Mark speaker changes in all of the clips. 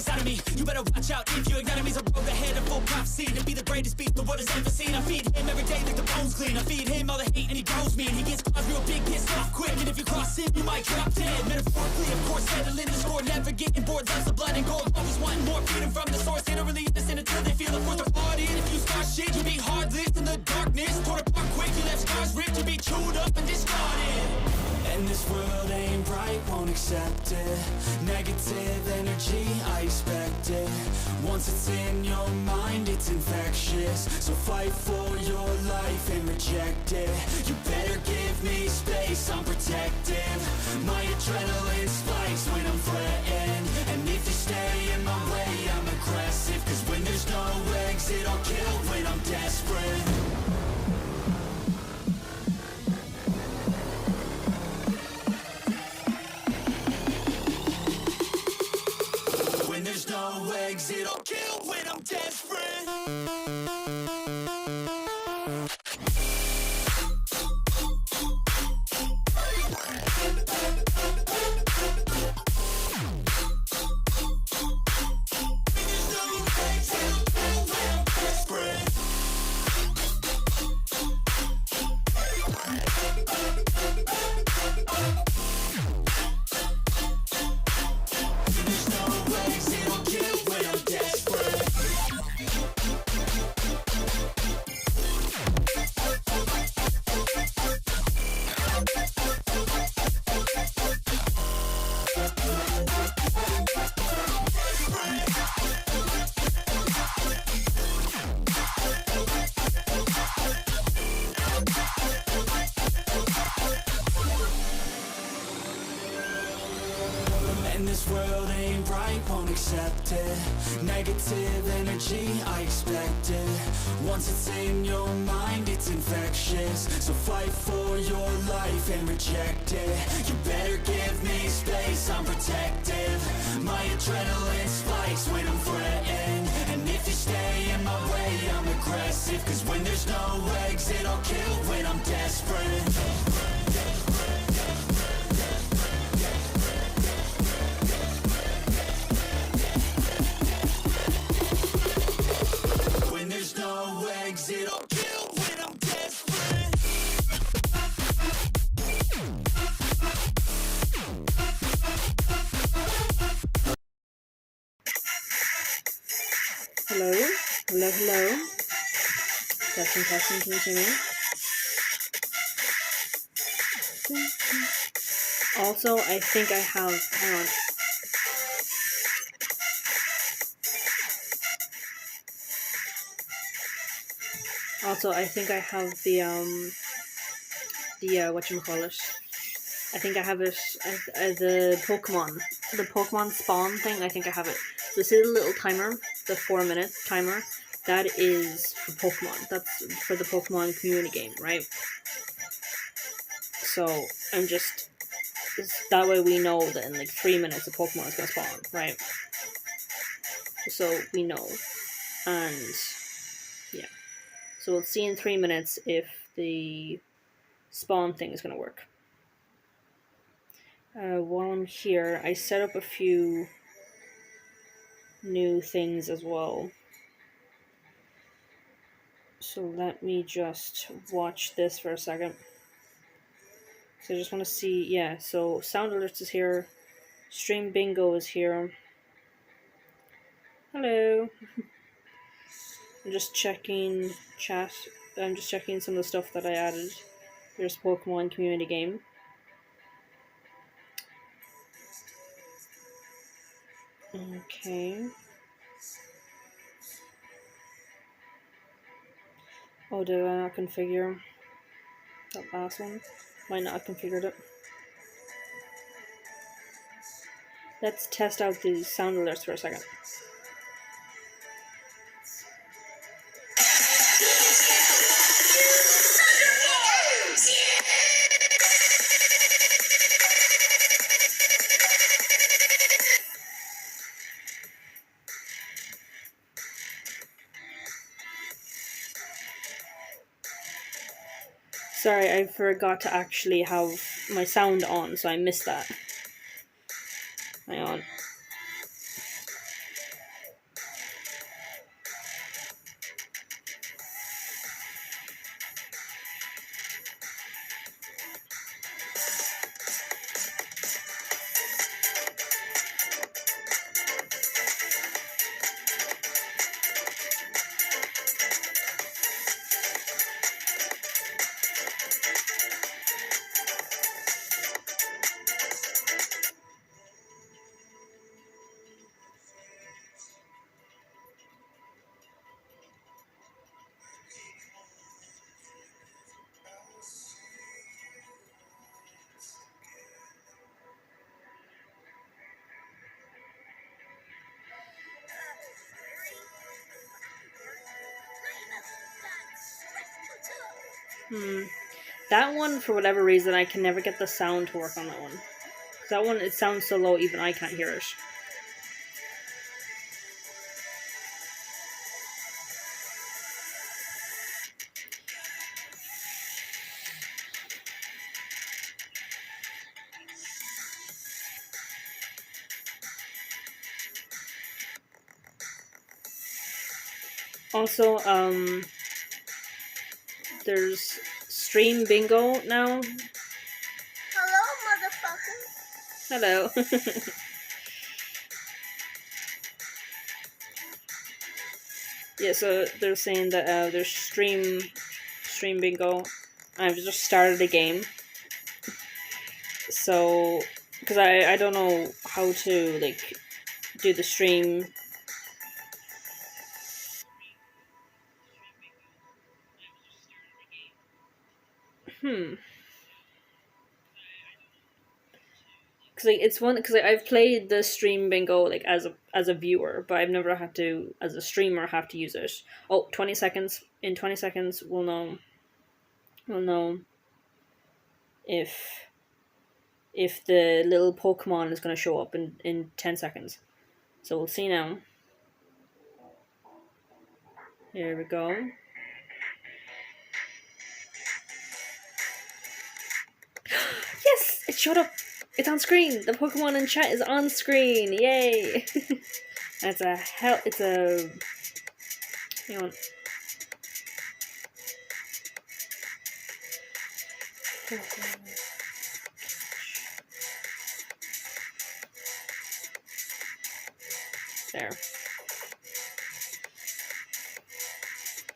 Speaker 1: inside of me. You better watch out if you ignite me. A road ahead of full prophecy to be the greatest beast the world has ever seen. I feed him every day like the bones clean. I feed him all the hate and he grows me. And he gets caught real big, pissed off quick. And if you cross him, you might drop dead. Metaphorically, of course, settling the score. Never getting bored, loves the blood and gore. Always wanting more, freedom from the source. They don't really understand until they feel the force of heart in. If you start shit, you be heartless in the darkness. Torn apart quick, you left scars ripped. You be chewed up and discarded. And this world ain't right, won't accept it. Negative energy, I expect it. Once it's in your mind, it's infectious. So fight for your life and reject it. You better give me space, I'm protective. My adrenaline spikes when I'm threatened. And if you stay in my way, I'm aggressive. Cause when there's no exit, I'll kill when I'm desperate. There's no exit, I'll kill when I'm desperate. And this world ain't right, won't accept it. Negative energy, I expect it. Once it's in your mind, it's infectious. So fight for your life and reject it. You better give me space, I'm protective. My adrenaline spikes when I'm threatened. And if you stay in my way, I'm aggressive. Cause when there's no exit, I'll kill when I'm desperate. Exit, I'll kill when I'm desperate.
Speaker 2: Hello, hello, hello. Testing, testing, can you hear me? Also, I think I have, hang on. Also, I think I have the whatchamacallit. I think I have it, the Pokemon spawn thing, I think I have it. So see the little timer, the 4-minute timer? That is for Pokemon. That's for the Pokemon community game, right? So, I'm just, that way we know that in like 3 minutes a Pokemon is gonna spawn, right? So, we know. And, yeah. So we'll see in 3 minutes if the spawn thing is going to work. While I'm here, I set up a few new things as well. So let me just watch this for a second. So I just want to see, yeah, so Sound Alerts is here. Stream Bingo is here. Hello. I'm just checking chat. I'm just checking some of the stuff that I added. There's Pokemon community game. Okay. Oh, did I not configure that last one? Might not have configured it. Let's test out the sound alerts for a second. Sorry, I forgot to actually have my sound on, so I missed that. Hang on. Hmm. That one, for whatever reason, I can never get the sound to work on that one. That one, it sounds so low, even I can't hear it. Also, there's stream bingo now.
Speaker 3: Hello, motherfucker.
Speaker 2: Hello. Yeah, so they're saying that there's stream bingo. I've just started a game. So, because I don't know how to, like, do the stream. Because like it's one because like, I've played the stream bingo like as a viewer, but I've never had to as a streamer have to use it. Oh, 20 seconds. In 20 seconds, we'll know if the little Pokemon is going to show up in 10 seconds. So we'll see now. Here we go. Yes, it showed up. It's on screen. The Pokemon in chat is on screen. Yay! It's a hell. It's a. Hang on. There.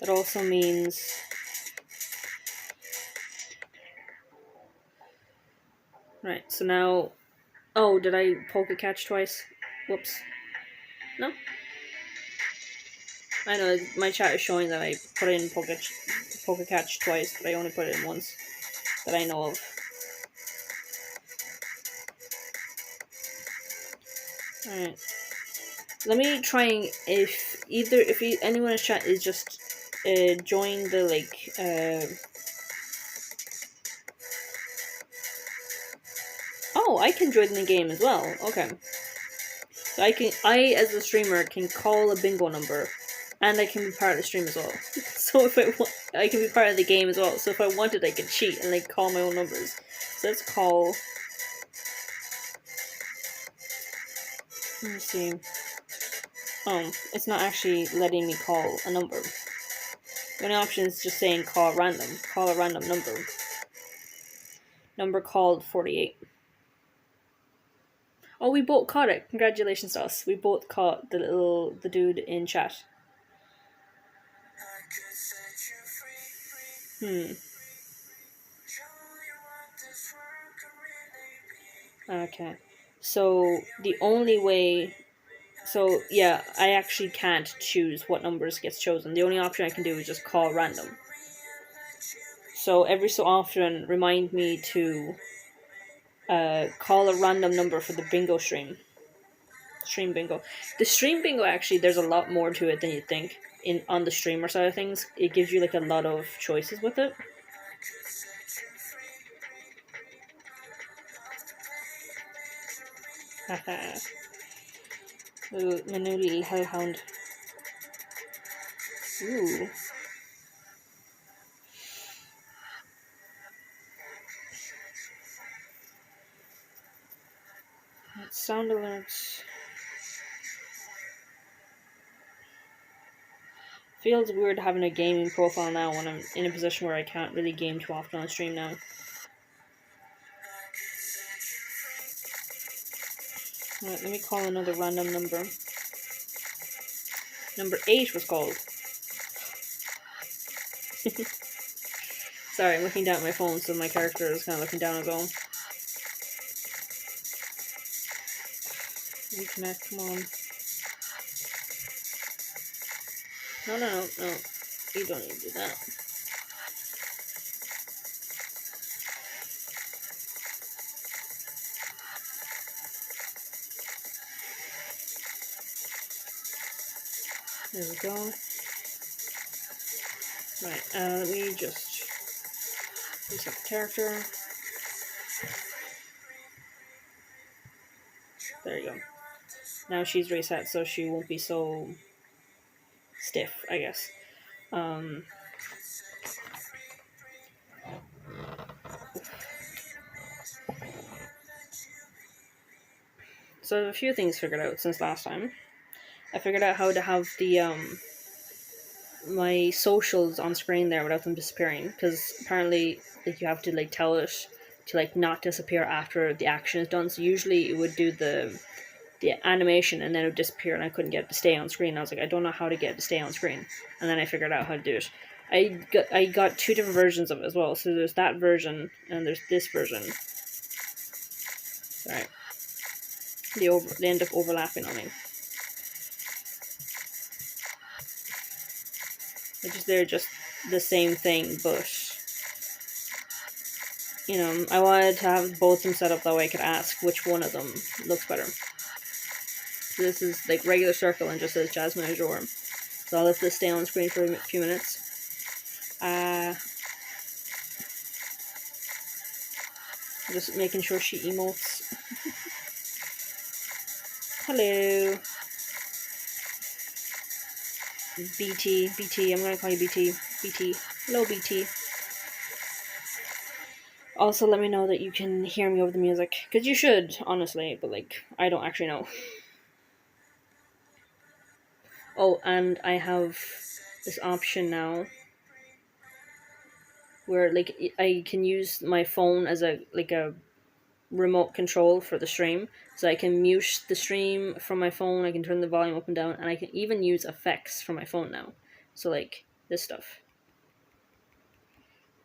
Speaker 2: That also means. Right, so now. Oh, did I Poke Catch twice? Whoops. No? I know, my chat is showing that I put in Poke Catch twice, but I only put it in once. That I know of. Alright. Let me try and if anyone in chat is just join the like Oh, I can join the game as well. Okay. So I as a streamer can call a bingo number and I can be part of the stream as well. So if I can be part of the game as well. So if I wanted I could cheat and like call my own numbers. So let's call. Let me see. Oh, it's not actually letting me call a number. The only option is just saying call random. Call a random number. Number called 48. Oh, we both caught it. Congratulations to us. We both caught the dude in chat. Okay. So the only way. So yeah, I actually can't choose what numbers gets chosen. The only option I can do is just call random. So every so often, remind me to call a random number for the bingo stream. Stream bingo. The stream bingo actually, there's a lot more to it than you think. On the streamer side of things, it gives you like a lot of choices with it. Haha. Ooh, my new little hellhound. Ooh. Sound alerts. Feels weird having a gaming profile now when I'm in a position where I can't really game too often on stream now. Alright, let me call another random number. Number 8 was called. Sorry, I'm looking down at my phone, so my character is kind of looking down as well. Reconnect, come on. No. You don't need to do that. There we go. Right, let me just Reset the character. There you go. Now she's reset, so she won't be so stiff, I guess. So I have a few things figured out since last time. I figured out how to have the my socials on screen there without them disappearing, because apparently like you have to like tell it to like not disappear after the action is done. So usually it would do the animation and then it would disappear, and I couldn't get it to stay on screen. I was like, I don't know how to get it to stay on screen, and then I figured out how to do it. I got two different versions of it as well. So there's that version and there's this version. Alright. They end up overlapping on me. They're just the same thing, but you know, I wanted to have both of them set up that way I could ask which one of them looks better. So this is like regular circle and just says Jasmine Azure. So I'll let this stay on screen for a few minutes. Just making sure she emotes. Hello. BT, I'm gonna call you BT. Hello, BT. Also, let me know that you can hear me over the music. Because you should, honestly, but like, I don't actually know. Oh, and I have this option now where like I can use my phone as a remote control for the stream. So I can mute the stream from my phone, I can turn the volume up and down, and I can even use effects from my phone now. So like this stuff.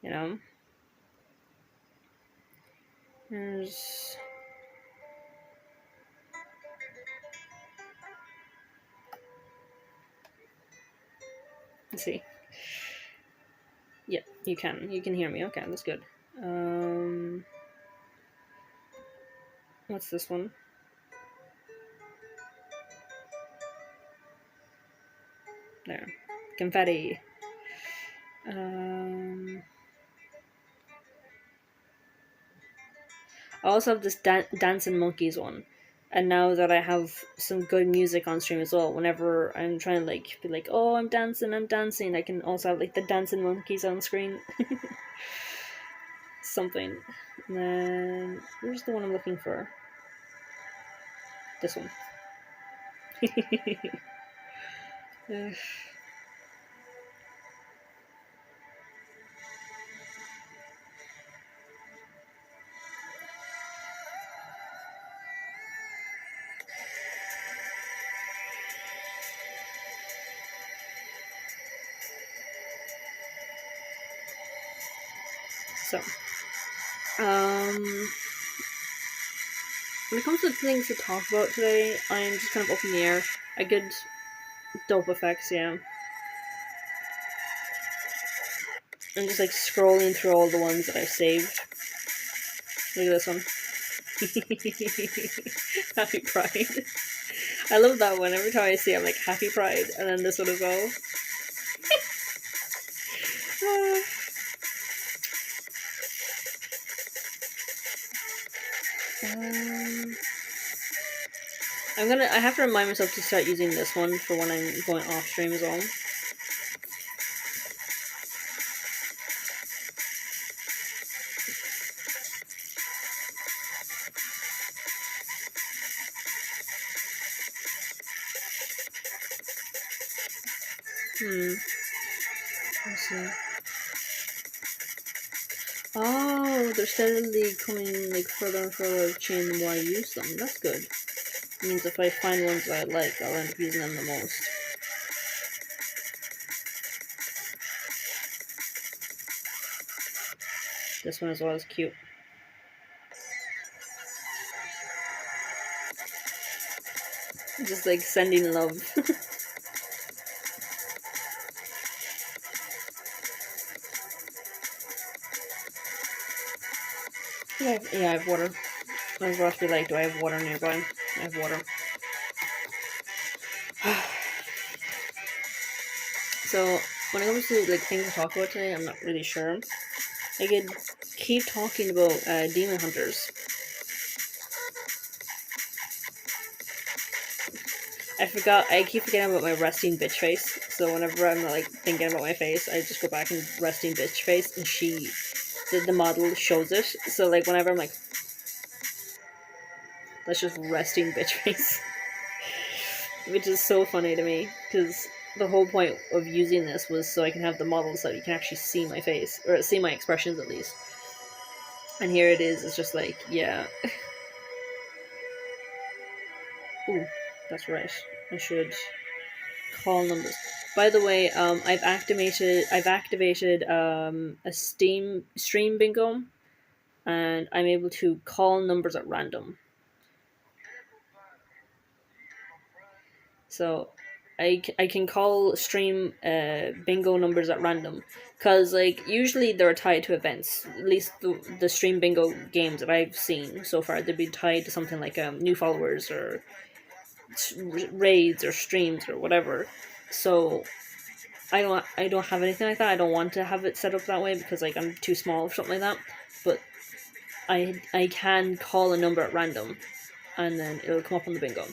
Speaker 2: You know? There's... Let's see. Yeah, you can. You can hear me. Okay, that's good. What's this one? There. Confetti. I also have this Dancing Monkeys one. And now that I have some good music on stream as well, whenever I'm trying to like be like, oh, I'm dancing, I can also have like the Dancing Monkeys on screen. Something. And then where's the one I'm looking for? This one. So, when it comes to things to talk about today, I'm just kind of up in the air. I get dope effects, yeah. I'm just like scrolling through all the ones that I've saved. Look at this one. Happy Pride. I love that one. Every time I see it, I'm like, Happy Pride. And then this one as well. I have to remind myself to start using this one for when I'm going off stream as well. Let's see. Oh, they're steadily coming like further and further chain where I use them. That's good. It means if I find ones that I like, I'll end up using them the most. This one as well is cute. Just like sending love. Yeah, I have water. I was about to be like, do I have water nearby? I have water. So, when it comes to like things to talk about today, I'm not really sure. I could keep talking about demon hunters. I keep forgetting about my resting bitch face. So whenever I'm like thinking about my face, I just go back and resting bitch face, and the model shows it. So like whenever I'm like, that's just resting bitch face, which is so funny to me because the whole point of using this was so I can have the model so you can actually see my face or see my expressions at least. And here it is. It's just like, yeah. Ooh, that's right. I should call numbers. By the way, I've activated a stream bingo, and I'm able to call numbers at random. So, I can call stream bingo numbers at random, because like usually they're tied to events. At least the stream bingo games that I've seen so far, they'd be tied to something like new followers or raids or streams or whatever. So I don't have anything like that. I don't want to have it set up that way because like I'm too small or something like that. But I can call a number at random, and then it'll come up on the bingo.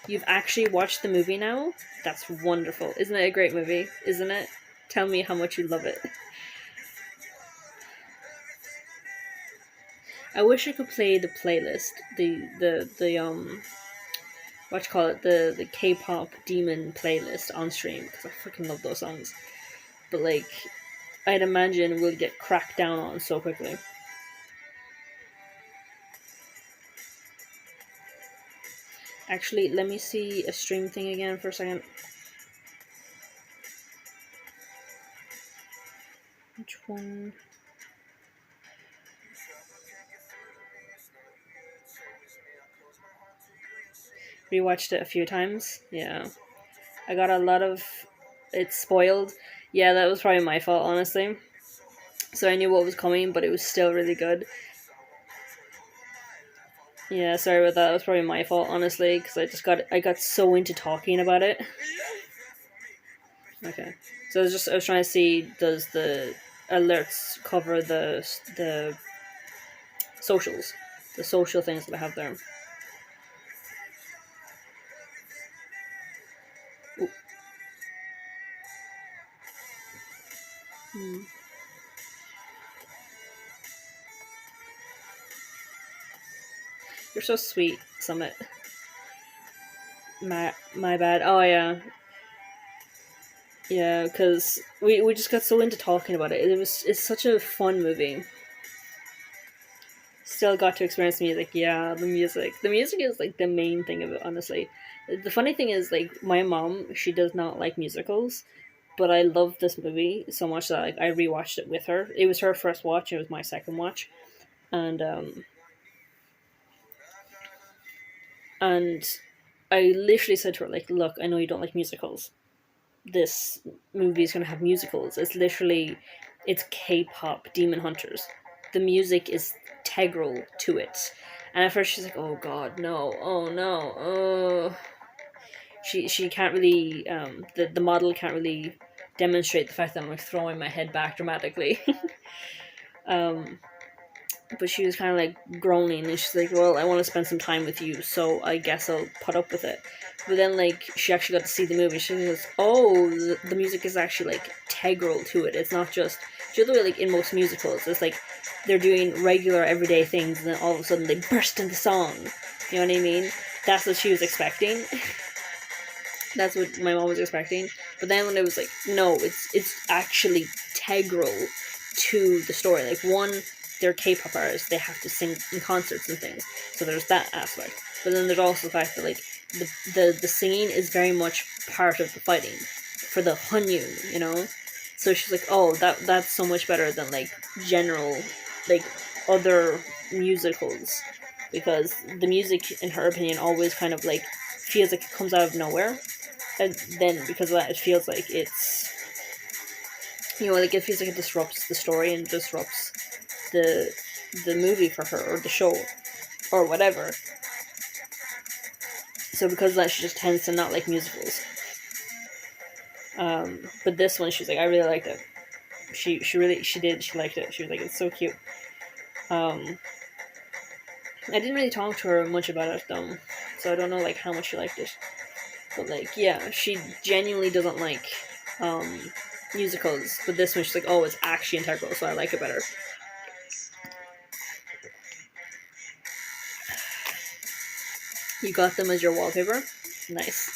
Speaker 2: You've actually watched the movie now? That's wonderful. Isn't it a great movie? Isn't it? Tell me how much you love it. I wish I could play the playlist, the what you call it, the K-pop demon playlist on stream, because I freaking love those songs. But like, I'd imagine we'll get cracked down on so quickly. Actually, let me see a stream thing again for a second. Which one? Rewatched it a few times. Yeah. I got a lot of it spoiled. Yeah, that was probably my fault, honestly. So I knew what was coming, but it was still really good. Yeah, sorry about that. That was probably my fault, honestly, because I got so into talking about it. Okay, so I was trying to see, does the alerts cover the socials, the social things that I have there. Ooh. Hmm. You're so sweet, Summit. My bad. Oh yeah. Yeah, because we just got so into talking about it. It's such a fun movie. Still got to experience the music. Yeah, the music. The music is like the main thing of it, honestly. The funny thing is, like, my mom, she does not like musicals, but I love this movie so much that like, I rewatched it with her. It was her first watch. It was my second watch, and and I literally said to her, like, look, I know you don't like musicals. This movie is going to have musicals. It's K-pop Demon Hunters. The music is integral to it. And at first she's like, oh god, no, oh no, oh. She can't really, the model can't really demonstrate the fact that I'm like throwing my head back dramatically. But she was kind of like groaning, and she's like, well, I want to spend some time with you, so I guess I'll put up with it. But then, like, she actually got to see the movie. She goes, oh, the music is actually, like, integral to it. It's not just, the other way, like, in most musicals, it's like, they're doing regular, everyday things, and then all of a sudden they burst into song. You know what I mean? That's what she was expecting. That's what my mom was expecting. But then when it was like, no, it's actually integral to the story. Like, one, they're K-pop artists, they have to sing in concerts and things, so there's that aspect. But then there's also the fact that like the singing is very much part of the fighting for the Hunyun, you know. So she's like, oh, that's so much better than like general like other musicals, because the music, in her opinion, always kind of like feels like it comes out of nowhere, and then because of that, it feels like it's, you know, like it feels like it disrupts the story and disrupts the movie for her, or the show, or whatever. So because of that, she just tends to not like musicals. But this one, she's like, I really liked it. she liked it. She was like, it's so cute. I didn't really talk to her much about it though, so I don't know like how much she liked it. But like, yeah, she genuinely doesn't like musicals, but this one she's like, oh, it's actually integral, so I like it better. You got them as your wallpaper? Nice.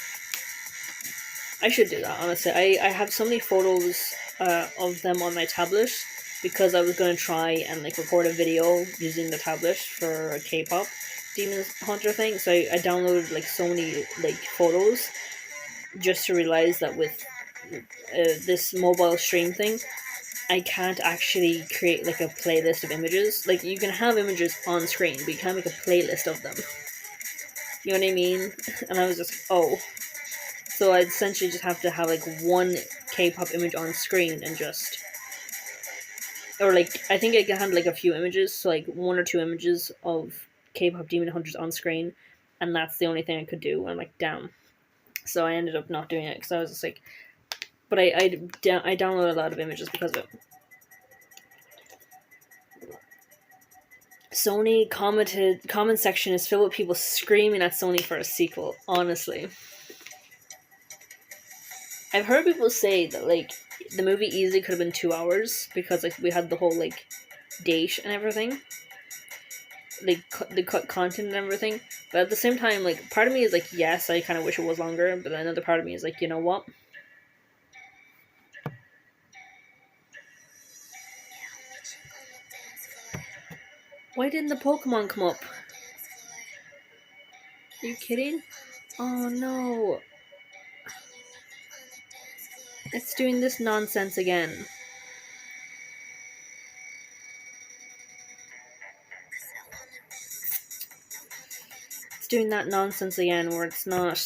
Speaker 2: I should do that, honestly. I have so many photos of them on my tablet because I was going to try and like record a video using the tablet for a K-pop Demon Hunter thing. So I downloaded like so many like photos just to realize that with this mobile stream thing, I can't actually create like a playlist of images. Like you can have images on screen, but you can't make a playlist of them. You know what I mean? And I was just, oh. So I essentially just have to have like one K-pop image on screen and just, or like I think I can have like a few images, so like 1 or 2 images of K-pop Demon Hunters on screen, and that's the only thing I could do. And I'm like, damn. So I ended up not doing it because I was just like, but I downloaded a lot of images because of it. Sony comment section is filled with people screaming at Sony for a sequel. Honestly, I've heard people say that like the movie easily could have been 2 hours because like we had the whole like date and everything, like the cut content and everything. But at the same time, like part of me is like, yes, I kind of wish it was longer. But then another part of me is like, you know what? Why didn't the Pokemon come up? Are you kidding? Oh no. It's doing this nonsense again. It's doing that nonsense again where it's not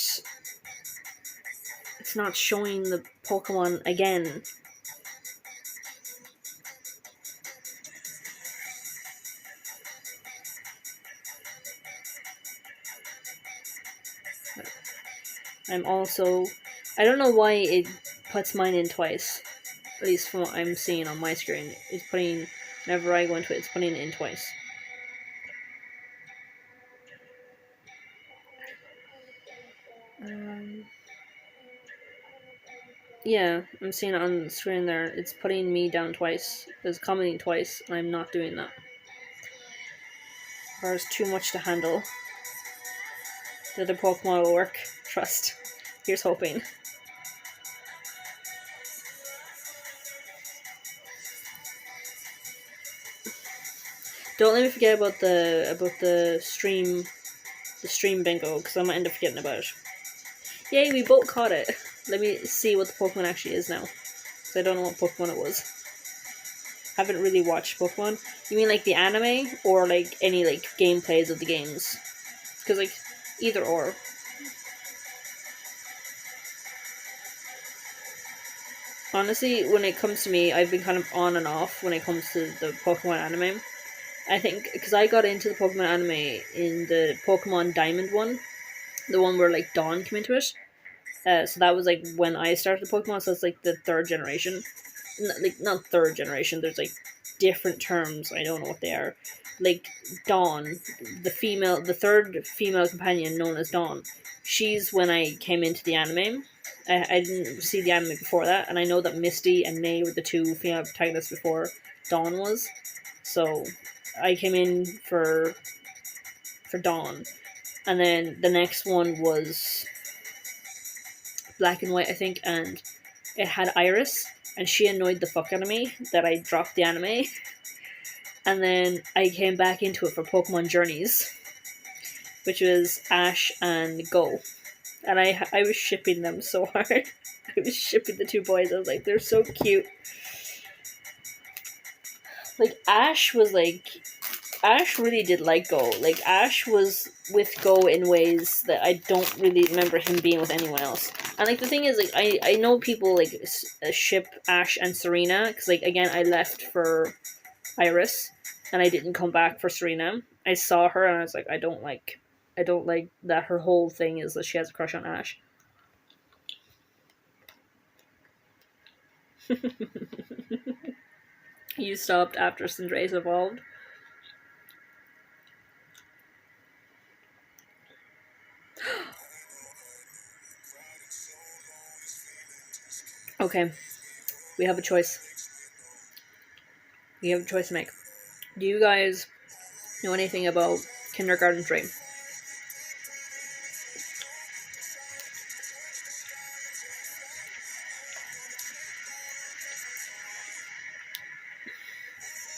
Speaker 2: showing the Pokemon again. I'm also, I don't know why it puts mine in twice. At least from what I'm seeing on my screen. It's putting, whenever I go into it, it's putting it in twice. Yeah, I'm seeing it on the screen there. It's putting me down twice. It's commenting twice, and I'm not doing that. There's too much to handle. The other Pokemon will work. Trust. Here's hoping. Don't let me forget about the stream bingo, because I might end up forgetting about it. Yay, we both caught it. Let me see what the Pokemon actually is now, because I don't know what Pokemon it was. Haven't really watched Pokemon. You mean like the anime, or like any like gameplays of the games? Because like either or. Honestly, when it comes to me, I've been kind of on and off when it comes to the Pokemon anime. I think because I got into the Pokemon anime in the Pokemon Diamond one, the one where like Dawn came into it. So that was like when I started Pokemon, so it's like the 3rd generation. Like not 3rd generation. There's like different terms. I don't know what they are. Like Dawn, the 3rd female companion known as Dawn. She's when I came into the anime. I didn't see the anime before that, and I know that Misty and May were the 2 female protagonists before Dawn was. So I came in for Dawn, and then the next one was Black and White, I think, and it had Iris, and she annoyed the fuck out of me that I dropped the anime. And then I came back into it for Pokemon Journeys, which was Ash and Go. And I was shipping them so hard. I was shipping the 2 boys. I was like, they're so cute. Like, Ash really did like Go. Like, Ash was with Go in ways that I don't really remember him being with anyone else. And, like, the thing is, like, I know people, like, ship Ash and Serena, because, like, again, I left for Iris, and I didn't come back for Serena. I saw her, and I was like, I don't like that her whole thing is that she has a crush on Ash. You stopped after Cinderace evolved. Okay. We have a choice. We have a choice to make. Do you guys know anything about Kindergarten Dream?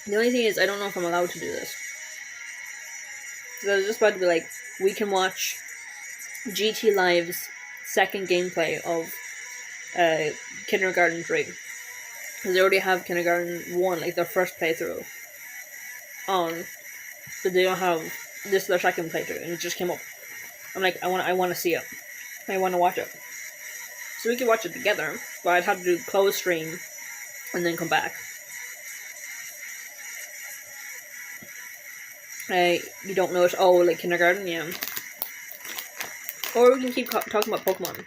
Speaker 2: The only thing is, I don't know if I'm allowed to do this. So I was just about to be like, we can watch GT Live's second gameplay of Kindergarten Dream. Because they already have Kindergarten 1, like their first playthrough on, but they don't have this their second playthrough, and it just came up. I'm like, I want to see it. I want to watch it. So we could watch it together, but I'd have to do close stream and then come back. You don't know it? Oh, like Kindergarten, yeah. Or we can keep talking about Pokemon,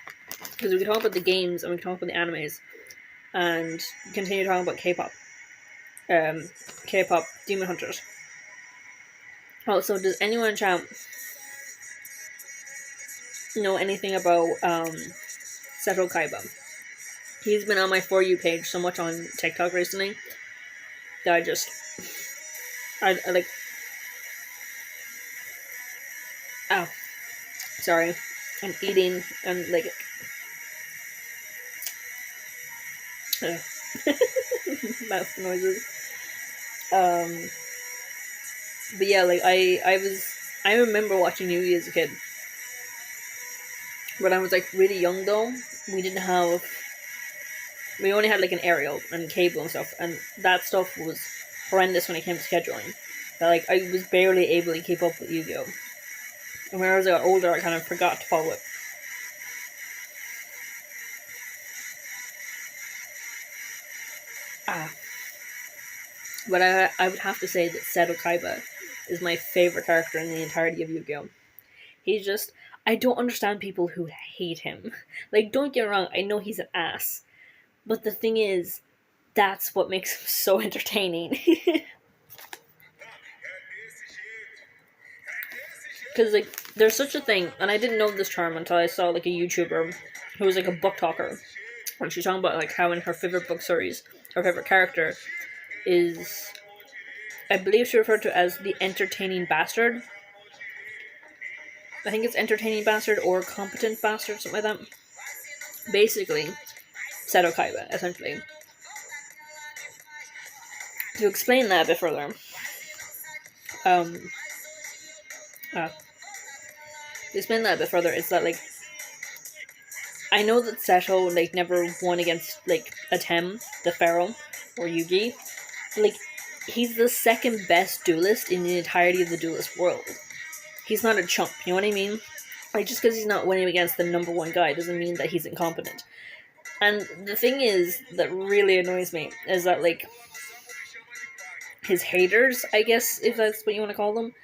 Speaker 2: because we can talk about the games and we can talk about the animes, and continue talking about K-pop. K-pop Demon Hunters. Also, does anyone in chat know anything about Seto Kaiba? He's been on my For You page so much on TikTok recently that I like. Oh, sorry. I'm eating and like. Mouth noises. But yeah, like I remember watching Yu-Gi as a kid. When I was like really young though, we only had like an aerial and cable and stuff, and that stuff was horrendous when it came to scheduling. But like I was barely able to keep up with Yu-Gi-Oh! And when I was older, I kind of forgot to follow it. But I would have to say that Seto Kaiba is my favorite character in the entirety of Yu-Gi-Oh! He's just, I don't understand people who hate him. Like, don't get me wrong, I know he's an ass. But the thing is, that's what makes him so entertaining. Because, like, there's such a thing, and I didn't know this term until I saw, like, a YouTuber who was, like, a book talker. And she's talking about, like, how in her favorite book series, her favorite character is, I believe she referred to it as the entertaining bastard. I think it's entertaining bastard or competent bastard, something like that. Basically, Seto Kaiba, essentially. To explain that a bit further, it's that, like, I know that Seto, like, never won against, like, Atem, the Pharaoh, or Yugi. Like, he's the second best duelist in the entirety of the duelist world. He's not a chump, you know what I mean? Like, just because he's not winning against the number one guy doesn't mean that he's incompetent. And the thing is, that really annoys me, is that, like, his haters, I guess, if that's what you want to call them,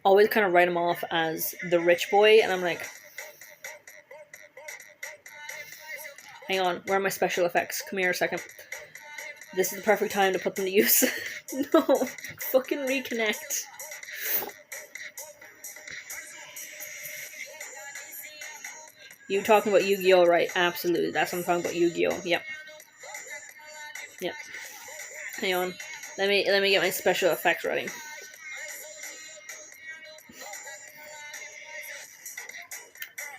Speaker 2: always kind of write him off as the rich boy, and I'm like, hang on, where are my special effects? Come here a second. This is the perfect time to put them to use. No, fucking reconnect. You talking about Yu-Gi-Oh, right? Absolutely, that's what I'm talking about, Yu-Gi-Oh. Yep. Hang on. Let me get my special effects ready.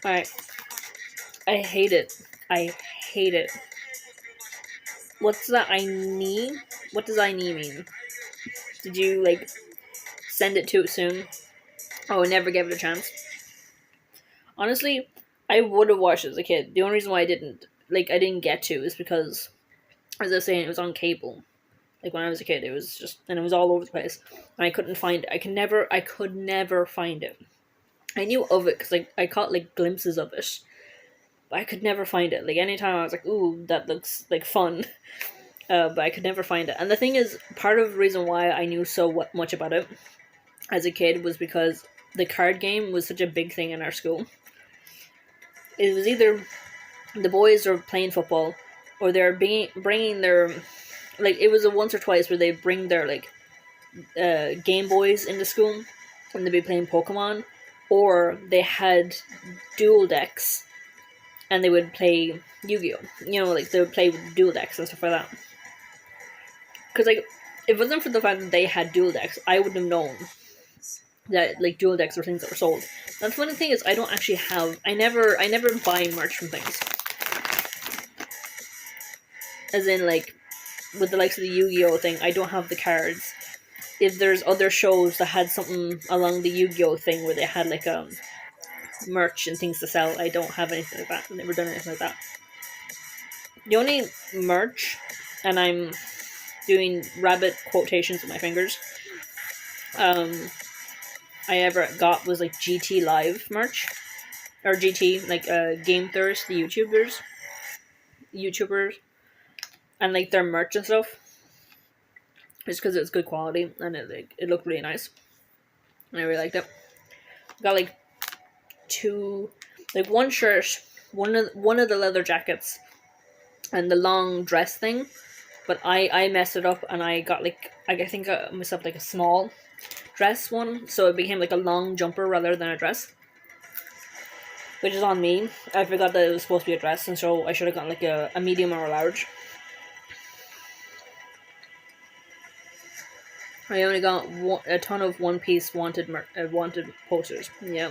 Speaker 2: Alright. I hate it. What's that I need? What does I need mean? Did you, like, send it too soon? Oh, never gave it a chance. Honestly, I would have watched it as a kid. The only reason why I didn't get to is because, as I was saying, it was on cable. Like, when I was a kid, it was all over the place. And I couldn't find it. I could never find it. I knew of it because I caught, like, glimpses of it. But I could never find it. Like, anytime I was like, ooh, that looks, like, fun. But I could never find it. And the thing is, part of the reason why I knew so much about it as a kid was because the card game was such a big thing in our school. It was either the boys were playing football, or they're bringing their like, it was a once or twice where they'd bring their, like, Game Boys into school, and they'd be playing Pokemon, or they had dual decks, and they would play Yu-Gi-Oh! You know, like, they would play with dual decks and stuff like that. Because, like, if it wasn't for the fact that they had dual decks, I wouldn't have known that, like, dual decks were things that were sold. And the funny thing is, I don't actually have, I never buy merch from things. As in, like, with the likes of the Yu-Gi-Oh! Thing, I don't have the cards. If there's other shows that had something along the Yu-Gi-Oh! Thing where they had, like, merch and things to sell, I don't have anything like that. I've never done anything like that. The only merch, and I'm doing rabbit quotations with my fingers, I ever got was, like, GT Live merch. Or GT, like, Game Thirst, the YouTubers, and, like, their merch and stuff. Just because it's good quality, and it looked really nice. And I really liked it. Got, like, one shirt, one of the leather jackets, and the long dress thing. But I messed it up, and I got, like, I think I myself, like, a small dress one, so it became, like, a long jumper rather than a dress. Which is on me. I forgot that it was supposed to be a dress, and so I should have gotten, like, a medium or a large. I only got a ton of One Piece wanted posters. Yeah.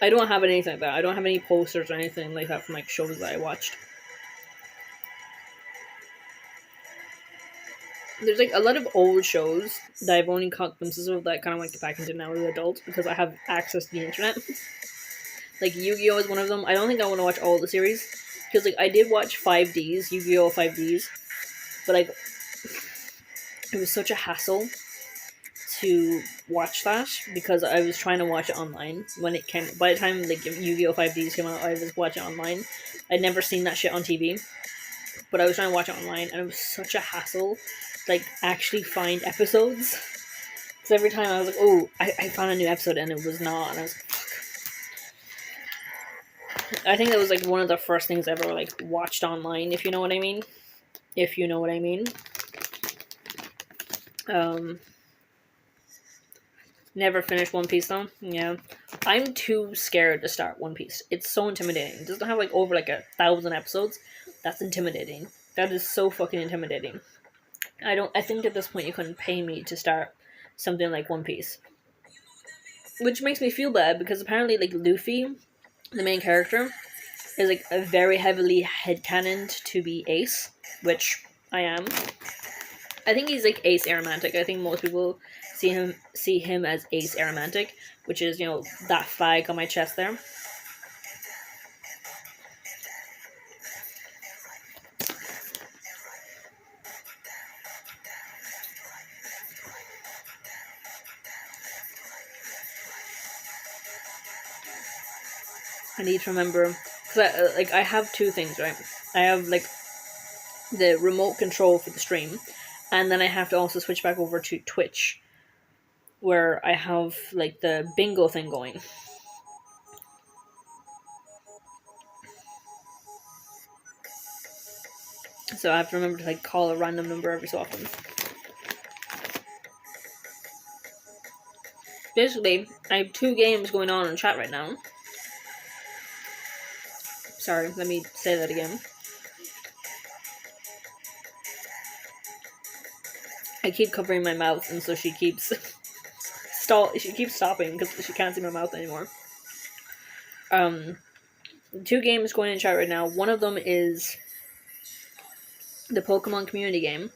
Speaker 2: I don't have anything like that. I don't have any posters or anything like that from, like, shows that I watched. There's, like, a lot of old shows that I've only caught glimpses of that I kind of, like, get back into now as an adult because I have access to the internet. Like, Yu-Gi-Oh! Is one of them. I don't think I want to watch all the series. Because, like, I did watch 5Ds, Yu-Gi-Oh! 5Ds. But, like, it was such a hassle to watch that because I was trying to watch it online when it came. By the time, like, Yu-Gi-Oh! 5Ds came out, I was watching it online. I'd never seen that shit on TV. But I was trying to watch it online, and it was such a hassle to, like, actually find episodes. Because every time I was like, oh, I found a new episode, and it was not, and I was like, fuck. I think that was, like, one of the first things I ever, like, watched online, if you know what I mean. If you know what I mean. Never finished One Piece, though. Yeah. I'm too scared to start One Piece. It's so intimidating. It doesn't have, like, over, like, 1,000 episodes. That's intimidating. That is so fucking intimidating. I think at this point you couldn't pay me to start something like One Piece. Which makes me feel bad, because apparently, like, Luffy, the main character, is, like, a very heavily headcanoned to be Ace, which I am. I think he's, like, Ace Aromantic. I think most people see him as Ace Aromantic, which is, you know, that flag on my chest there. I need to remember, because I have two things, right? I have, like, the remote control for the stream, and then I have to also switch back over to Twitch, where I have, like, the bingo thing going. So I have to remember to, like, call a random number every so often. Basically, I have 2 games going on in chat right now. Sorry, let me say that again. I keep covering my mouth, and so she keeps stopping because she can't see my mouth anymore. 2 games going in chat right now. One of them is the Pokemon community game,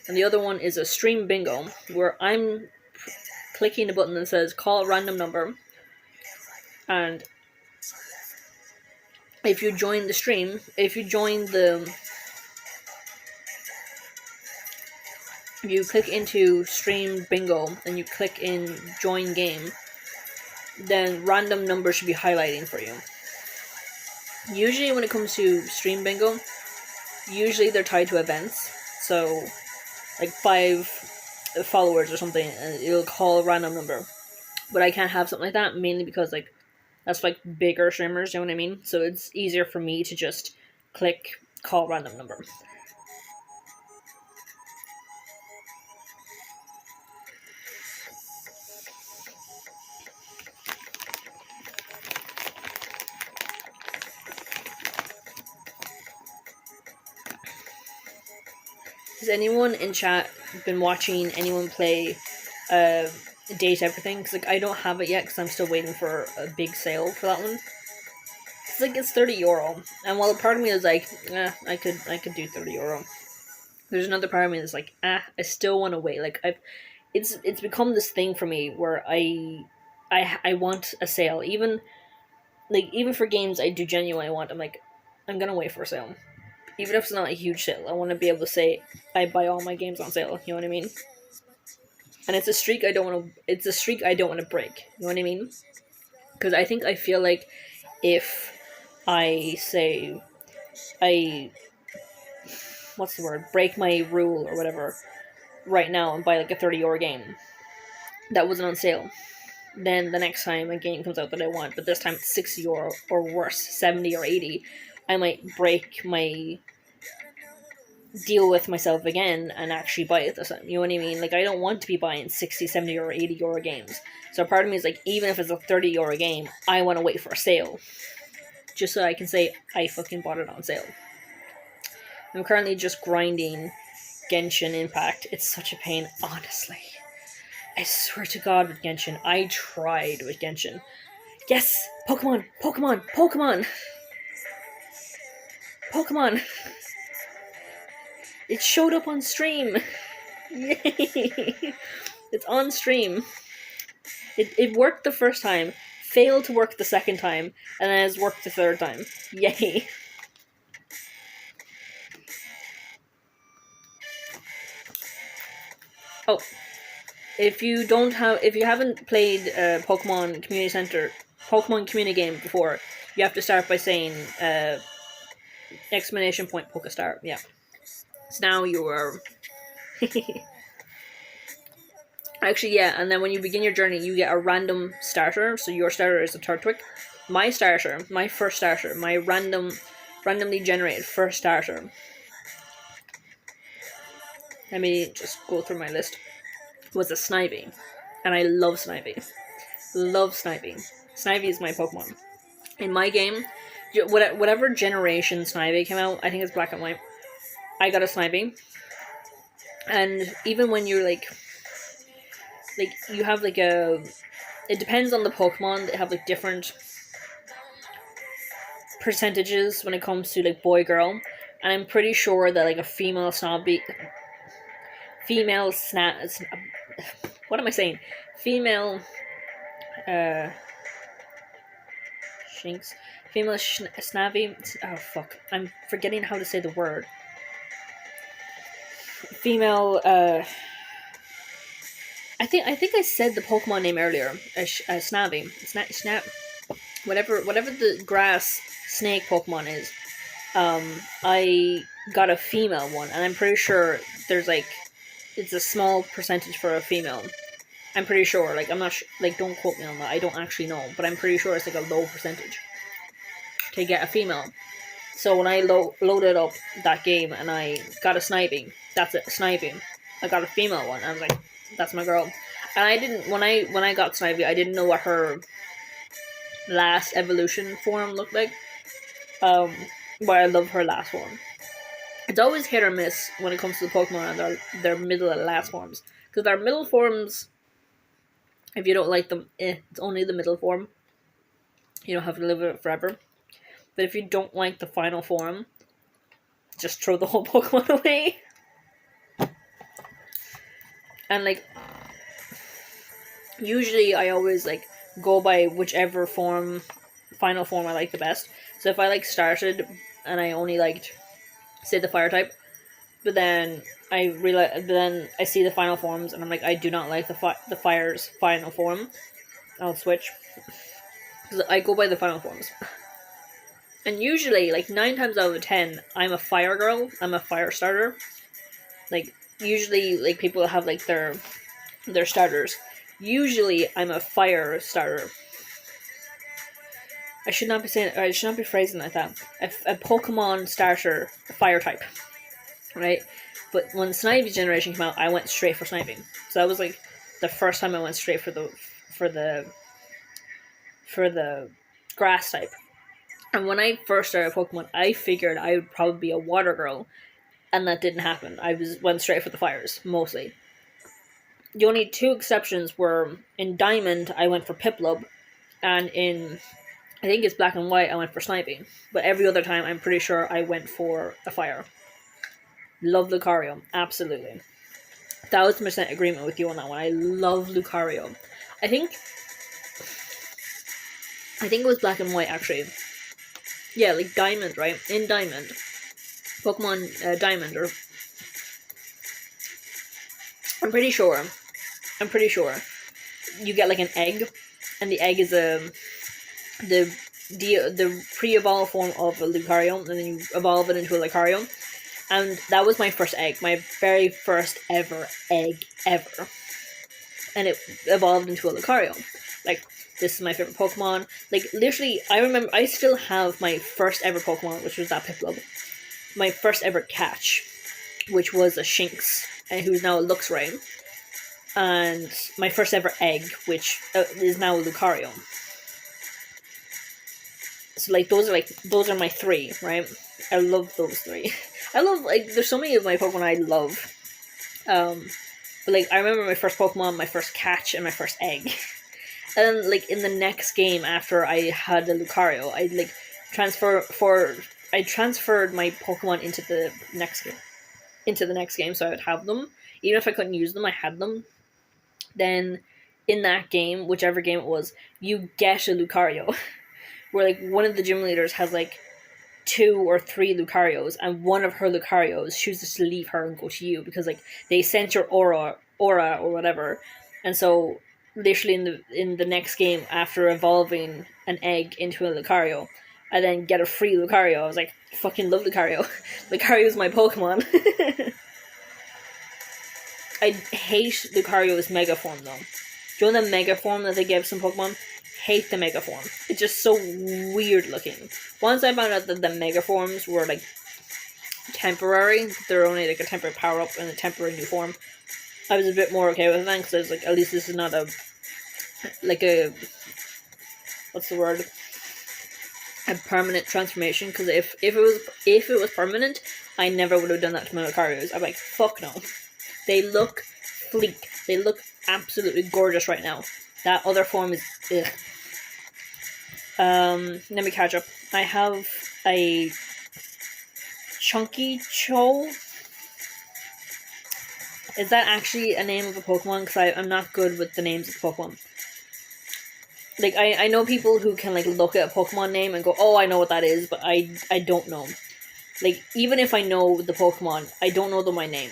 Speaker 2: and the other one is a stream bingo, where I'm clicking the button that says call a random number, and if you join the stream, you click into stream bingo and you click in join game, then random numbers should be highlighting for you. Usually when it comes to stream bingo, usually they're tied to events, so like 5 followers or something, and it'll call a random number. But I can't have something like that, mainly because, like, that's like bigger streamers, you know what I mean? So it's easier for me to just click call random number. Has anyone in chat been watching anyone play Date Everything? Because like I don't have it yet because I'm still waiting for a big sale for that one. It's like it's €30, and while part of me is like, I could do €30. There's another part of me that's like, I still want to wait. Like it's become this thing for me where I want a sale, even for games I do genuinely want. I'm like, I'm gonna wait for a sale, even if it's not a huge sale. I want to be able to say I buy all my games on sale. You know what I mean? And it's a streak I don't want to. It's a streak I don't want to break. You know what I mean? Because I feel like if I say what's the word, break my rule or whatever right now and buy like a €30 game that wasn't on sale, then the next time a game comes out that I want, but this time it's €60 or worse, 70 or 80, I might break my deal with myself again and actually buy it this time. You know what I mean? Like, I don't want to be buying 60, 70 or €80 games. So part of me is like, even if it's a €30 game, I want to wait for a sale. Just so I can say, I fucking bought it on sale. I'm currently just grinding Genshin Impact. It's such a pain, honestly. I swear to God with Genshin. I tried with Genshin. Yes! Pokemon! Pokemon! Pokemon! Pokemon! It showed up on stream! Yay! It's on stream. It worked the first time, failed to work the second time, and then has worked the third time. Yay! Oh, if you haven't played Pokemon Community game before, you have to start by saying exclamation point Pokestart. Yeah. So now you are. Actually, yeah, and then when you begin your journey, you get a random starter. So your starter is a Turtwig. My first starter, my randomly generated first starter. Let me just go through my list. Was a Snivy, and I love Snivy. Love Snivy. Snivy is my Pokemon. In my game, whatever generation Snivy came out, I think it's Black and White, I got a Snivy. And even when you're like you have like it depends on the Pokemon. They have like different percentages when it comes to like boy girl, and I'm pretty sure that like a female what am I saying? Female Shinx. Female Snavy. Oh fuck! I'm forgetting how to say the word. Female. I think I said the Pokemon name earlier. Snavy. Snap. Whatever the grass snake Pokemon is. I got a female one, and I'm pretty sure there's like it's a small percentage for a female. I'm pretty sure, like, I'm not like, don't quote me on that, I don't actually know, but I'm pretty sure it's like a low percentage to get a female. So when I loaded up that game and I got a Snivy, that's it, Snivy. I got a female one, and I was like, that's my girl. And I didn't, when I got Snivy, I didn't know what her last evolution form looked like. But I love her last form. It's always hit or miss when it comes to the Pokemon and their middle and last forms. Because their middle forms, if you don't like them, it's only the middle form. You don't have to live with it forever. But if you don't like the final form, just throw the whole Pokemon away. And like, usually I always like go by whichever final form I like the best. So if I like started and I only liked, say, the fire type, but then I see the final forms and I'm like, I do not like the fire's final form, I'll switch. Because I go by the final forms. And usually, like 9 times out of 10, I'm a fire girl. I'm a fire starter. Like, usually, like, people have like their starters. Usually, I'm a fire starter. I should not be phrasing like that. A Pokemon starter, a fire type, right? But when Snivy generation came out, I went straight for Snivy. So that was like the first time I went straight for the grass type. And when I first started Pokemon, I figured I would probably be a water girl. and that didn't happen. I went straight for the fires, mostly. The only 2 exceptions were in Diamond, I went for Piplup, and in, I think it's Black and White, I went for Sniping. But every other time, I'm pretty sure I went for a fire. Love Lucario, absolutely. 1000% agreement with you on that one. I love Lucario. I think it was Black and White, actually. Yeah, like Diamond, right? In Diamond. Pokemon Diamond, or... I'm pretty sure you get like an egg, and the egg is the pre-evolved form of a Lucario, and then you evolve it into a Lucario. And that was my first egg, my very first ever egg ever. And it evolved into a Lucario. Like, this is my favorite Pokemon. Like, literally, I remember, I still have my first ever Pokemon, which was that Piplup. My first ever catch, which was a Shinx, and who's now a Luxray. And my first ever egg, which is now a Lucario. So, like, those are my 3, right? I love those 3. I love, like, there's so many of my Pokemon I love. But, like, I remember my first Pokemon, my first catch, and my first egg. And then, like, in the next game after I had a Lucario, I, like, transferred my Pokemon into the next game, so I would have them. Even if I couldn't use them, I had them. Then, in that game, whichever game it was, you get a Lucario. Where, like, one of the gym leaders has, like, 2 or 3 Lucarios, and one of her Lucarios chooses to leave her and go to you, because, like, they sense your aura or whatever. And so, literally in the next game, after evolving an egg into a Lucario, I then get a free Lucario. I was like, fucking love Lucario. Lucario's my Pokemon. I hate Lucario's Mega Form, though. Do you know the Mega Form that they give some Pokemon? Hate the Mega Form. It's just so weird looking. Once I found out that the Mega Forms were, like, temporary, they're only, like, a temporary power-up and a temporary new form, I was a bit more okay with it then, because I was like, at least this is not a, like, a, what's the word? A permanent transformation, because if it was permanent, I never would have done that to my Lucarios. I'm like, fuck no. They look fleek. They look absolutely gorgeous right now. That other form is ugh. Let me catch up. I have a Chunky Cho. Is that actually a name of a Pokemon? Because I'm not good with the names of Pokemon. Like, I know people who can, like, look at a Pokemon name and go, oh, I know what that is, but I don't know. Like, even if I know the Pokemon, I don't know my name.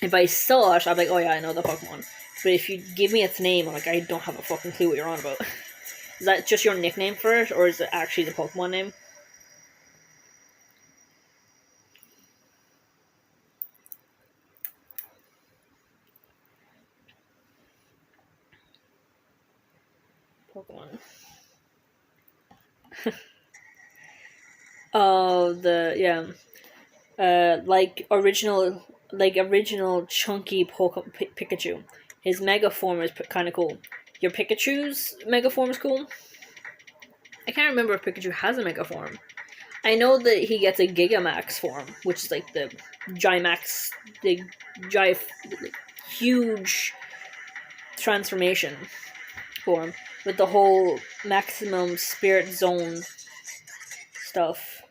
Speaker 2: If I saw it, I'm like, oh yeah, I know the Pokemon. But if you give me its name, I'm like, I don't have a fucking clue what you're on about. Is that just your nickname for it, or is it actually the Pokemon name? Pokemon. Oh, like original chunky Pikachu. His Mega Form is kind of cool. Your Pikachu's Mega Form is cool. I can't remember if Pikachu has a Mega Form. I know that he gets a Gigamax form, which is like the Gimax, the huge transformation form with the whole maximum spirit zone stuff.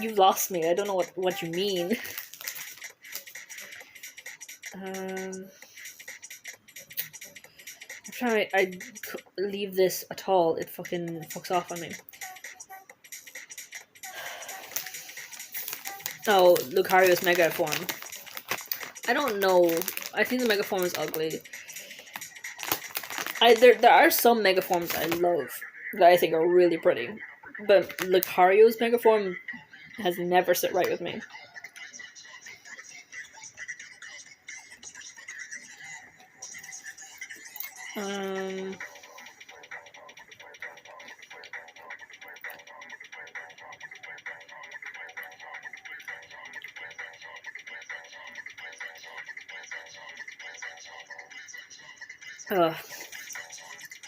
Speaker 2: You've lost me. I don't know what you mean. I'm trying. I leave this at all. It fucking fucks off on me. Oh, Lucario's Mega Form. I don't know. I think the Mega Form is ugly. There are some Mega Forms I love that I think are really pretty, but Lucario's Mega Form has never sit right with me.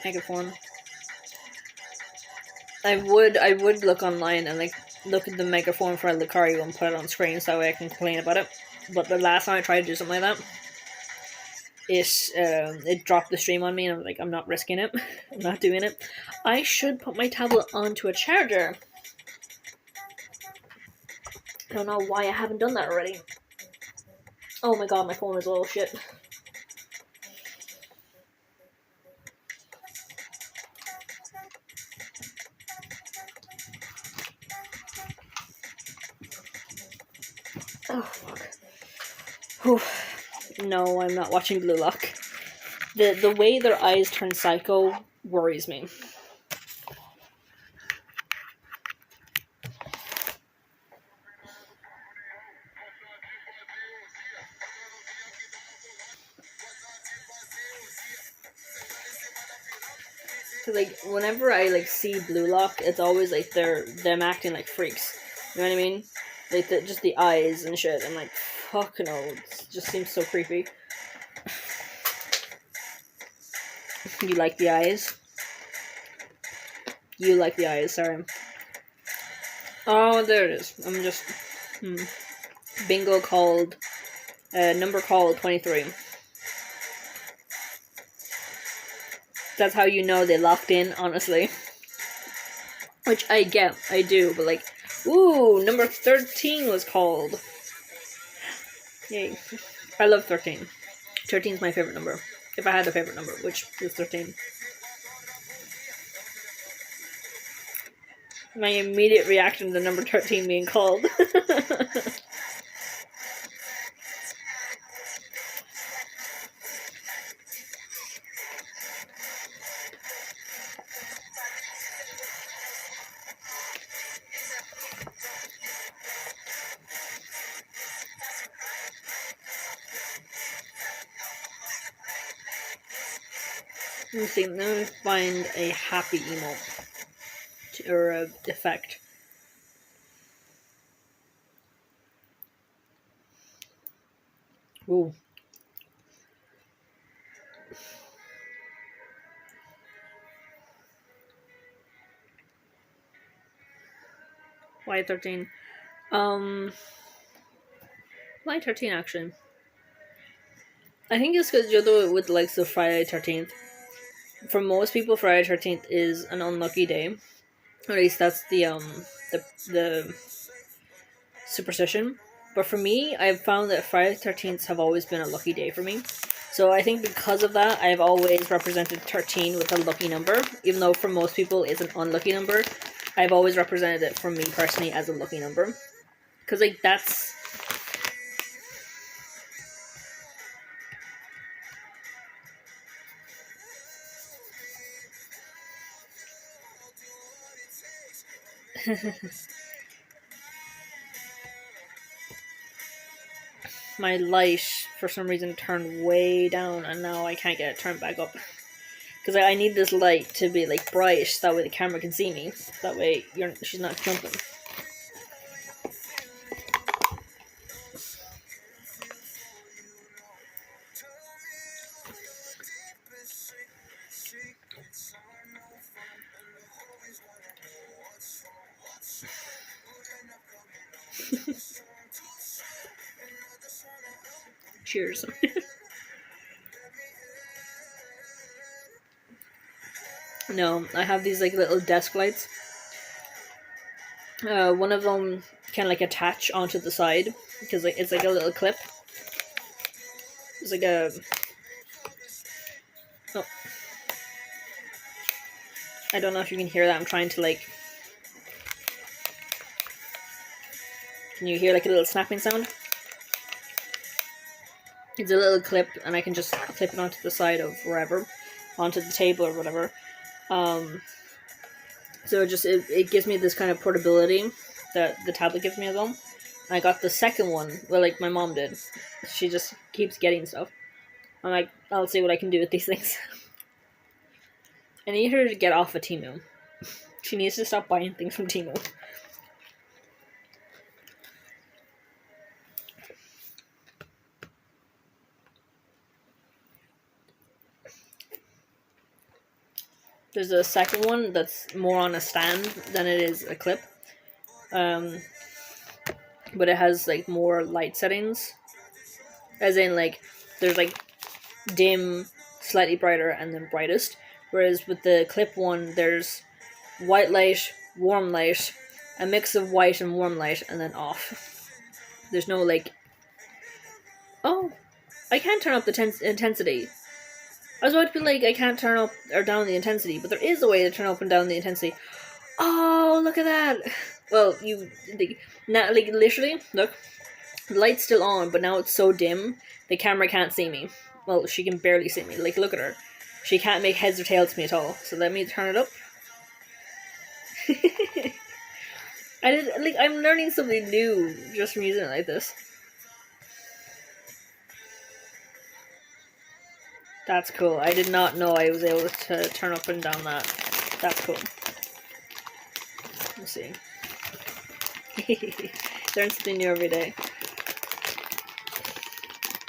Speaker 2: Mega Form. I would look online and like look at the megaphone for Lucario and put it on screen so that way I can complain about it. But the last time I tried to do something like that, it dropped the stream on me, and I'm like, I'm not risking it. I'm not doing it. I should put my tablet onto a charger. I don't know why I haven't done that already. Oh my god, my phone is a little shit. Oh fuck. Whew. No, I'm not watching Blue Lock. The way their eyes turn psycho worries me. Cause like whenever I like see Blue Lock, it's always like them acting like freaks. You know what I mean? Like just the eyes and shit. I'm like, fuck no, it just seems so creepy. You like the eyes? You like the eyes, sorry. Oh, there it is. I'm just bingo called number called 23. That's how you know they locked in, honestly. Which I get, I do, but like, ooh, number 13 was called. Yay. I love 13. 13 is my favorite number. If I had a favorite number, which is 13. My immediate reaction to number 13 being called. Let me see, let me find a happy emote. Or a effect. Ooh. Why 13? Why 13 actually? I think it's because you're the with like the Friday 13th. For most people, Friday 13th is an unlucky day. Or at least that's the superstition. But for me, I've found that Friday 13th have always been a lucky day for me. So I think because of that, I've always represented 13 with a lucky number. Even though for most people it's an unlucky number, I've always represented it for me personally as a lucky number. Because like that's... My light, for some reason, turned way down, and now I can't get it turned back up. Because I need this light to be, like, bright, so that way the camera can see me. That way she's not jumping. Cheers. No, I have these like little desk lights. One of them can like attach onto the side because like it's like a little clip. It's like a... Oh. I don't know if you can hear that. I'm trying to like... Can you hear like a little snapping sound? It's a little clip, and I can just clip it onto the side of wherever, onto the table or whatever. So it gives me this kind of portability that the tablet gives me as well. I got the second one, well, like my mom did. She just keeps getting stuff. I'm like, I'll see what I can do with these things. I need her to get off of Temu. She needs to stop buying things from Temu. There's a second one that's more on a stand than it is a clip. But it has like more light settings. As in like there's like dim, slightly brighter, and then brightest. Whereas with the clip one there's white light, warm light, a mix of white and warm light, and then off. There's no like, oh, I can't turn up the intensity. I was about to be like, I can't turn up or down the intensity, but there is a way to turn up and down the intensity. Oh, look at that! Well, now, like, literally, look, the light's still on, but now it's so dim, the camera can't see me. Well, she can barely see me. Like, look at her. She can't make heads or tails to me at all. So let me turn it up. I'm learning something new just from using it like this. That's cool. I did not know I was able to turn up and down that. That's cool. Let's see. Learn something new every day.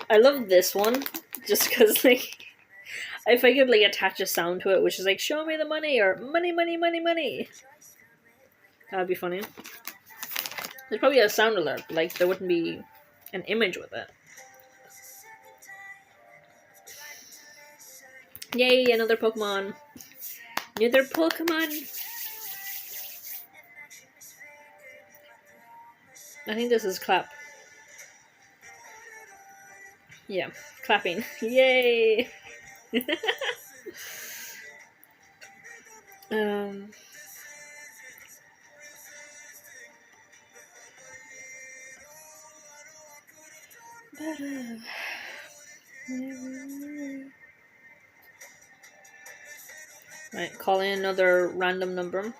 Speaker 2: I love this one, just because, like, if I could, like, attach a sound to it, which is like, show me the money, or money, money, money, money. That would be funny. There's probably a sound alert, but, like, there wouldn't be an image with it. Yay, another Pokemon. Another Pokemon. I think this is clap. Yeah, clapping. Yay! Right, call in another random number.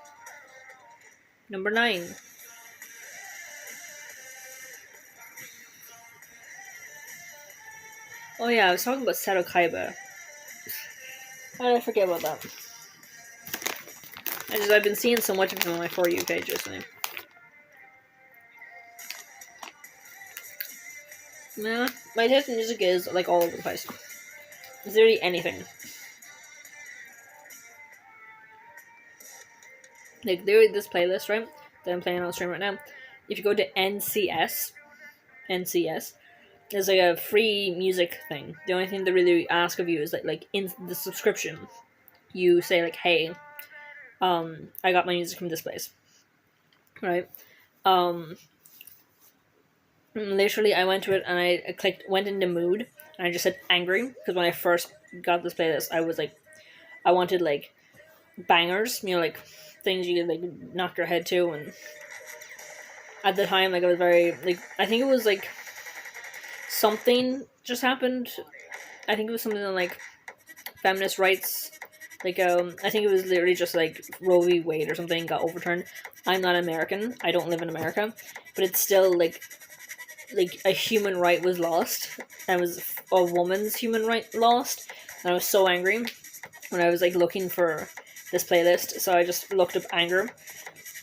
Speaker 2: Number 9. Oh yeah, I was talking about Seto Kaiba. How did I forget about that? I've been seeing so much of him on my For You page recently. Nah, my taste in music is like all over the place. Is there really anything? Like, there this playlist, right, that I'm playing on stream right now. If you go to NCS, there's like a free music thing. The only thing they really ask of you is like in the subscription, you say like, hey, I got my music from this place, right? Literally, I went to it and I went into mood, and I just said angry, because when I first got this playlist, I was like, I wanted like bangers, you know, like things you could like knock your head to, and at the time, like, I was very, like, I think it was like something just happened. I think it was something like feminist rights. Like, I think it was literally just like Roe v. Wade or something got overturned. I'm not American. I don't live in America, but it's still like a human right was lost. And it was a woman's human right lost. And I was so angry when I was like looking for this playlist. So I just looked up anger,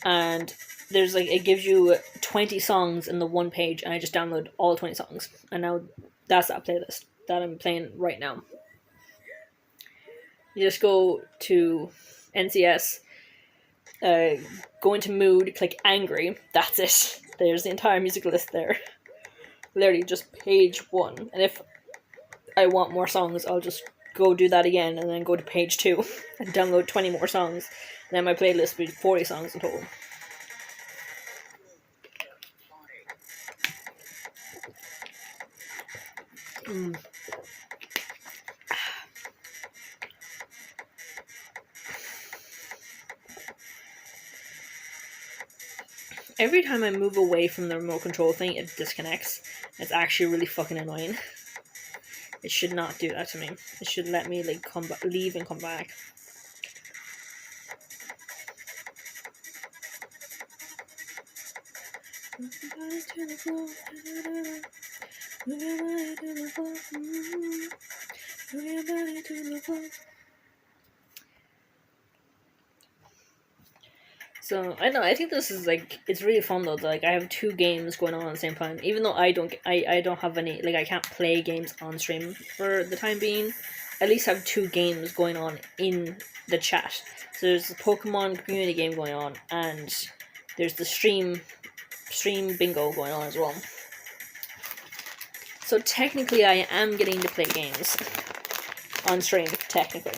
Speaker 2: and there's like, it gives you 20 songs in the one page, and I just download all 20 songs, and now that's that playlist that I'm playing right now. You just go to NCS, go into mood, click angry, that's it. There's the entire music list there. Literally just page 1. And if I want more songs, I'll just go do that again, and then go to page 2 and download 20 more songs. And then my playlist will be 40 songs in total. Every time I move away from the remote control thing, it disconnects. It's actually really fucking annoying. It should not do that to me. It should let me like leave and come back. So I think this is like, it's really fun though. Like, I have 2 games going on at the same time. Even though I don't have any, like, I can't play games on stream for the time being. at least have 2 games going on in the chat. So there's the Pokemon community game going on, and there's the stream bingo going on as well. So technically I am getting to play games on stream, technically.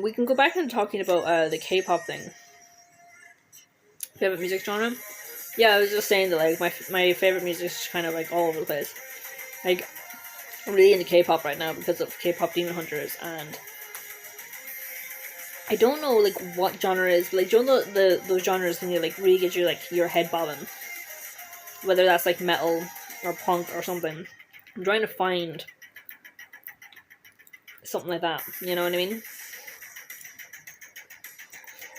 Speaker 2: We can go back and talking about the K-pop thing. Favorite music genre? Yeah, I was just saying that like my favorite music is kind of like all over the place. Like I'm really into K-pop right now because of K-pop Demon Hunters, and I don't know like what genre it is, but like you know those genres when you like really get you like your head bobbing, whether that's like metal or punk or something. I'm trying to find something like that. You know what I mean?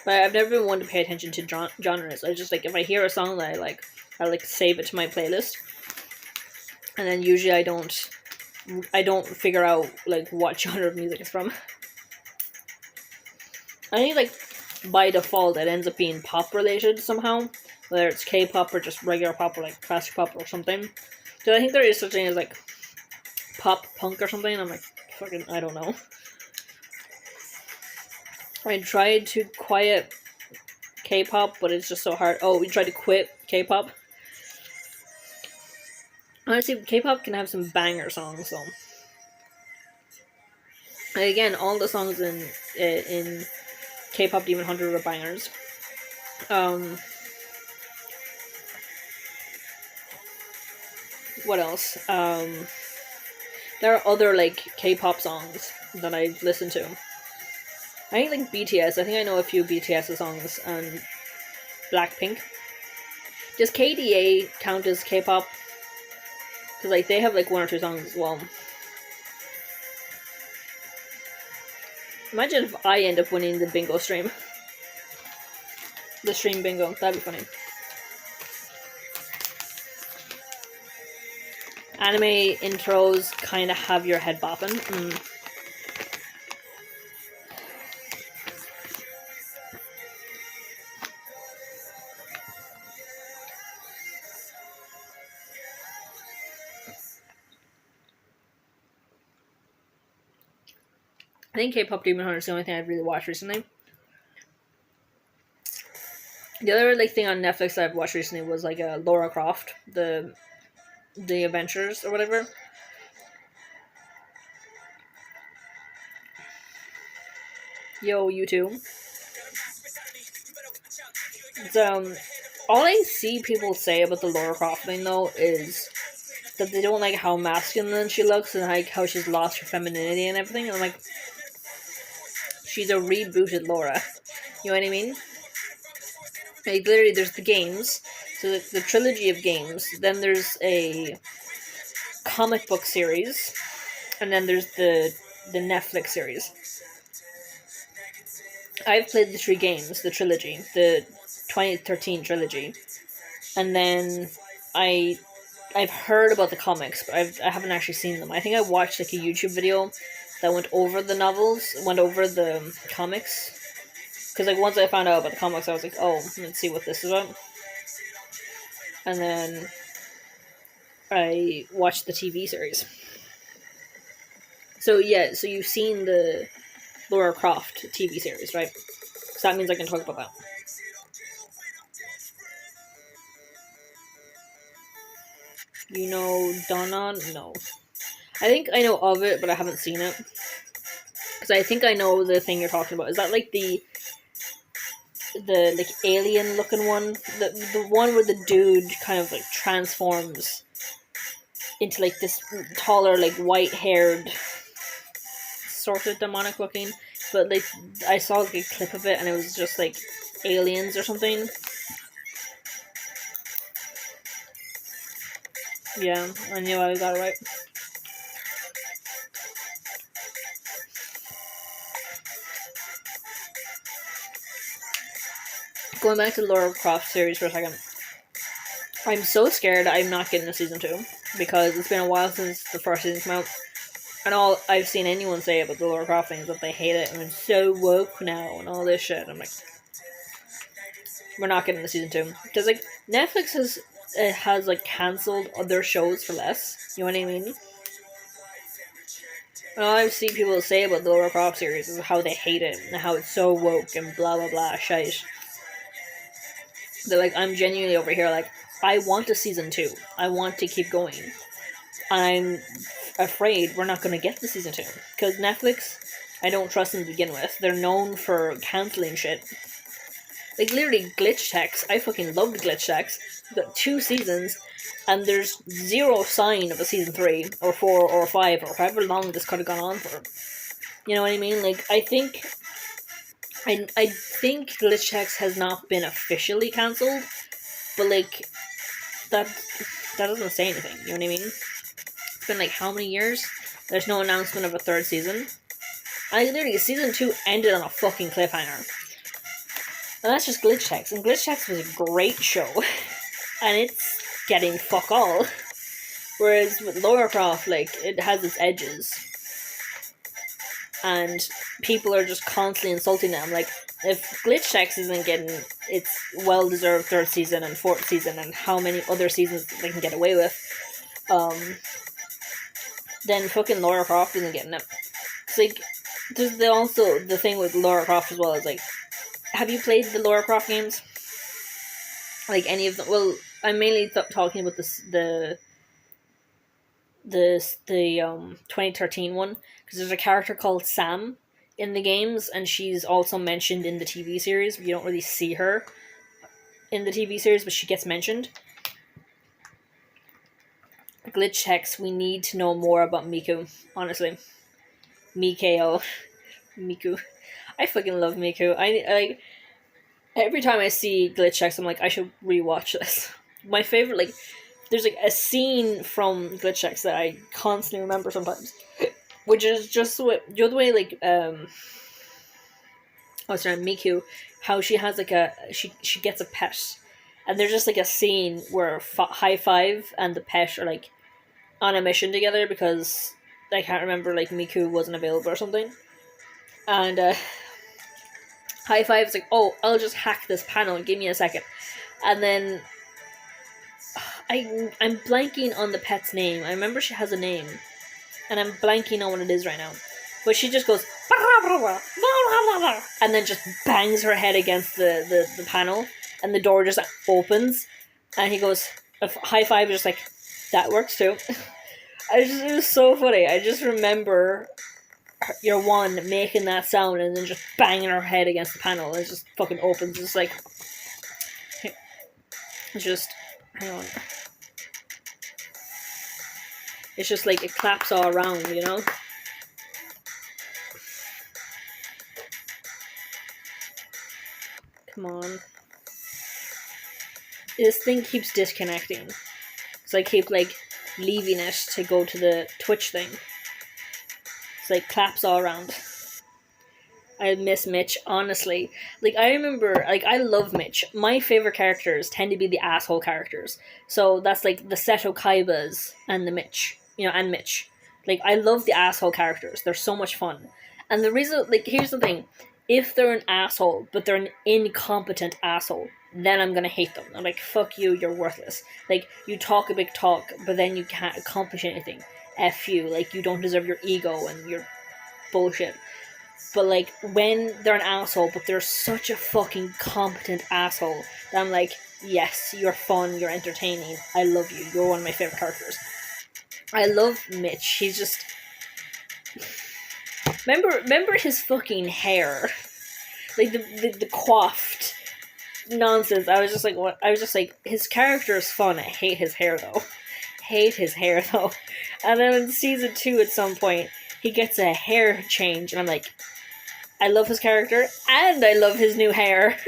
Speaker 2: But I've never been one to pay attention to genres. I just like if I hear a song that I like save it to my playlist, and then usually I don't figure out like what genre of music it's from. I think like by default it ends up being pop related somehow, whether it's K-pop or just regular pop or like classic pop or something. So I think there is such a thing as like pop punk or something. I'm like fucking I don't know. I tried to quiet K-pop, but it's just so hard. Oh, we tried to quit K-pop. Honestly, K-pop can have some banger songs, though. And again, all the songs in K-pop Demon Hunter are bangers. What else? There are other like K-pop songs that I listen to. I think like BTS. I think I know a few BTS songs and Blackpink. Does KDA count as K-pop? Because like they have like 1 or 2 songs as well. Imagine if I end up winning the bingo stream. The stream bingo. That'd be funny. Anime intros kind of have your head bopping. I think K-pop Demon Hunter is the only thing I've really watched recently. The other like thing on Netflix that I've watched recently was like Lara Croft, the Adventures or whatever. Yo, you too. So, all I see people say about the Lara Croft thing though is that they don't like how masculine she looks and like how she's lost her femininity and everything. And I'm like, she's a rebooted Laura. You know what I mean? Like literally, there's the games, so the trilogy of games. Then there's a comic book series, and then there's the Netflix series. I've played the 3 games, the trilogy, the 2013 trilogy, and then I've heard about the comics, but I haven't actually seen them. I think I watched like a YouTube video that went over the novels, went over the comics. Because like once I found out about the comics, I was like, oh, let's see what this is about. And then I watched the TV series. So yeah, so you've seen the Lara Croft TV series, right? So that means I can talk about that. You know Donna? No. I think I know of it, but I haven't seen it. Because I think I know the thing you're talking about. Is that like the like alien looking one? The one where the dude kind of like transforms into like this taller, like white haired, sort of demonic looking. But like I saw like a clip of it and it was just like aliens or something. Yeah, I knew I got it right. Going back to the Lara Croft series for a second. I'm so scared I'm not getting a season 2 because it's been a while since the first season came out. And all I've seen anyone say about the Lara Croft thing is that they hate it and it's so woke now and all this shit. I'm like, we're not getting the season 2 because like Netflix has like cancelled other shows for less. You know what I mean? And all I've seen people say about the Lara Croft series is how they hate it and how it's so woke and blah blah blah shite. They're like, I'm genuinely over here like, I want a season 2. I want to keep going. I'm afraid we're not going to get the season 2 because Netflix, I don't trust them to begin with. They're known for cancelling shit. Like literally Glitch Techs. I fucking loved Glitch Techs. Got 2 seasons, and there's zero sign of a season 3 or 4 or 5 or however long this could have gone on for. You know what I mean? Like I think Glitch Techs has not been officially cancelled, but like that doesn't say anything. You know what I mean? It's been like how many years? There's no announcement of a 3rd season. I literally season 2 ended on a fucking cliffhanger. And that's just Glitch Techs. And Glitch Techs was a great show. And it's getting fuck all. Whereas with Lara Croft, like, it has its edges. And people are just constantly insulting them. Like, if Glitch Techs isn't getting its well-deserved 3rd season and 4th season and how many other seasons they can get away with, then fucking Lara Croft isn't getting it. It's like, there's also the thing with Lara Croft as well is like, have you played the Lara Croft games? Like any of them? Well, I'm mainly talking about the 2013 one because there's a character called Sam in the games, and she's also mentioned in the TV series. You don't really see her in the TV series, but she gets mentioned. Glitch Techs, we need to know more about Miku, honestly. Miku. I fucking love Miku. I like every time I see Glitch Techs, I'm like, I should rewatch this. My favorite, like, there's like a scene from Glitch Techs that I constantly remember sometimes, which is just the other way, like, what's her name, Miku, how she has like she gets a pet, and there's just like a scene where High Five and the pet are like on a mission together because I can't remember, like, Miku wasn't available or something, and High Five's like, oh, I'll just hack this panel, give me a second, and then I'm blanking on the pet's name. I remember she has a name, and I'm blanking on what it is right now, but she just goes and then just bangs her head against the panel, and the door just opens, and he goes, High Five is just like, that works too. It was so funny. I just remember your one making that sound and then just banging her head against the panel, and it just fucking opens. It's like, it's just, hang on. It's just like it claps all around, you know? Come on. This thing keeps disconnecting. So I keep like leaving it to go to the Twitch thing. It's like claps all around. I miss Mitch, honestly. Like, I remember, like, I love Mitch. My favorite characters tend to be the asshole characters. So that's like the Seto Kaibas and the Mitch. You know, and Mitch. Like, I love the asshole characters. They're so much fun. And the reason, like, here's the thing. If they're an asshole, but they're an incompetent asshole, then I'm gonna hate them. I'm like, fuck you, you're worthless. Like, you talk a big talk, but then you can't accomplish anything. F you. Like, you don't deserve your ego and your bullshit. But, like, when they're an asshole, but they're such a fucking competent asshole, that I'm like, yes, you're fun, you're entertaining, I love you, you're one of my favorite characters. I love Mitch. He's just... Remember his fucking hair? Like, the coiffed nonsense. I was just like, what? I was just like, his character is fun. I hate his hair, though. And then in season 2, at some point, he gets a hair change, and I'm like, I love his character, and I love his new hair.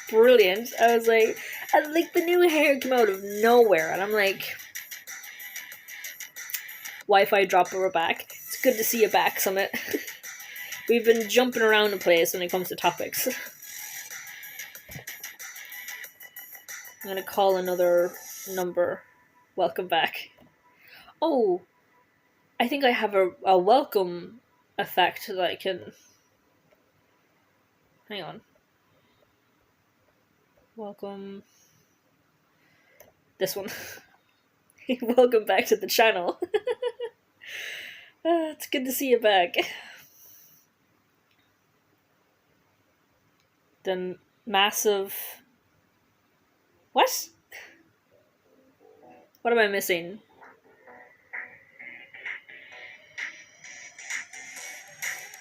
Speaker 2: Brilliant. I was like, and like, the new hair came out of nowhere, and I'm like, Wi-Fi drop, we're back. It's good to see you back, Summit. We've been jumping around the place when it comes to topics. I'm gonna call another number. Welcome back. Oh, I think I have a welcome effect that I can. Hang on. Welcome. This one. Welcome back to the channel. It's good to see you back. The massive. What? What am I missing?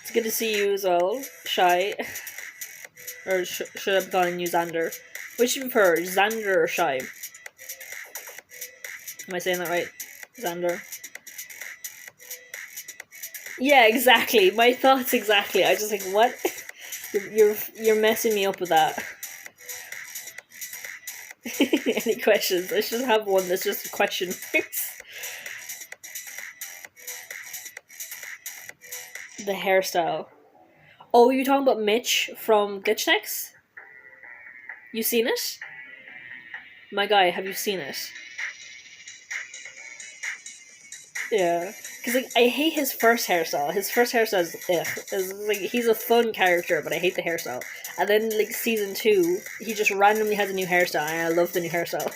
Speaker 2: It's good to see you as well, Shy. Or should I be calling you Xander? Which do you prefer, Xander or Shy? Am I saying that right? Xander. Yeah, exactly. My thoughts exactly. I just like, what? You're messing me up with that. Any questions? I should have one that's just question marks. The hairstyle. Oh, you talking about Mitch from Glitch Techs? You seen it? My guy, have you seen it? Yeah. Because, like, I hate his first hairstyle. His first hairstyle is ugh. It's, like, he's a fun character, but I hate the hairstyle. And then, like, season 2, he just randomly has a new hairstyle, and I love the new hairstyle.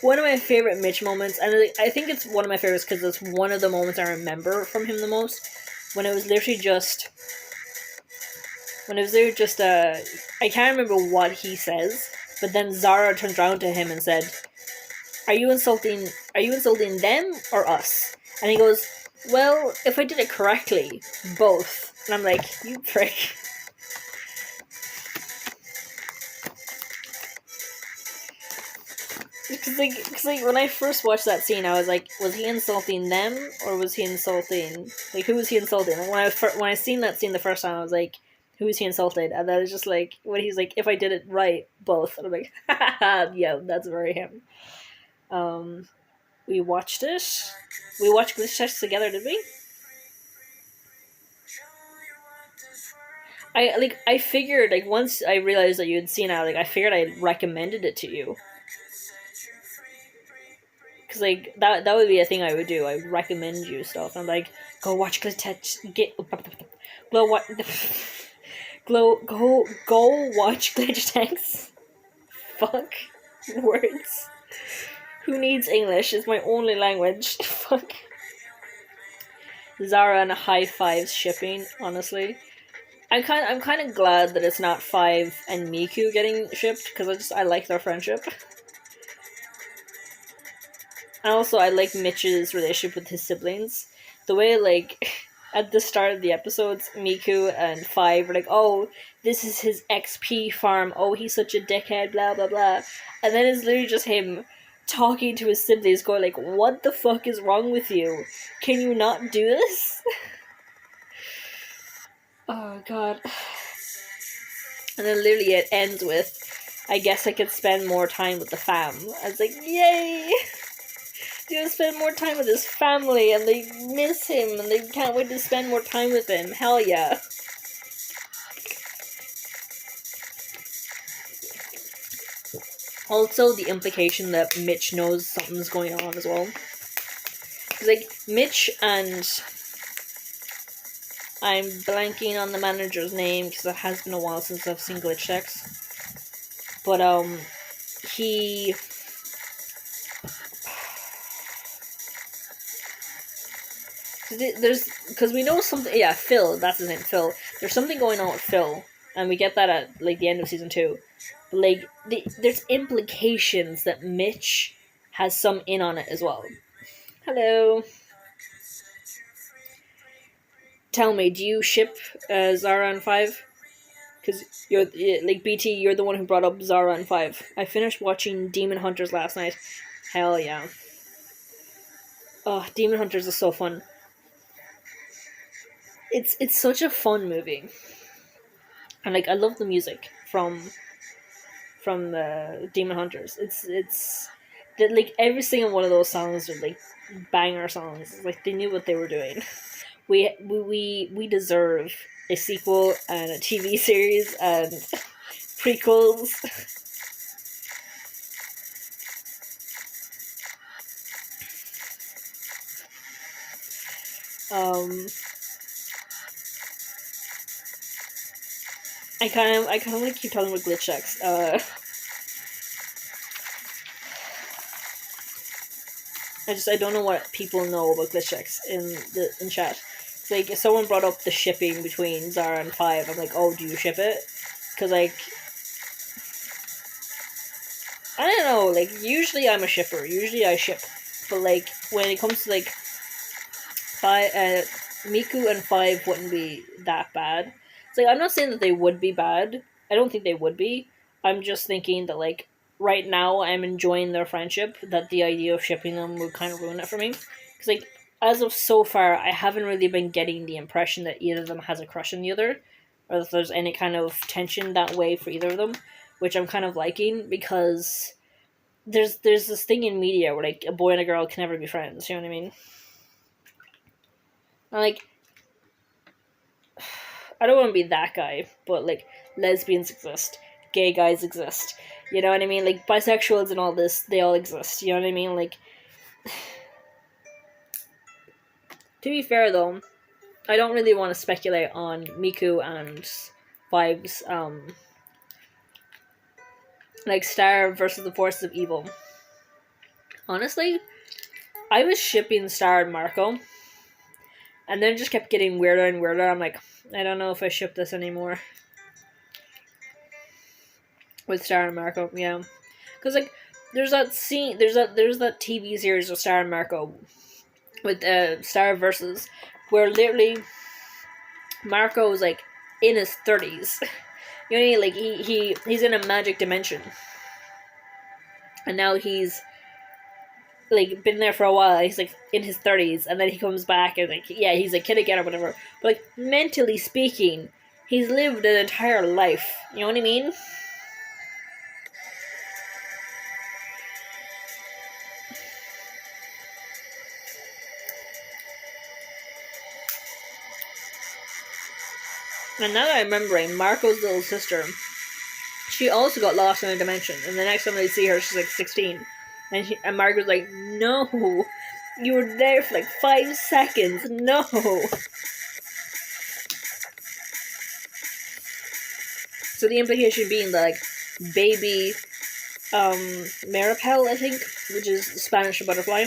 Speaker 2: One of my favorite Mitch moments, and I think it's one of my favorites because it's one of the moments I remember from him the most, when it was literally just... I can't remember what he says, but then Zara turned around to him and said, Are you insulting them or us? And he goes, well, if I did it correctly, both. And I'm like, you prick. Because when I first watched that scene, I was like, was he insulting them or was he insulting, like, who was he insulting? Like, when I seen that scene the first time, I was like, who was he insulted? And then it's just like, when he's like, if I did it right, both. And I'm like, yeah, that's very him. We watched it. We watched Glitch Test together, did we? I figured, like, once I realized that you had seen it, like, I figured I recommended it to you. Because, like, that would be a thing I would do. I would recommend you stuff. I'm like, go watch Glitch Test. Go watch Glitch Test. Fuck. Words. Who needs English? It's my only language. Fuck. Zara and High Fives shipping, honestly. I'm kind of glad that it's not Five and Miku getting shipped, because I like their friendship. And also, I like Mitch's relationship with his siblings. The way, like, at the start of the episodes, Miku and Five are like, oh, this is his XP farm, oh, he's such a dickhead, blah, blah, blah. And then it's literally just him talking to his siblings, going like, what the fuck is wrong with you? Can you not do this? Oh, God. And then literally it ends with, I guess I could spend more time with the fam. I was like, yay! He's gonna spend more time with his family, and they miss him, and they can't wait to spend more time with him. Hell yeah. Also, the implication that Mitch knows something's going on as well. Because, like, Mitch and... I'm blanking on the manager's name, because it has been a while since I've seen Glitch Techs. But, he... Because we know something, yeah, Phil, that's his name, Phil. There's something going on with Phil, and we get that at, like, the end of season 2. But, like, there's implications that Mitch has some in on it as well. Hello. Tell me, do you ship Zara and Five? Because you're, like, BT, you're the one who brought up Zara and Five. I finished watching Demon Hunters last night. Hell yeah. Oh, Demon Hunters is so fun. It's such a fun movie, and like I love the music from the Demon Hunters. It's that, like, every single one of those songs are like banger songs. Like, they knew what they were doing. We deserve a sequel and a TV series and prequels. I kind of want to keep talking about glitch checks. I don't know what people know about glitch checks in chat. It's like if someone brought up the shipping between Zara and Five, I'm like, oh, do you ship it? Because like, I don't know. Like usually I'm a shipper. Usually I ship, but like when it comes to like Miku and Five wouldn't be that bad. It's like I'm not saying that they would be bad. I don't think they would be. I'm just thinking that like right now I'm enjoying their friendship. That the idea of shipping them would kind of ruin it for me. Because like as of so far, I haven't really been getting the impression that either of them has a crush on the other, or that there's any kind of tension that way for either of them, which I'm kind of liking because there's this thing in media where like a boy and a girl can never be friends. You know what I mean? Like, I don't want to be that guy, but like lesbians exist, gay guys exist. You know what I mean? Like bisexuals and all this, they all exist. You know what I mean? Like, to be fair though, I don't really want to speculate on Miku and Five's like Star versus the forces of evil. Honestly, I was shipping Star and Marco, and then it just kept getting weirder and weirder. I'm like, I don't know if I ship this anymore. With Star and Marco, yeah. Because, like, there's that scene, there's that TV series of Star and Marco with Star versus, where literally Marco is, like, in his 30s. You know what I mean? Like, he's in a magic dimension. And now he's, like, been there for a while. He's, like, in his 30s. And then he comes back and, like, yeah, he's a kid again or whatever. But, like, mentally speaking, he's lived an entire life. You know what I mean? And now that I'm remembering, Marco's little sister, she also got lost in a dimension. And the next time they see her, she's like 16. And Marco's like, no, you were there for like 5 seconds. No. So the implication being that, like, baby Maripel, I think, which is Spanish for butterfly,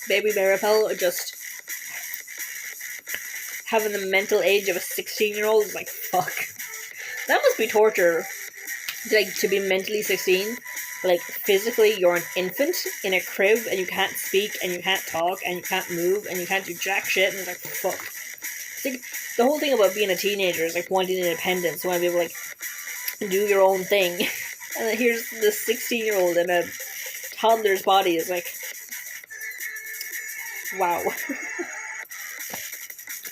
Speaker 2: baby Maripel just having the mental age of a 16-year-old is like, fuck. That must be torture. Like, to be mentally 16. Like, physically, you're an infant in a crib, and you can't speak, and you can't talk, and you can't move, and you can't do jack shit, and it's like, fuck. It's like, the whole thing about being a teenager is, like, wanting independence, wanting to be able to, like, do your own thing. And then here's this 16-year-old in a toddler's body is like, wow.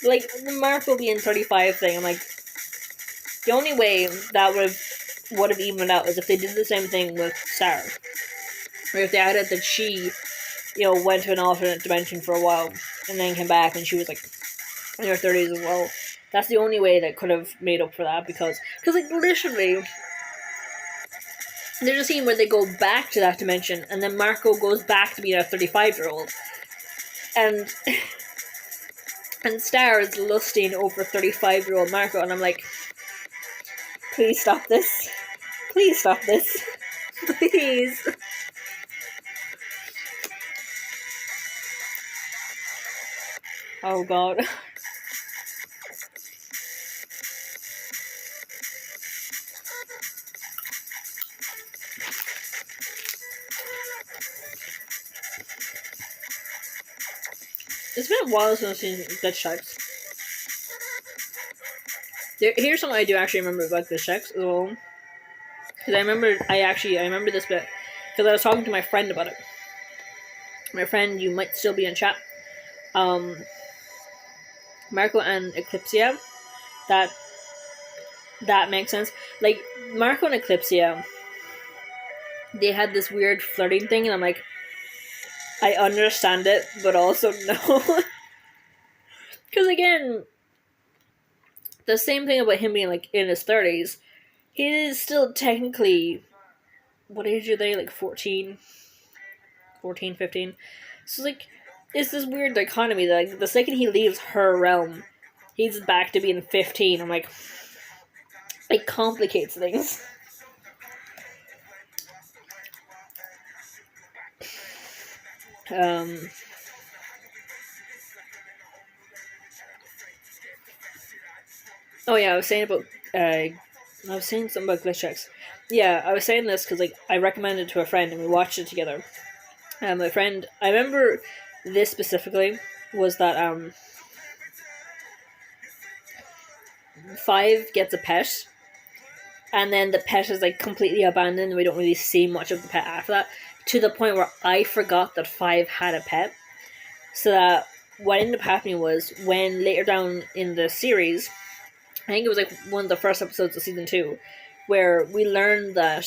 Speaker 2: Like, the Marco being 35 thing, I'm like, the only way that would have evened out is if they did the same thing with Sarah. Or if they added that she, you know, went to an alternate dimension for a while, and then came back, and she was, like, in her 30s as well. That's the only way that could have made up for that, because like, literally, there's a scene where they go back to that dimension, and then Marco goes back to being a 35-year-old. And Star is lusting over 35-year-old Marco, and I'm like, please stop this. Please stop this. Please. Oh god. It's been a while since I've seen glitch checks. Here's something I do actually remember about glitch checks as well. Because I remember this bit. Because I was talking to my friend about it. My friend, you might still be in chat. Marco and Eclipsia. That makes sense. Like, Marco and Eclipsia, they had this weird flirting thing, and I'm like, I understand it, but also no. Because again, the same thing about him being, like, in his 30s, he is still technically, what age are they, like 14, 15? So, like, it's this weird dichotomy that like, the second he leaves her realm, he's back to being 15. I'm like, it complicates things. Oh yeah, I was saying something about glitch checks. Yeah, I was saying this because like I recommended it to a friend and we watched it together. My friend, I remember this specifically was that 5 gets a pet, and then the pet is like completely abandoned. And we don't really see much of the pet after that. To the point where I forgot that 5 had a pet. So that what ended up happening was when later down in the series, I think it was like one of the first episodes of season 2, where we learned that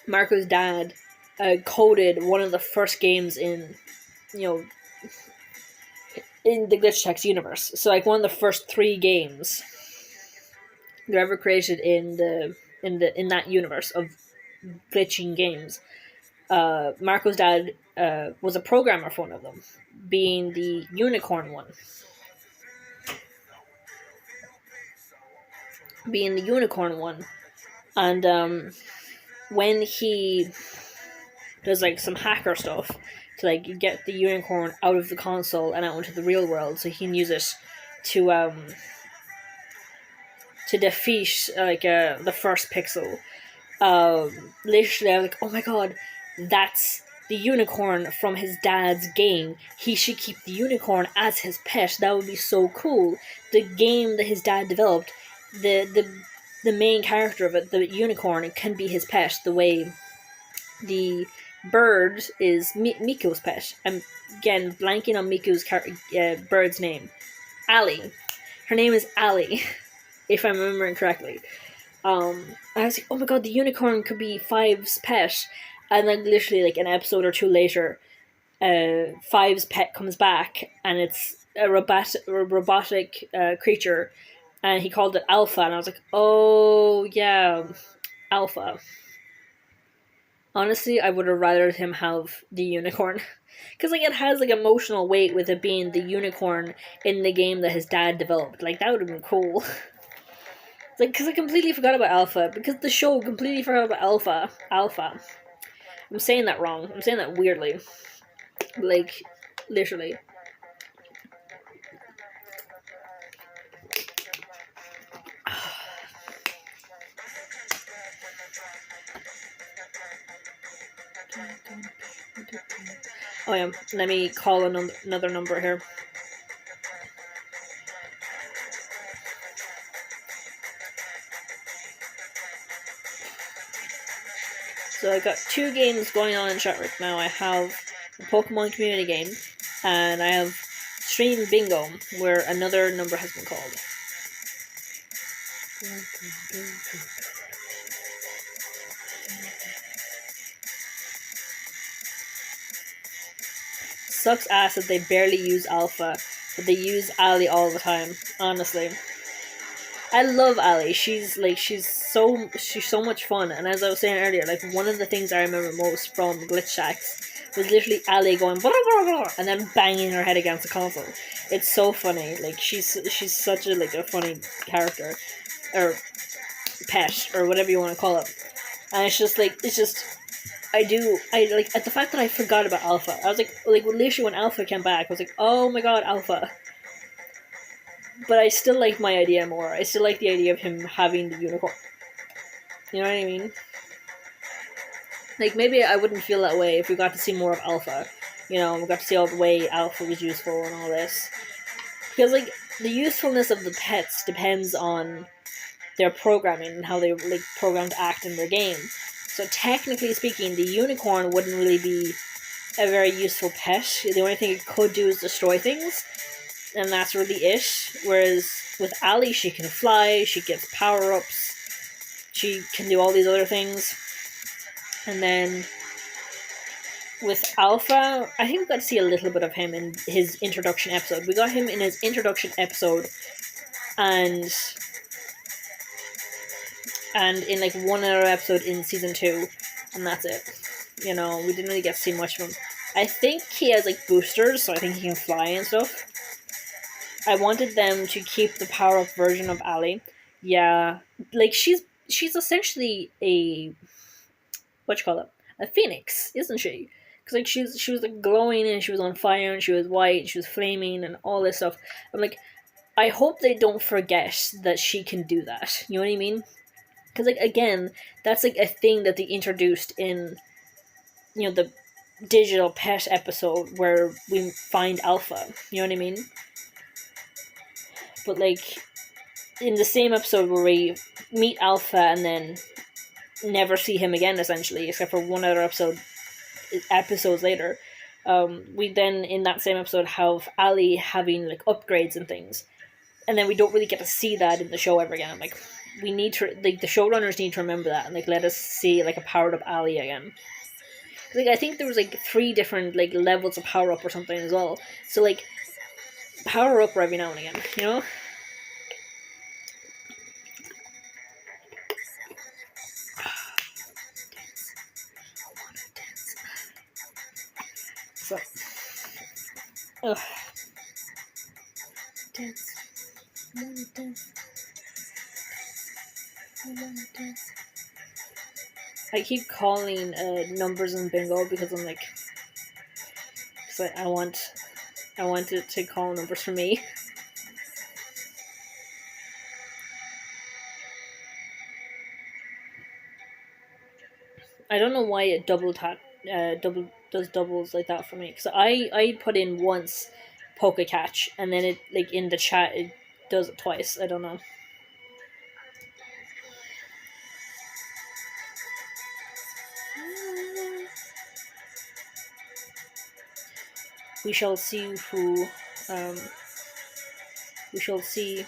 Speaker 2: Marco's dad coded one of the first games in, in the Glitch Techs universe. So like one of the first 3 games they're ever created in that universe of glitching games. Marco's dad was a programmer for one of them, being the unicorn one. And when he does like some hacker stuff to like get the unicorn out of the console and out into the real world, so he can use it to defeat like the first pixel. Literally, I was like, oh my god, that's the unicorn from his dad's game. He should keep the unicorn as his pet. That would be so cool. The game that his dad developed, the main character of it, the unicorn, can be his pet. The way the bird is Miko's pet. I'm again blanking on Miko's bird's name. Ali. Her name is Ali, if I'm remembering correctly. I was like, oh my god, the unicorn could be 5's pet. And then literally like an episode or 2 later, 5's pet comes back and it's a robotic creature, and he called it Alpha, and I was like, oh yeah, Alpha. Honestly, I would have rather him have the unicorn. Because like it has like emotional weight with it being the unicorn in the game that his dad developed. Like that would have been cool. Like, because I completely forgot about Alpha. Because the show completely forgot about Alpha. I'm saying that wrong. I'm saying that weirdly. Like, literally. Oh yeah, let me call another number here. So I got 2 games going on in chat right now. I have the Pokemon community game, and I have Stream Bingo, where another number has been called. Sucks ass that they barely use Alpha, but they use Ali all the time, honestly. I love Ali. She's so much fun, and as I was saying earlier, like one of the things I remember most from Glitch Shacks was literally Ali going blah, blah, blah, and then banging her head against the console. It's so funny. Like she's such a like a funny character, or pet, or whatever you want to call it. And it's just I like at the fact that I forgot about Alpha. I was like literally when Alpha came back, I was like, oh my god, Alpha. But I still like my idea more. I still like the idea of him having the unicorn. You know what I mean? Like, maybe I wouldn't feel that way if we got to see more of Alpha. You know, we got to see all the way Alpha was useful and all this. Because, like, the usefulness of the pets depends on their programming and how they like programmed to act in their game. So technically speaking, the unicorn wouldn't really be a very useful pet. The only thing it could do is destroy things. And that's really it. Whereas with Ali, she can fly, she gets power-ups, she can do all these other things. And then with Alpha, I think we got to see a little bit of him in his introduction episode. We got him in his introduction episode, and in like one other episode in season 2, and that's it. You know, we didn't really get to see much of him. I think he has like boosters, so I think he can fly and stuff. I wanted them to keep the power up version of Ali. Yeah, like she's essentially a what you call it, a phoenix, isn't she? Because like she was like glowing and she was on fire and she was white and she was flaming and all this stuff. I'm like, I hope they don't forget that she can do that. You know what I mean? Because like again, that's like a thing that they introduced in, you know, the digital pet episode where we find Alpha. You know what I mean? But like in the same episode where we meet Alpha and then never see him again, essentially, except for one other episodes later. We then in that same episode have Ali having like upgrades and things, and then we don't really get to see that in the show ever again. I'm like, we need to, like, the showrunners need to remember that and like let us see like a powered up Ali again. Like I think there was like 3 different like levels of power up or something as well. So like power up every now and again, you know. So, ugh. Dance. I wanna dance. I wanna dance. I keep calling numbers in bingo because I'm like, cause I want it to call numbers for me. I don't know why it double does doubles like that for me. Cause I put in once poke catch and then it like in the chat it does it twice. I don't know. We shall see who. We shall see.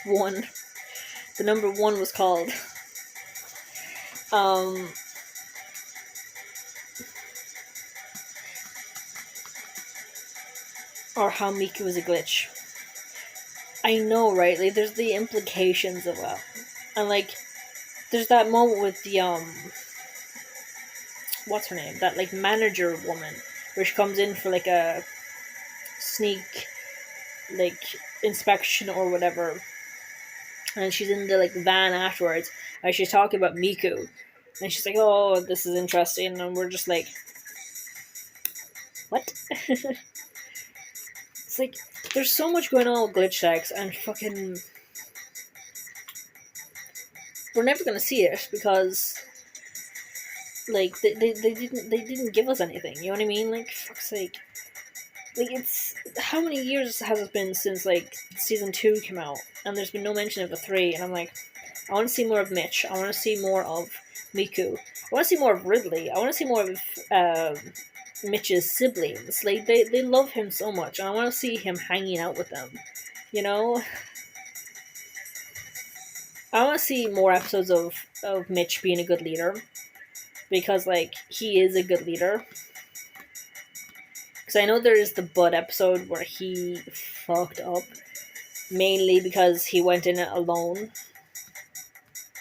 Speaker 2: One. The number 1 was called. Or how Miku was a glitch. I know, right? Like, there's the implications of that, and like, there's that moment with the what's her name? That like manager woman, where she comes in for like a sneak, like inspection or whatever, and she's in the like van afterwards, and she's talking about Miku, and she's like, "Oh, this is interesting," and we're just like, "What?" It's like there's so much going on with glitch sex, and fucking we're never gonna see it because like they didn't give us anything. You know what I mean? Like, fuck's sake. Like, it's how many years has it been since like season 2 came out, and there's been no mention of the 3, and I'm like, I want to see more of Mitch. I want to see more of Miku. I want to see more of Ridley. I want to see more of Mitch's siblings. Like, they love him so much, and I want to see him hanging out with them. You know, I want to see more episodes of Mitch being a good leader, because like he is a good leader. Because I know there is the Bud episode where he fucked up, mainly because he went in it alone.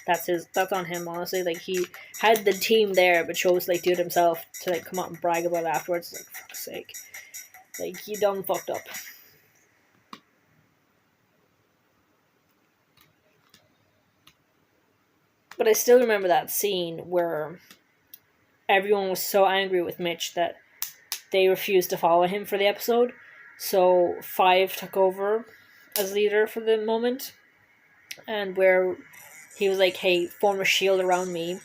Speaker 2: That's on him, honestly. Like, he had the team there, but chose to like do it himself to like come out and brag about it afterwards. Like, fuck's sake, like, he done fucked up. But I still remember that scene where everyone was so angry with Mitch that they refused to follow him for the episode. So 5 took over as leader for the moment, and where he was like, "Hey, form a shield around me,"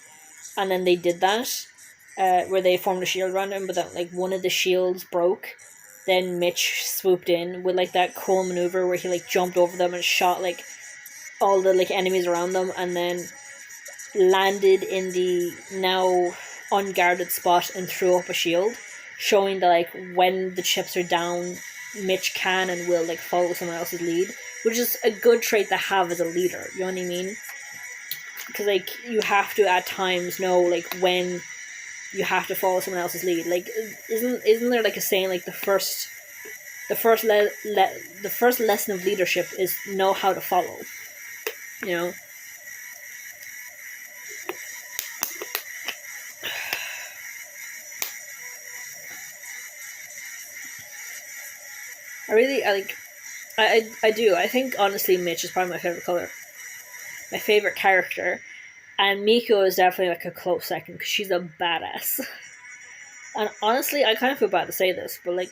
Speaker 2: and then they did that, where they formed a shield around him, but then like one of the shields broke. Then Mitch swooped in with like that cool maneuver where he like jumped over them and shot like all the like enemies around them, and then landed in the now unguarded spot and threw up a shield, showing that like when the chips are down, Mitch can and will like follow someone else's lead, which is a good trait to have as a leader. You know what I mean? Because like you have to at times know like when you have to follow someone else's lead. Like, isn't there like a saying like the first lesson of leadership is know how to follow. You know. I do. I think honestly, Mitch is probably my favorite color, my favorite character, and Miko is definitely like a close second because she's a badass. And honestly, I kind of feel bad to say this, but like,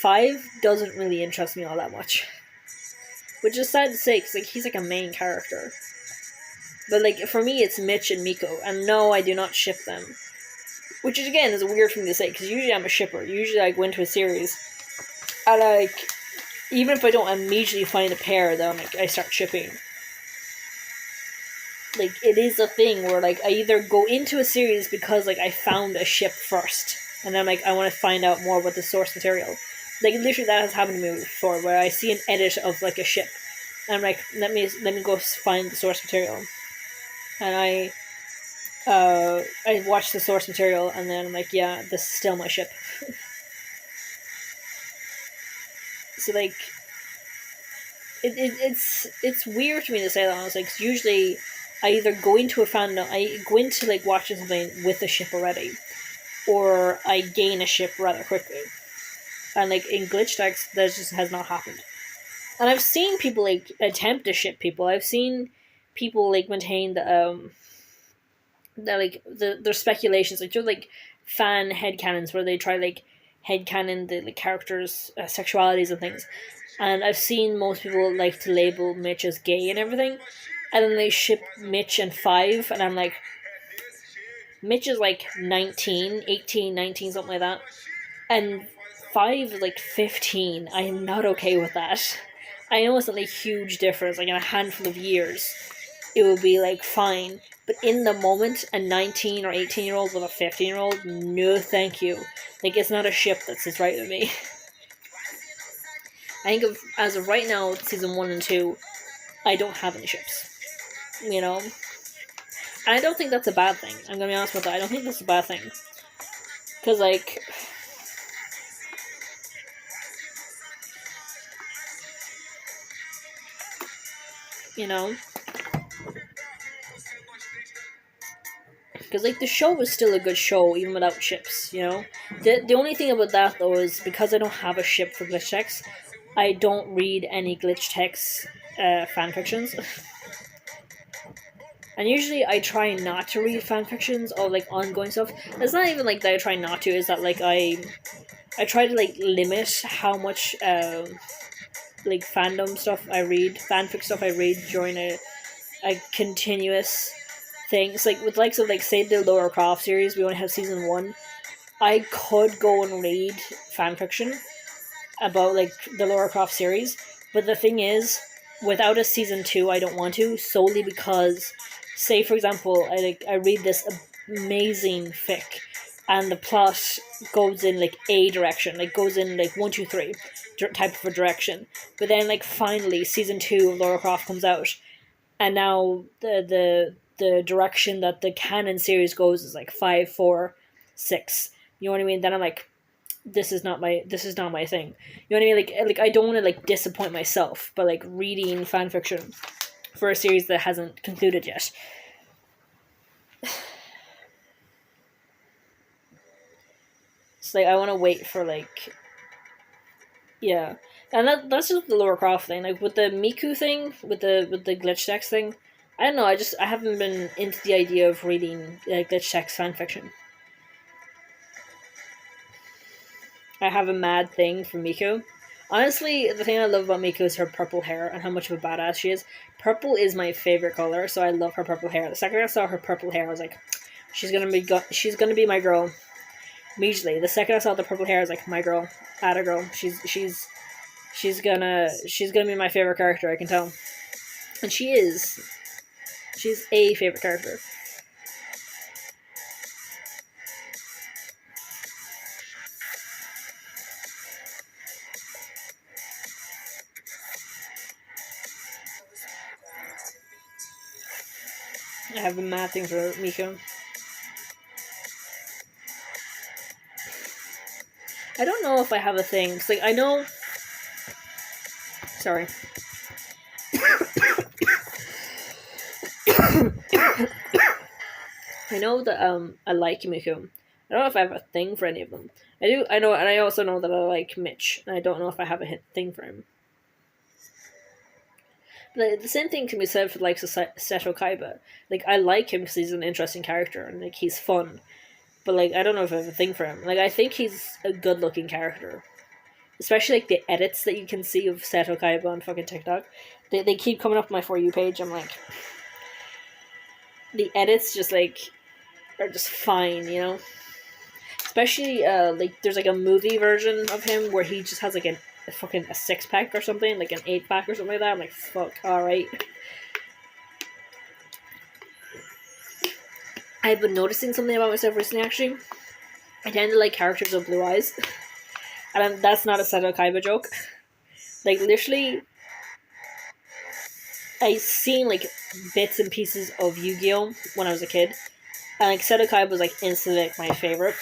Speaker 2: 5 doesn't really interest me all that much, which is sad to say because like he's like a main character. But like for me, it's Mitch and Miko, and no, I do not ship them. Which is again is a weird thing to say because usually I'm a shipper. Usually I go into a series, and like even if I don't immediately find a pair, then like I start shipping. Like it is a thing where like I either go into a series because like I found a ship first, and then like I want to find out more about the source material. Like literally that has happened to me before, where I see an edit of like a ship, and I'm like, let me go find the source material, and I watch the source material, and then I'm like, yeah, this is still my ship. So like, it's weird to me to say that honestly, because usually I either go into a fandom, I go into like watching something with a ship already, or I gain a ship rather quickly. And like in glitch decks, that just has not happened. And I've seen people like attempt to ship people. I've seen people like maintain their speculations, like like fan headcanons where they try like headcanon the like characters' sexualities and things. And I've seen most people like to label Mitch as gay and everything, and then they ship Mitch and 5, and I'm like, Mitch is like 19, 18, 19, something like that, and 5 is like 15. I am not okay with that. I know it's not a huge difference, like in a handful of years, it would be like fine. But in the moment, a 19 or 18-year-old with a 15-year-old, no thank you. Like, it's not a ship that sits right with me. I think as of right now, season 1 and 2, I don't have any ships. You know? And I don't think that's a bad thing. I'm gonna be honest with that. I don't think that's a bad thing. Because, like, you know? Because like the show was still a good show even without ships, you know. The only thing about that though is because I don't have a ship for glitch text, I don't read any glitch text fan fictions. And usually I try not to read fan fictions or like ongoing stuff. It's not even like that I try not to. Is that like I try to like limit how much like fandom stuff I read, fanfic stuff I read during a continuous things. Like with likes of like say the Lara Croft series, we only have season 1. I could go and read fanfiction about like the Lara Croft series, but the thing is, without a season 2, I don't want to, solely because, say for example, I read this amazing fic, and the plot goes in like a direction, like goes in like 1, 2, 3 type of a direction, but then like finally season 2 of Lara Croft comes out, and now the direction that the canon series goes is like 5, 4, 6. You know what I mean? Then I'm like, this is not my thing. You know what I mean? Like I don't want to like disappoint myself by like reading fan fiction for a series that hasn't concluded yet. It's like I want to wait for like, yeah, and that's just the Lara Croft thing. Like with the Miku thing, with the glitch text thing, I don't know. I haven't been into the idea of reading glitch text fanfiction. I have a mad thing for Miku. Honestly, the thing I love about Miku is her purple hair and how much of a badass she is. Purple is my favorite color, so I love her purple hair. The second I saw her purple hair, I was like, she's gonna be my girl. Immediately, the second I saw the purple hair, I was like, my girl, atta girl. She's gonna be my favorite character. I can tell, and she is. She's a favorite character. I have a mad thing for Miko. I don't know if I have a thing. Cause, like, I know... Sorry. I know that I like Miku. I don't know if I have a thing for any of them. I know, and I also know that I like Mitch, and I don't know if I have a thing for him. But the same thing can be said for like Seto Kaiba. Like I like him because he's an interesting character and like he's fun, but like I don't know if I have a thing for him. Like I think he's a good looking character, especially like the edits that you can see of Seto Kaiba on fucking TikTok. They keep coming up on my For You page. I'm like, the edits just like are just fine, you know. Especially like there's like a movie version of him where he just has like a fucking a 6-pack or something, like an 8-pack or something like that. I'm like, fuck, alright. I've been noticing something about myself recently, actually. I tend to like characters with blue eyes. And that's not a Seto Kaiba joke. Like, literally, I seen like bits and pieces of Yu-Gi-Oh! When I was a kid. And like Seto Kaiba was like instantly like my favorite.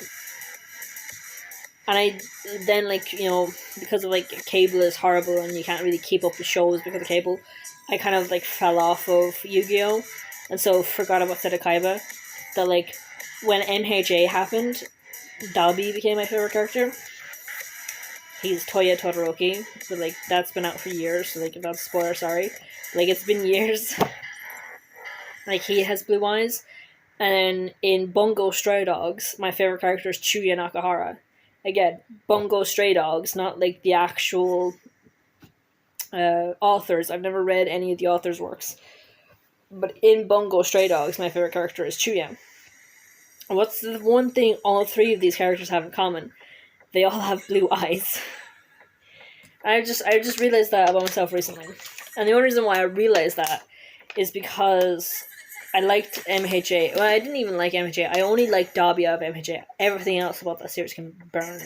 Speaker 2: And I then, like, you know, because of like cable is horrible and you can't really keep up the shows because of cable, I kind of like fell off of Yu-Gi-Oh! And so forgot about Seto Kaiba. That like when MHA happened, Dabi became my favorite character. He's Toya Todoroki, but like that's been out for years, so like if that's a spoiler, sorry. Like it's been years. Like he has blue eyes. And in Bungo Stray Dogs, my favorite character is Chuya Nakahara. Again, Bungo Stray Dogs, not like the actual authors. I've never read any of the authors' works. But in Bungo Stray Dogs, my favorite character is Chuya. And what's the one thing all three of these characters have in common? They all have blue eyes. I just realized that about myself recently. And the only reason why I realized that is because I liked MHA. Well, I didn't even like MHA. I only liked Dabi of MHA. Everything else about that series can burn.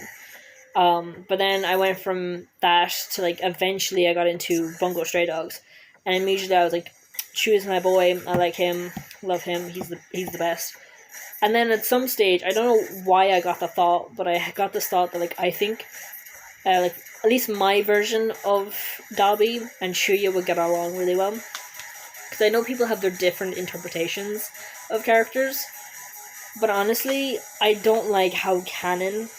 Speaker 2: But then I went from that to like eventually I got into Bungo Stray Dogs, and immediately I was like, choose my boy. I like him, love him. He's the best. And then at some stage, I don't know why I got the thought, but I got this thought that like I think, like at least my version of Dabi and Chuya would get along really well. Because I know people have their different interpretations of characters, but honestly, I don't like how canon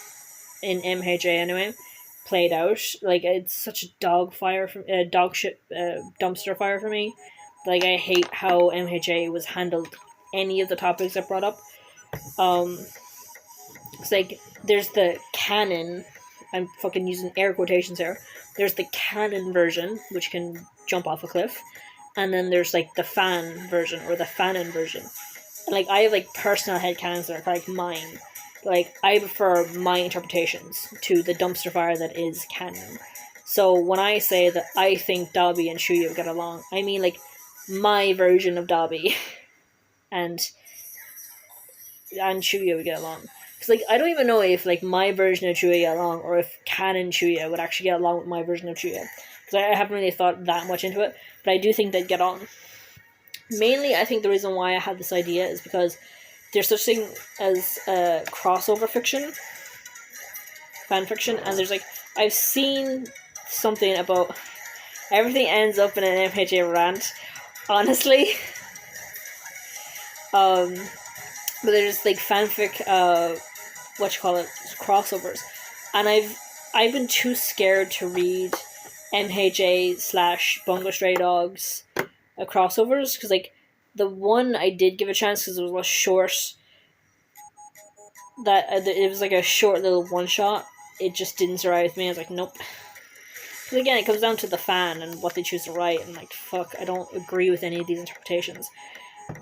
Speaker 2: in MHA anyway played out. Like it's such a dog shit dumpster fire for me. Like I hate how MHA was handled. Any of the topics I brought up. It's like there's the canon. I'm fucking using air quotations here. There's the canon version, which can jump off a cliff. And then there's like the fan version or the fanon version. And like I have like personal headcanons that are like mine. Like I prefer my interpretations to the dumpster fire that is canon. So when I say that I think Dabi and Chuya get along, I mean like my version of Dabi and Chuya would get along. Because like I don't even know if like my version of Chuya get along or if canon Chuya would actually get along with my version of Chuya. Because I haven't really thought that much into it. But I do think they'd get on. Mainly, I think the reason why I had this idea is because there's such thing as crossover fiction, fan fiction, and there's like I've seen something about everything ends up in an MHA rant, honestly. But there's like fanfic, crossovers, and I've been too scared to read MHA / Bungo Stray Dogs crossovers, because like the one I did give a chance because it was a short, that it was like a short little one shot. It just didn't survive with me. I was like, nope. Because again, it comes down to the fan and what they choose to write, and like fuck, I don't agree with any of these interpretations.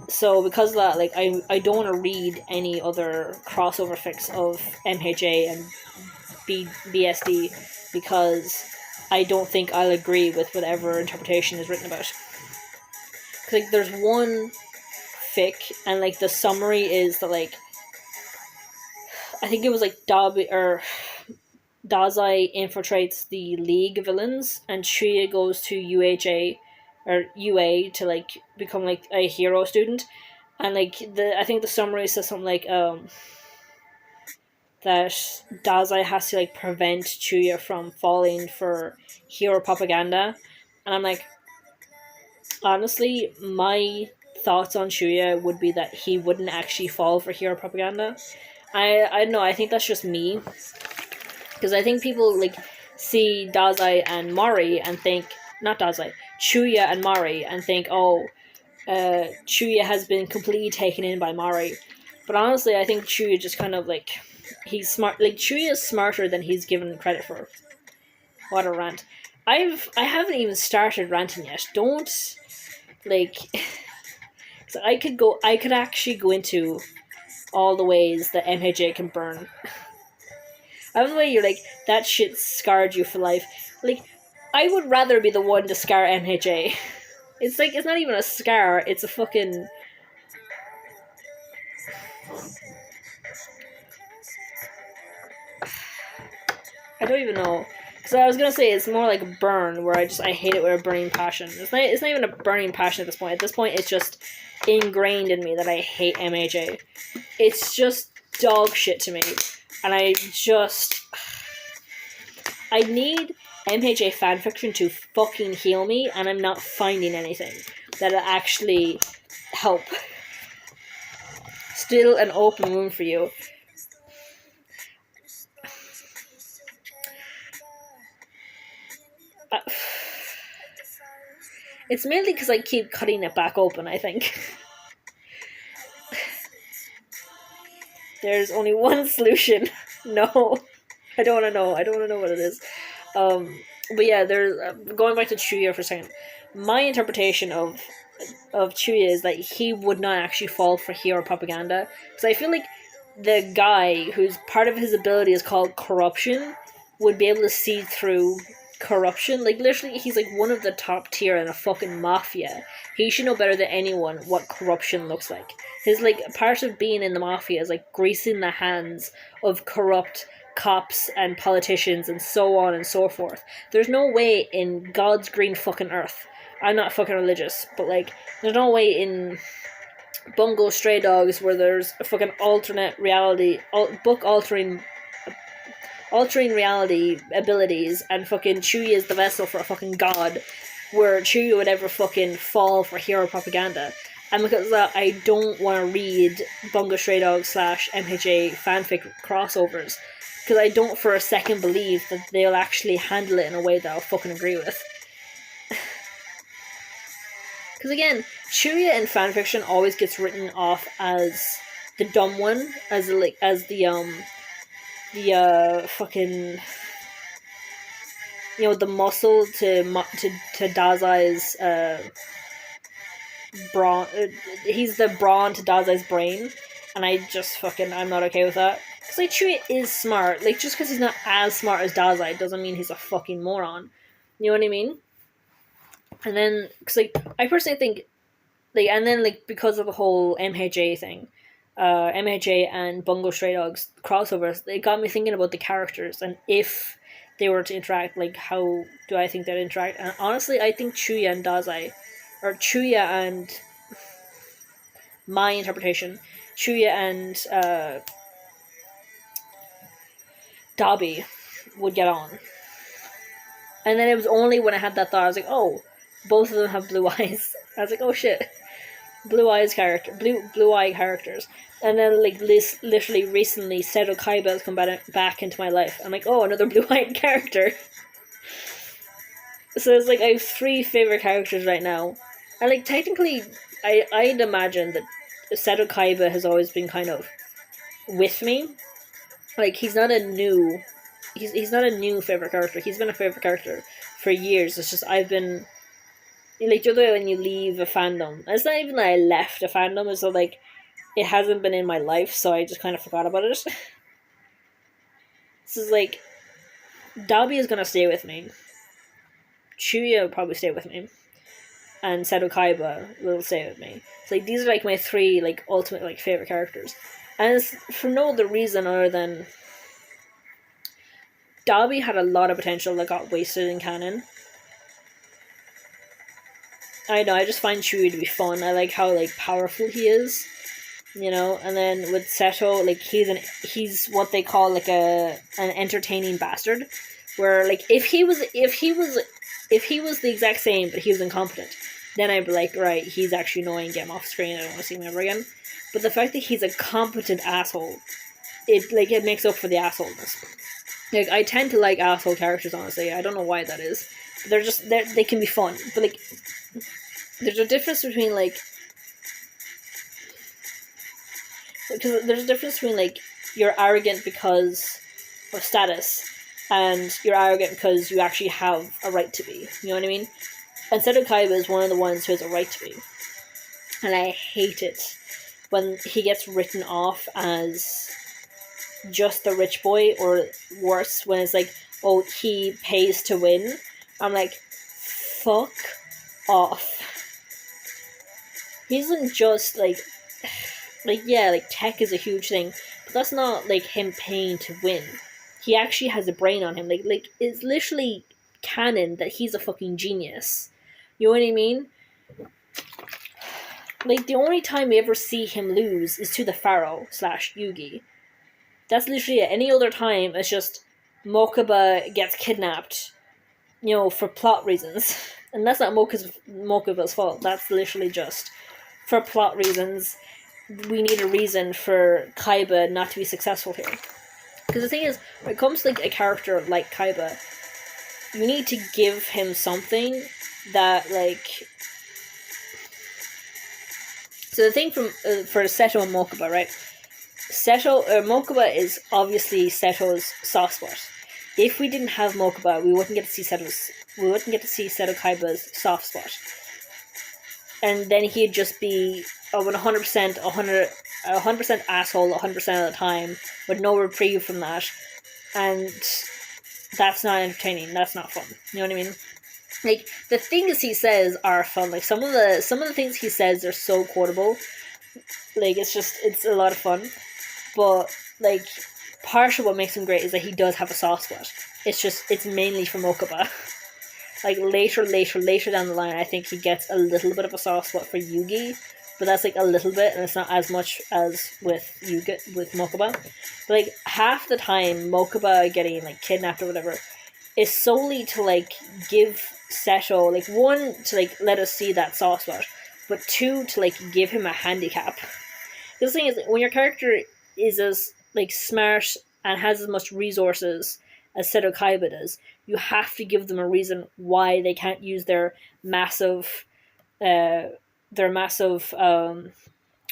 Speaker 2: So because of that, like I don't want to read any other crossover fics of MHA and BSD because I don't think I'll agree with whatever interpretation is written about. Because like there's one fic and like the summary is that like I think it was like Dazai infiltrates the League villains and Chuya goes to UHA or UA to like become like a hero student, and like I think the summary says something like that Dazai has to like prevent Chuya from falling for hero propaganda, and I'm like, honestly, my thoughts on Chuya would be that he wouldn't actually fall for hero propaganda. I don't know, I think that's just me. Because I think people, like, see Dazai and Mari and think, not Dazai, Chuya and Mari and think, oh, Chuya has been completely taken in by Mari. But honestly, I think Chuya just kind of, like, he's smart. Like, Chuya is smarter than he's given credit for. What a rant. I haven't even started ranting yet. Don't, like, so I could actually go into all the ways that MHA can burn. I love the way you're like, that shit scarred you for life. Like, I would rather be the one to scar MHA. It's like, it's not even a scar, it's a fucking... I don't even know. Because I was gonna say, it's more like a burn, where I hate it with a burning passion. It's not even a burning passion at this point. At this point, it's just ingrained in me that I hate MHA. It's just dog shit to me. And I need MHA fanfiction to fucking heal me, and I'm not finding anything that'll actually help. Still an open wound for you. It's mainly because I keep cutting it back open, I think. There's only one solution. No. I don't want to know. I don't want to know what it is. But yeah, there's going back to Chuya for a second. My interpretation of Chuya is that he would not actually fall for hero propaganda. Because I feel like the guy whose part of his ability is called corruption would be able to see through corruption. Like, literally, he's like one of the top tier in a fucking mafia. He should know better than anyone what corruption looks like. His, like, part of being in the mafia is, like, greasing the hands of corrupt cops and politicians and so on and so forth. There's no way in God's green fucking earth. I'm not fucking religious, but, like, there's no way in Bungo Stray Dogs where there's a fucking alternate reality, book-altering reality abilities, and fucking Chuya is the vessel for a fucking god, where Chuya would ever fucking fall for hero propaganda. And because of that, I don't want to read Bungo Stray Dogs / MHA fanfic crossovers, because I don't for a second believe that they'll actually handle it in a way that I'll fucking agree with. Because again, Chuya in fanfiction always gets written off as the dumb one, as the fucking, you know, the muscle to Dazai's brawn. He's the brawn to Dazai's brain, and I'm not okay with that. Because, like, Chuya is smart. Like, just because he's not as smart as Dazai doesn't mean he's a fucking moron. You know what I mean? And then, because, like, I personally think, like, and then, like, because of the whole MHA thing, MHA and Bungo Stray Dogs crossovers, it got me thinking about the characters, and if they were to interact, like, how do I think they'd interact? And honestly, I think Chuya and Dazai, or Chuya and, my interpretation, Chuya and Dabi would get on. And then it was only when I had that thought, I was like, oh, both of them have blue eyes. I was like, oh shit. Blue eye characters. And then, like, literally recently, Seto Kaiba has come back into my life. I'm like, oh, another blue-eyed character. So it's like, I have 3 favorite characters right now. And, like, technically, I'd imagine that Seto Kaiba has always been kind of with me. Like, he's not a new favorite character. He's been a favorite character for years. It's just, I've been, like, the other way when you leave a fandom, it's not even that I left a fandom, it's that, like, it hasn't been in my life, so I just kind of forgot about it. This is like, Dabi is gonna stay with me. Chuya will probably stay with me. And Seto Kaiba will stay with me. So, like, these are, like, my 3, like, ultimate, like, favorite characters. And it's for no other reason other than Dabi had a lot of potential that got wasted in canon. I know, I just find Chuya to be fun. I like how, like, powerful he is, you know. And then with Seto, like, he's what they call, like, an entertaining bastard, where, like, if he was the exact same but he was incompetent, then I'd be like, right, he's actually annoying, get him off screen, I don't want to see him ever again. But the fact that he's a competent asshole, it makes up for the assholeness. Like, I tend to like asshole characters, honestly. I don't know why that is. They can be fun. But, like, there's a difference between, like... Because there's a difference between, like, you're arrogant because of status, and you're arrogant because you actually have a right to be. You know what I mean? And Seto Kaiba is one of the ones who has a right to be. And I hate it when he gets written off as just the rich boy, or worse, when it's like, oh, he pays to win. I'm like, fuck off. He isn't just like, yeah, like tech is a huge thing, but that's not like him paying to win. He actually has a brain on him. Like it's literally canon that he's a fucking genius. You know what I mean? Like, the only time we ever see him lose is to the Pharaoh / Yugi. That's literally it. Any other time, it's just Mokuba gets kidnapped, you know, for plot reasons. And that's not Mokuba's fault. That's literally just for plot reasons. We need a reason for Kaiba not to be successful here. Because the thing is, when it comes to like a character like Kaiba, you need to give him something that, like... So the thing for Seto and Mokuba, right? Mokuba is obviously Seto's soft spot. If we didn't have Mokuba, we wouldn't get to see Seto Kaiba's soft spot. And then he'd just be a 100% asshole 100% of the time, with no reprieve from that. And that's not entertaining. That's not fun. You know what I mean? Like, the things he says are fun. Like, some of the things he says are so quotable. Like, it's a lot of fun. But, like, part of what makes him great is that he does have a soft spot. It's mainly for Mokuba. Like, later down the line, I think he gets a little bit of a soft spot for Yugi. But that's, like, a little bit, and it's not as much as with Mokuba. But, like, half the time, Mokuba getting, like, kidnapped or whatever is solely to, like, give Seto, like, one, to, like, let us see that soft spot, but two, to, like, give him a handicap. The thing is, when your character is as, like, smart and has as much resources as Seto Kaiba does, you have to give them a reason why they can't use their massive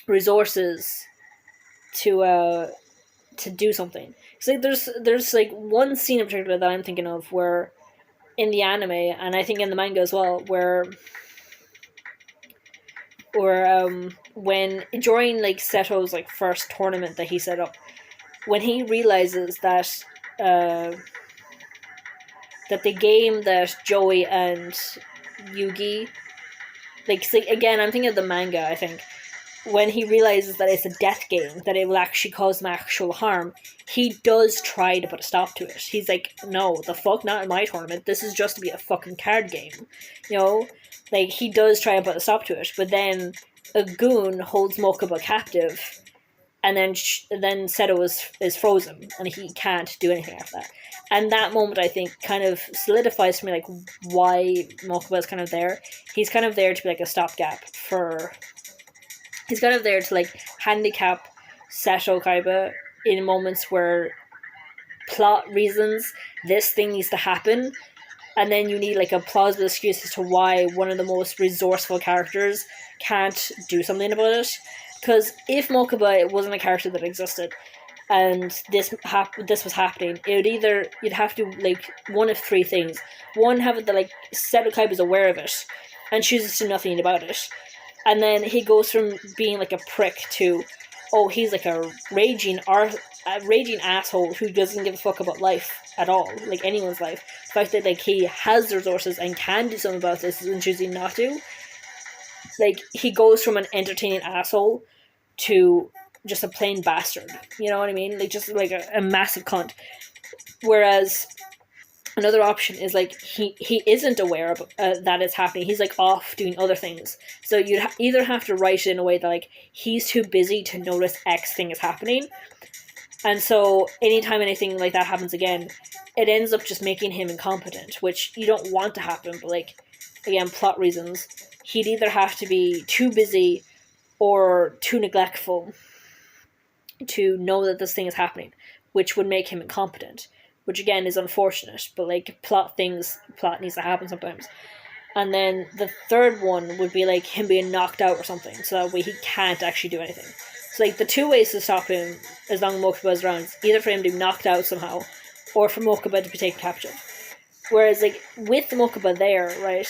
Speaker 2: resources to do something. So there's like one scene in particular that I'm thinking of where in the anime, and I think in the manga as well, where when during like Seto's like first tournament that he set up, when he realizes that that the game that Joey and Yugi, like, so again, I'm thinking of the manga, I think, when he realizes that it's a death game, that it will actually cause him actual harm, he does try to put a stop to it. He's like, no, the fuck, not in my tournament. This is just to be a fucking card game. You know? Like, he does try and put a stop to it, but then a goon holds Mokuba captive, and then Seto is frozen, and he can't do anything after that. And that moment, I think, kind of solidifies for me, like, why Mokuba is kind of there. He's kind of there to be, like, a stopgap for... He's kind of there to, like, handicap Seto Kaiba in moments where plot reasons, this thing needs to happen, and then you need, like, a plausible excuse as to why one of the most resourceful characters can't do something about it. Because if Mokuba wasn't a character that existed, and this was happening, you'd have to, like, one of three things. One, have it that, like, Seto Kaiba is aware of it and chooses to do nothing about it. And then he goes from being like a prick to, oh, he's like a raging asshole who doesn't give a fuck about life at all, like anyone's life. The fact that, like, he has the resources and can do something about this and choosing not to. Like, he goes from an entertaining asshole to just a plain bastard. You know what I mean? Like, just like a massive cunt. Whereas another option is, like, he isn't aware of that it's happening. He's, like, off doing other things. So you'd either have to write it in a way that, like, he's too busy to notice X thing is happening. And so anytime anything like that happens again, it ends up just making him incompetent, which you don't want to happen. But, like, again, plot reasons, he'd either have to be too busy or too neglectful to know that this thing is happening, which would make him incompetent. which again is unfortunate, but like plot needs to happen sometimes. And then the third one would be like him being knocked out or something, so that way he can't actually do anything. So like the two ways to stop him, as long as Mokuba is around, is either for him to be knocked out somehow, or for Mokuba to be taken captive. Whereas like with Mokuba there, right,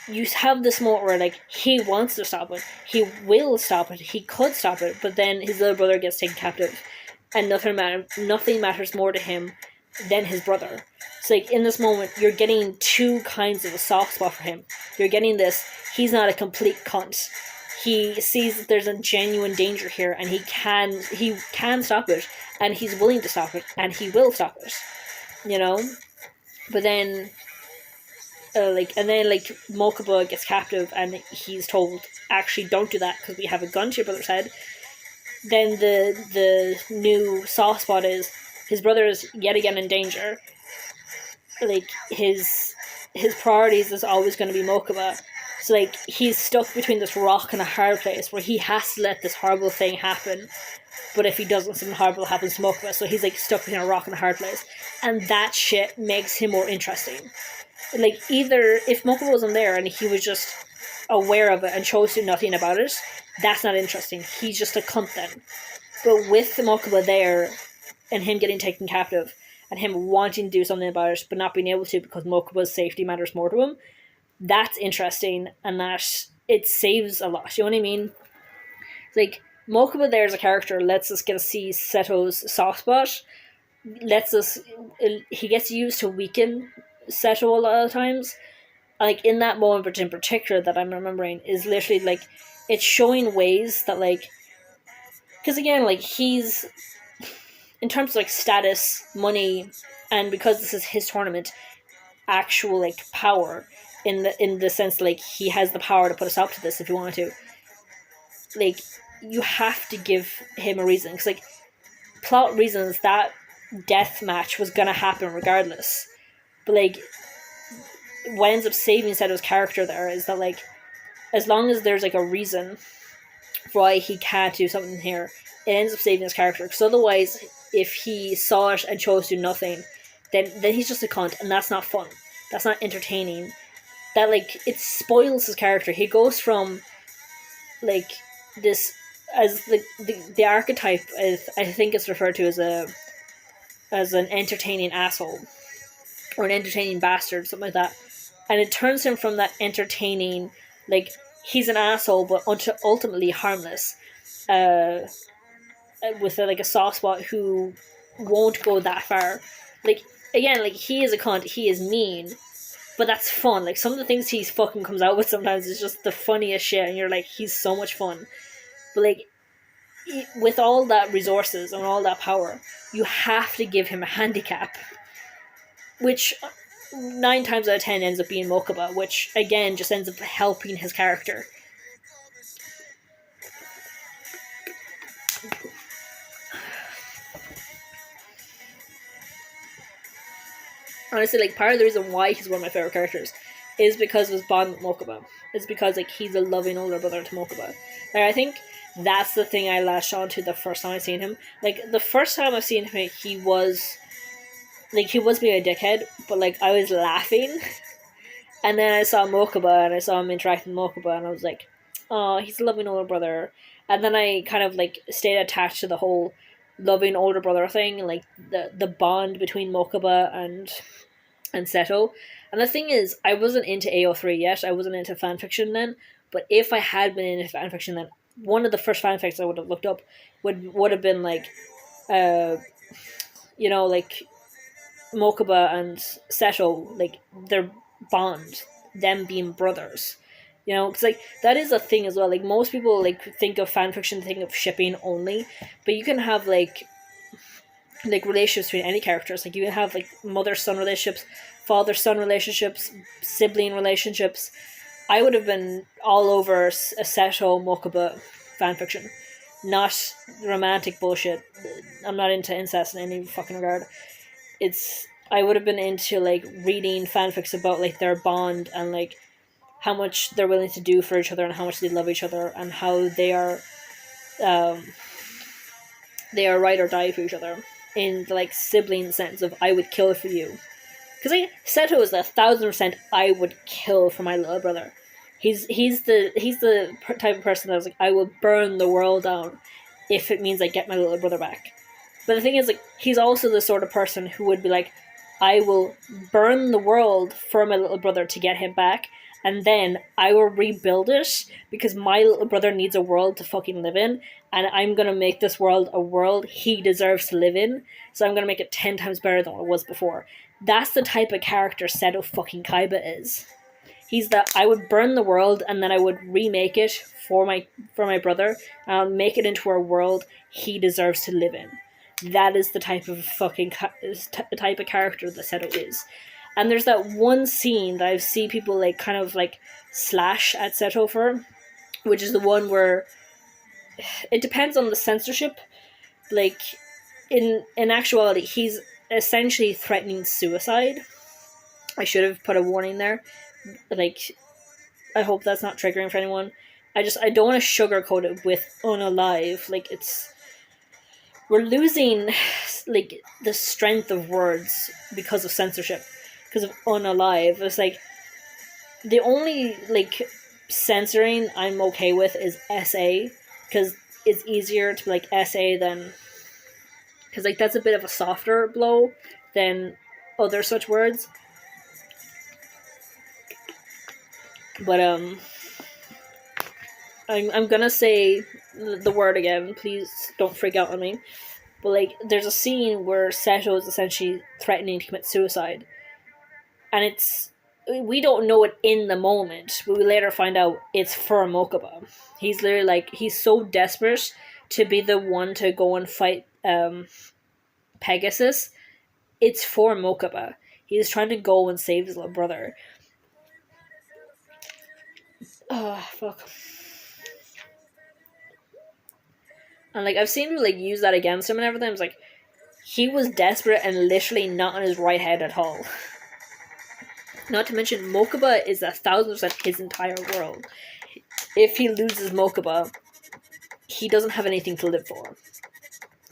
Speaker 2: you have this moment where like he wants to stop it, he will stop it, he could stop it, but then his little brother gets taken captive, and nothing matters more to him than his brother. So like in this moment, you're getting two kinds of a soft spot for him. You're getting this, he's not a complete cunt. He sees that there's a genuine danger here, and he can stop it, and he's willing to stop it, and he will stop it. You know? But then Mokuba gets captive, and he's told, actually don't do that because we have a gun to your brother's head. Then the new soft spot is his brother is yet again in danger. Like his priorities is always going to be Mokuba. So like he's stuck between this rock and a hard place where he has to let this horrible thing happen. But if he doesn't, something horrible happens to Mokuba. So he's like stuck between a rock and a hard place. And that shit makes him more interesting. Like either if Mokuba wasn't there and he was just aware of it and chose to do nothing about it, that's not interesting. He's just a cunt then. But with the Mokuba there and him getting taken captive and him wanting to do something about it but not being able to because Mokuba's safety matters more to him, that's interesting, and that it saves a lot. You know what I mean? Like Mokuba there as a character lets us get to see Seto's soft spot. He gets used to weaken Seto a lot of times. Like in that moment in particular that I'm remembering is literally like it's showing ways that like, because again like he's in terms of like status, money, and because this is his tournament, actual like power in the sense that, like he has the power to put a stop to this if he wanted to. Like you have to give him a reason, because like plot reasons that death match was gonna happen regardless. But like what ends up saving Seto's character there is that like as long as there's like a reason for why he can't do something here, it ends up saving his character. Because otherwise, if he saw it and chose to do nothing, then he's just a cunt, and that's not fun. That's not entertaining. That like it spoils his character. He goes from like this as the archetype is, I think it's referred to as an entertaining asshole or an entertaining bastard, something like that. And it turns him from that entertaining, like he's an asshole but ultimately harmless, with a soft spot who won't go that far. Like again, like he is a cunt, he is mean, but that's fun. Like some of the things he fucking comes out with sometimes is just the funniest shit, and you're like, he's so much fun. But like with all that resources and all that power, you have to give him a handicap, which 9 times out of 10 ends up being Mokuba, which again just ends up helping his character. Honestly, like part of the reason why he's one of my favorite characters is because of his bond with Mokuba. It's because like he's a loving older brother to Mokuba. Like I think that's the thing I latched onto the first time I seen him. Like the first time I've seen him, he was being a dickhead, but like I was laughing. And then I saw Mokuba and I saw him interacting with Mokuba, and I was like, oh, he's a loving older brother. And then I kind of like stayed attached to the whole loving older brother thing, like the bond between Mokuba and Seto. And the thing is, I wasn't into AO3 yet. I wasn't into fanfiction then. But if I had been into fanfiction then, one of the first fanfics I would have looked up would have been like, like Mokuba and Seto, like their bond, them being brothers. You know, because like that is a thing as well. Like most people like think of fanfiction, think of shipping only, but you can have like relationships between any characters. Like you can have like mother-son relationships, father-son relationships, sibling relationships. I would have been all over a Seto Mokuba fanfiction, not romantic bullshit. I'm not into incest in any fucking regard. I would have been into like reading fanfics about like their bond and like how much they're willing to do for each other and how much they love each other and how they are ride or die for each other. in the, like, sibling sense of I would kill for you. Because, like, Seto is 1,000% I would kill for my little brother. He's the type of person that's like, I will burn the world down if it means I get my little brother back. But the thing is, like, he's also the sort of person who would be like, I will burn the world for my little brother to get him back, and then I will rebuild it because my little brother needs a world to fucking live in, and I'm gonna make this world a world he deserves to live in, so I'm gonna make it 10 times better than what it was before. That's the type of character Seto fucking Kaiba is. He's that I would burn the world and then I would remake it for my brother, and I'll make it into a world he deserves to live in. That is the type of type of character that Seto is. And there's that one scene that I see people like kind of like slash at Seto for, which is the one where it depends on the censorship. Like in actuality, he's essentially threatening suicide. I should have put a warning there. Like, I hope that's not triggering for anyone. I don't want to sugarcoat it with unalive. Like, we're losing, like, the strength of words because of censorship, because of unalive. It's like, the only, like, censoring I'm okay with is SA, because it's easier to be like SA than, because, like, that's a bit of a softer blow than other such words. But, I'm gonna say the word again, please don't freak out on me. But, like, there's a scene where Seto is essentially threatening to commit suicide. And we don't know it in the moment, but we later find out it's for Mokuba. He's literally, like, he's so desperate to be the one to go and fight, Pegasus. It's for Mokuba. He's trying to go and save his little brother. Oh, fuck. And, like, I've seen people, like, use that against him and everything. It's like, he was desperate and literally not on his right head at all. Not to mention, Mokuba is 1,000% his entire world. If he loses Mokuba, he doesn't have anything to live for.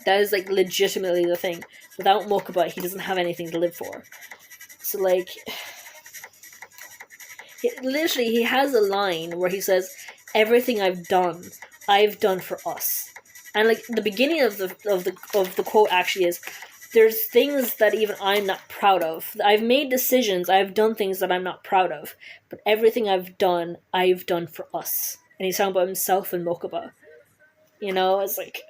Speaker 2: That is, like, legitimately the thing. Without Mokuba, he doesn't have anything to live for. So, like, he has a line where he says, everything I've done for us. And, like, the beginning of the quote actually is, there's things that even I'm not proud of. I've made decisions, I've done things that I'm not proud of, but everything I've done for us. And he's talking about himself and Mokuba. You know, it's like,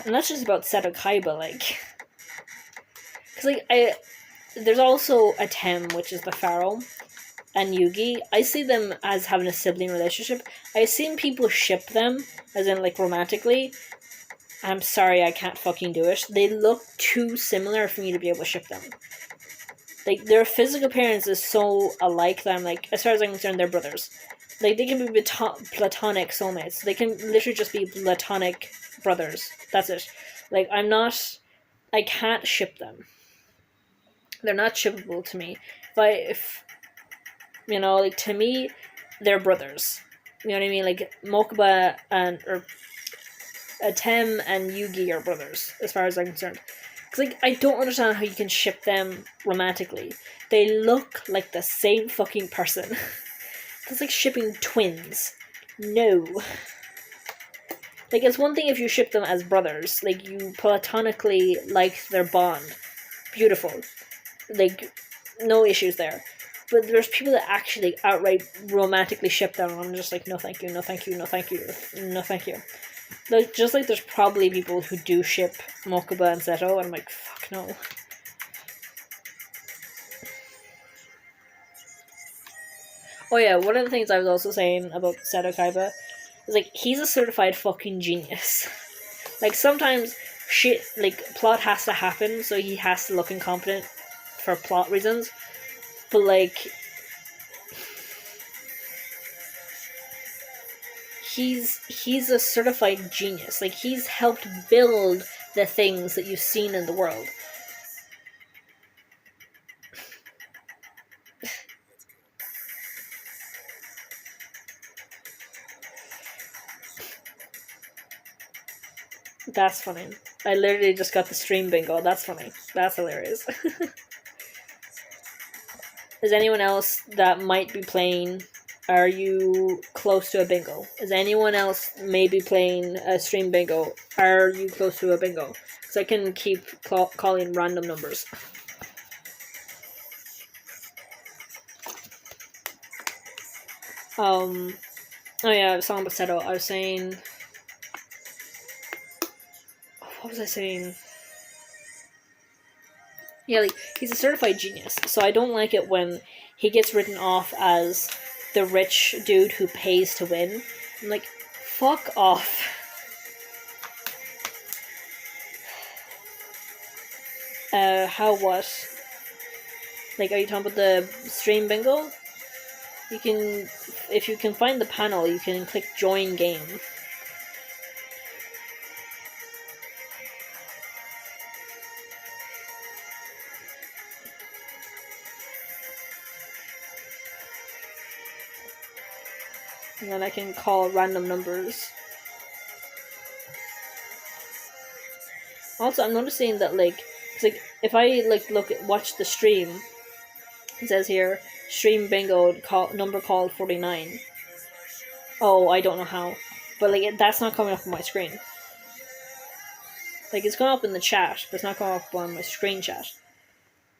Speaker 2: and that's just about Seto Kaiba, like, because, like, there's also Atem, which is the pharaoh, and Yugi. I see them as having a sibling relationship. I've seen people ship them, as in, like, romantically. I'm sorry, I can't fucking do it. They look too similar for me to be able to ship them. Like, their physical appearance is so alike that I'm like, as far as I'm concerned, they're brothers. Like, they can be platonic soulmates. They can literally just be platonic brothers. That's it. Like, I can't ship them. They're not shippable to me. If you know, like, to me, they're brothers. You know what I mean? Like, Mokuba or Atem and Yugi are brothers, as far as I'm concerned. Because, like, I don't understand how you can ship them romantically. They look like the same fucking person. That's like shipping twins. No. Like, it's one thing if you ship them as brothers. Like, you platonically like their bond. Beautiful. Like, no issues there. But there's people that actually outright romantically ship them, and I'm just like, no thank you, no thank you, no thank you, no thank you. Like, just like there's probably people who do ship Mokuba and Seto, and I'm like, fuck no. Oh yeah, one of the things I was also saying about Seto Kaiba is, like, he's a certified fucking genius. Like, sometimes shit, like, plot has to happen, so he has to look incompetent for plot reasons. But like, he's a certified genius. Like, he's helped build the things that you've seen in the world. That's funny. I literally just got the stream bingo. That's funny. That's hilarious. Is anyone else that might be playing? Are you close to a bingo? Is anyone else maybe playing a stream bingo? Are you close to a bingo? Because I can keep calling random numbers. Oh yeah, I was talking about Seto. I was saying, what was I saying? Yeah, like, he's a certified genius, so I don't like it when he gets written off as the rich dude who pays to win. I'm like, fuck off. How what? Like, are you talking about the stream bingo? You can, if you can find the panel, you can click join game. And then I can call random numbers. Also, I'm noticing that, like, cause, like, if I, like, watch the stream, it says here, stream bingo, number called 49. Oh, I don't know how. But, like, that's not coming up on my screen. Like, it's going up in the chat, but it's not going up on my screen chat.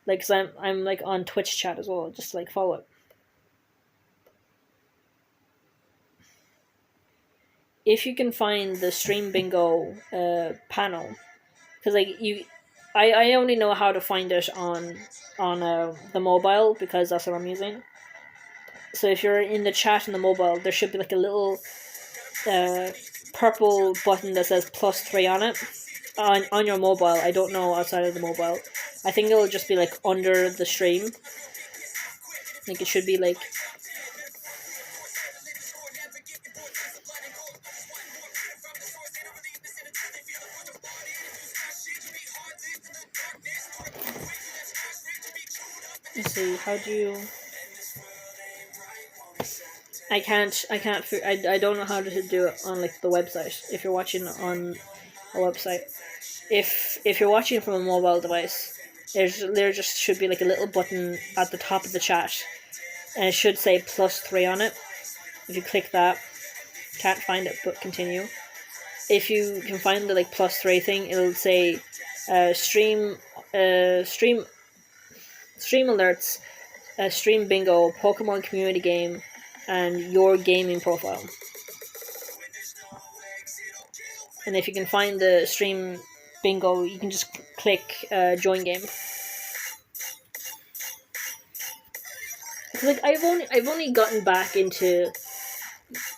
Speaker 2: Like, cause I'm like, on Twitch chat as well, just, like, follow it. If you can find the stream bingo panel, because like I only know how to find it on the mobile because that's what I'm using. So if you're in the chat in the mobile, there should be like a little purple button that says +3 on it on your mobile. I don't know outside of the mobile. I think it'll just be like under the stream. Like it should be like. Let's see, how do you... I don't know how to do it on like the website. If you're watching on a website, if you're watching from a mobile device, there just should be like a little button at the top of the chat, and it should say +3 on it. If you click that, can't find it, but continue. If you can find the like +3 thing, it'll say stream alerts, stream bingo, Pokemon community game, and your gaming profile. And if you can find the stream bingo, you can just click join game. Like I've only gotten back into,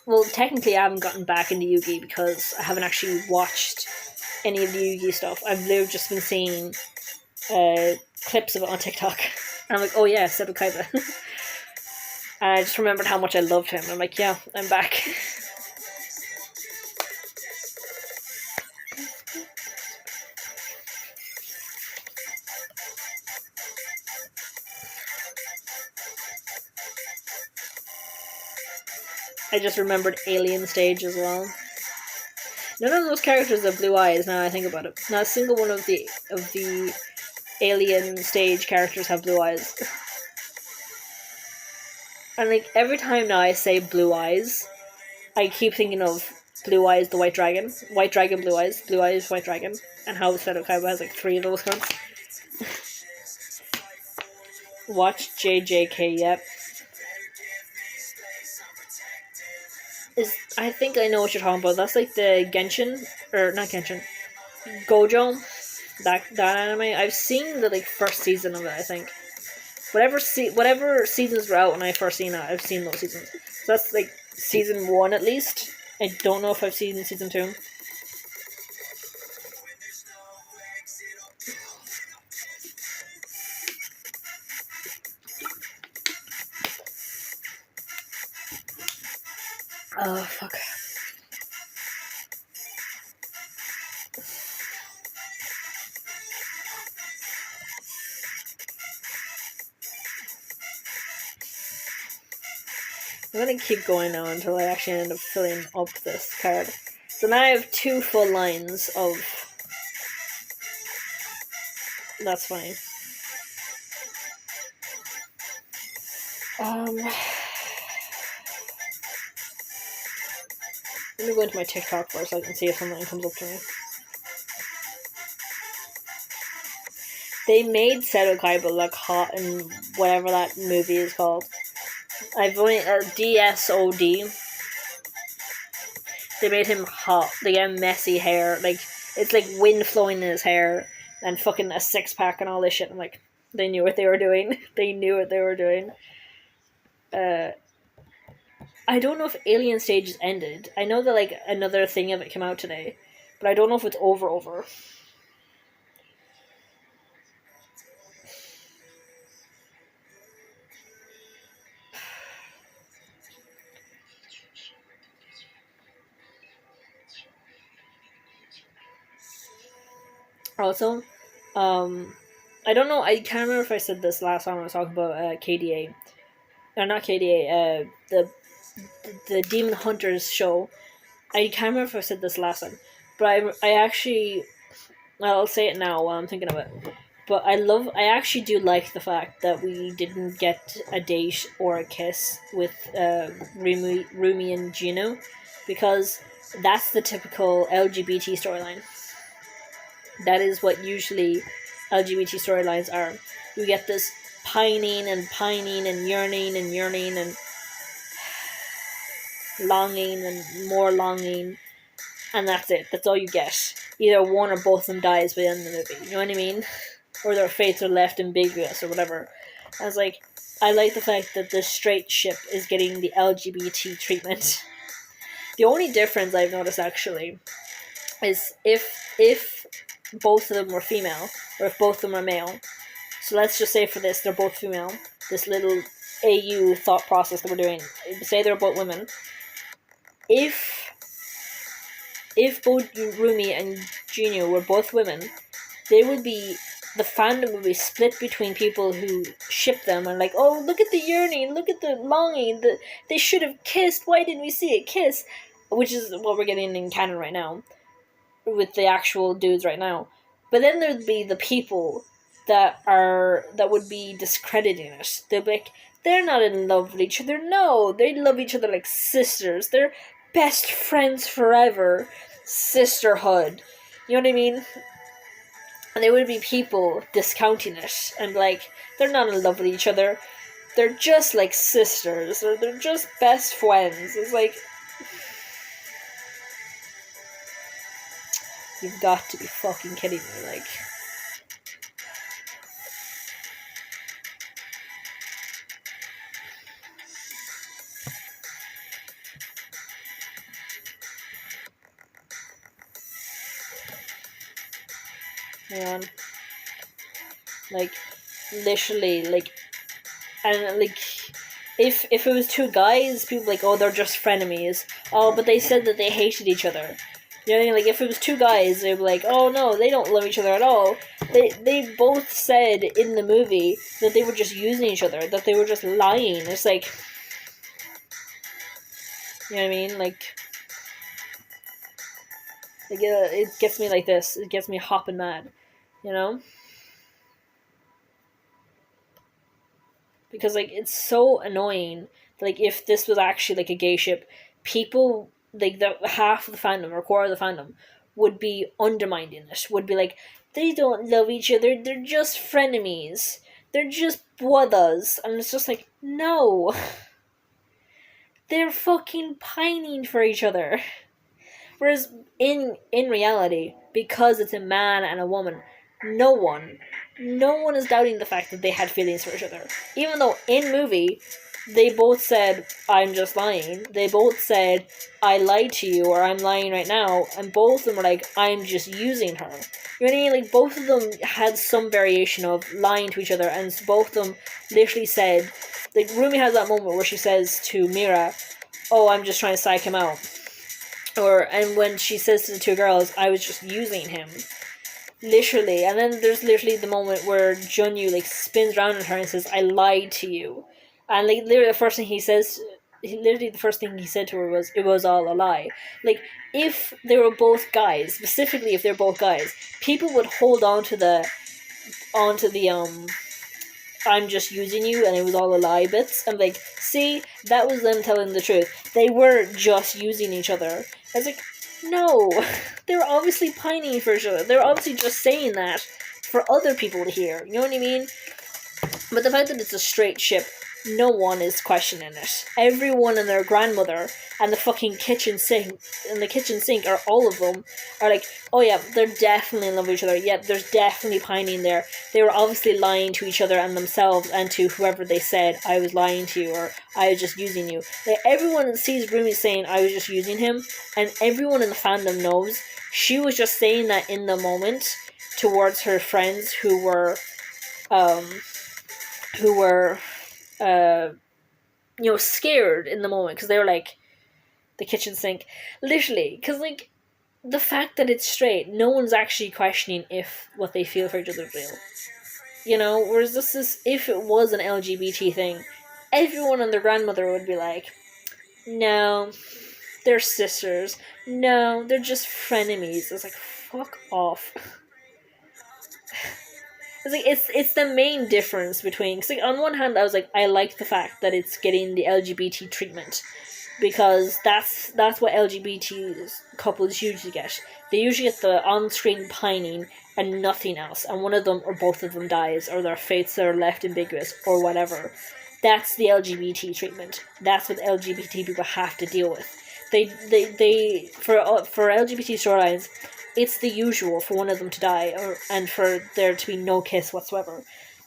Speaker 2: well, technically I haven't gotten back into Yu-Gi because I haven't actually watched any of the Yu-Gi stuff. I've literally just been seeing clips of it on TikTok. And I'm like, oh yeah, Seto Kaiba. And I just remembered how much I loved him. I'm like, yeah, I'm back. I just remembered Alien Stage as well. None of those characters have blue eyes now I think about it. Not a single one of the Alien Stage characters have blue eyes. And like every time now I say blue eyes, I keep thinking of Blue Eyes the White Dragon. White Dragon, Blue Eyes, White Dragon. And how Seto Kaiba has like 3 of those ones. Watch JJK, yep. I think I know what you're talking about. That's like the Genshin, or not Genshin, Gojo, that anime. I've seen the like first season of it. I think whatever seasons were out when I first seen it, I've seen those seasons. So that's like season 1 at least. I don't know if I've seen season 2. Oh, fuck. I'm gonna keep going now until I actually end up filling up this card. So now I have 2 full lines of... That's fine. Let me go into my TikTok first so I can see if something comes up to me. They made Seto Kaiba look hot in whatever that movie is called. I've only DSOD. They made him hot. They got messy hair, like it's like wind flowing in his hair, and fucking a 6-pack and all this shit. I'm like, they knew what they were doing. They knew what they were doing. I don't know if Alien Stages ended. I know that like another thing of it came out today, but I don't know if it's over. Also, I don't know. I can't remember if I said this last time I was talking about KDA. No, not KDA. The Demon Hunters show. I can't remember if I said this last time, but I actually, well, I'll say it now while I'm thinking of it. But I actually do like the fact that we didn't get a date or a kiss with Rumi and Gino, because that's the typical LGBT storyline. That is what usually LGBT storylines are. You get this pining and yearning and longing and more longing, and that's it. That's all you get. Either one or both of them dies by the end of the movie. You know what I mean? Or their fates are left ambiguous or whatever. I was like, I like the fact that the straight ship is getting the LGBT treatment. The only difference I've noticed actually is if both of them were female, or if both of them are male. So let's just say for this, they're both female. This little AU thought process that we're doing. Say they're both women. If both Rumi and Gino were both women, they would be, the fandom would be split between people who ship them and like, oh, look at the yearning, look at the longing, they should have kissed, why didn't we see a kiss? Which is what we're getting in canon right now, with the actual dudes right now. But then there'd be the people that would be discrediting it. They'll be like, they're not in love with each other. No, they love each other like sisters. They're best friends forever. Sisterhood. You know what I mean? And there would be people discounting it and like, they're not in love with each other. They're just like sisters, or they're just best friends. It's like, you've got to be fucking kidding me, like. Man. Like, literally, like, and like, if it was 2 guys, people like, oh, they're just frenemies. Oh, but they said that they hated each other. You know what I mean? Like, if it was 2 guys, they'd be like, oh no, they don't love each other at all. They both said in the movie that they were just using each other, that they were just lying. It's like, you know what I mean? Like it gets me like this. It gets me hopping mad, you know? Because, like, it's so annoying. Like, if this was actually, like, a gay ship, people, like, the half of the fandom, or quarter of the fandom, would be undermining it. Would be like, they don't love each other, they're just frenemies. They're just brothers. And it's just like, no. They're fucking pining for each other. Whereas, in reality, because it's a man and a woman, no one is doubting the fact that they had feelings for each other. Even though in movie, they both said, I'm just lying. They both said, I lied to you, or I'm lying right now. And both of them were like, I'm just using her. You know what I mean? Like, both of them had some variation of lying to each other, and both of them literally said, like, Rumi has that moment where she says to Mira, oh, I'm just trying to psych him out. And when she says to the two girls, I was just using him. Literally. And then there's literally the moment where Junyu, like, spins around at her and says, I lied to you. And, like, literally the first thing he said to her was, it was all a lie. Like, if they were both guys, specifically if they're both guys, people would hold on to the I'm just using you and it was all a lie bits. I'm like, see, that was them telling the truth. They were just using each other. I was like, no. They were obviously pining for each other. They were obviously just saying that for other people to hear. You know what I mean? But the fact that it's a straight ship, no one is questioning it. Everyone and their grandmother and the fucking kitchen sink are all of them are like, oh yeah, they're definitely in love with each other. Yeah, there's definitely pining there. They were obviously lying to each other and themselves and to whoever they said, I was lying to you or I was just using you. Like, everyone sees Rumi saying I was just using him, and everyone in the fandom knows she was just saying that in the moment towards her friends who were scared in the moment because they were like, the kitchen sink, literally, because like the fact that it's straight, no one's actually questioning if what they feel for each other is real, whereas this is, if it was an LGBT thing, everyone and their grandmother would be like, no, they're sisters, no, they're just frenemies. It's like, fuck off. It's like, it's the main difference between, cause like on one hand I was like, I like the fact that it's getting the LGBT treatment, because that's what LGBT couples usually get. They usually get the on-screen pining and nothing else, and one of them or both of them dies, or their fates are left ambiguous or whatever. That's the LGBT treatment. That's what LGBT people have to deal with. They for LGBT storylines, it's the usual for one of them to die, and for there to be no kiss whatsoever.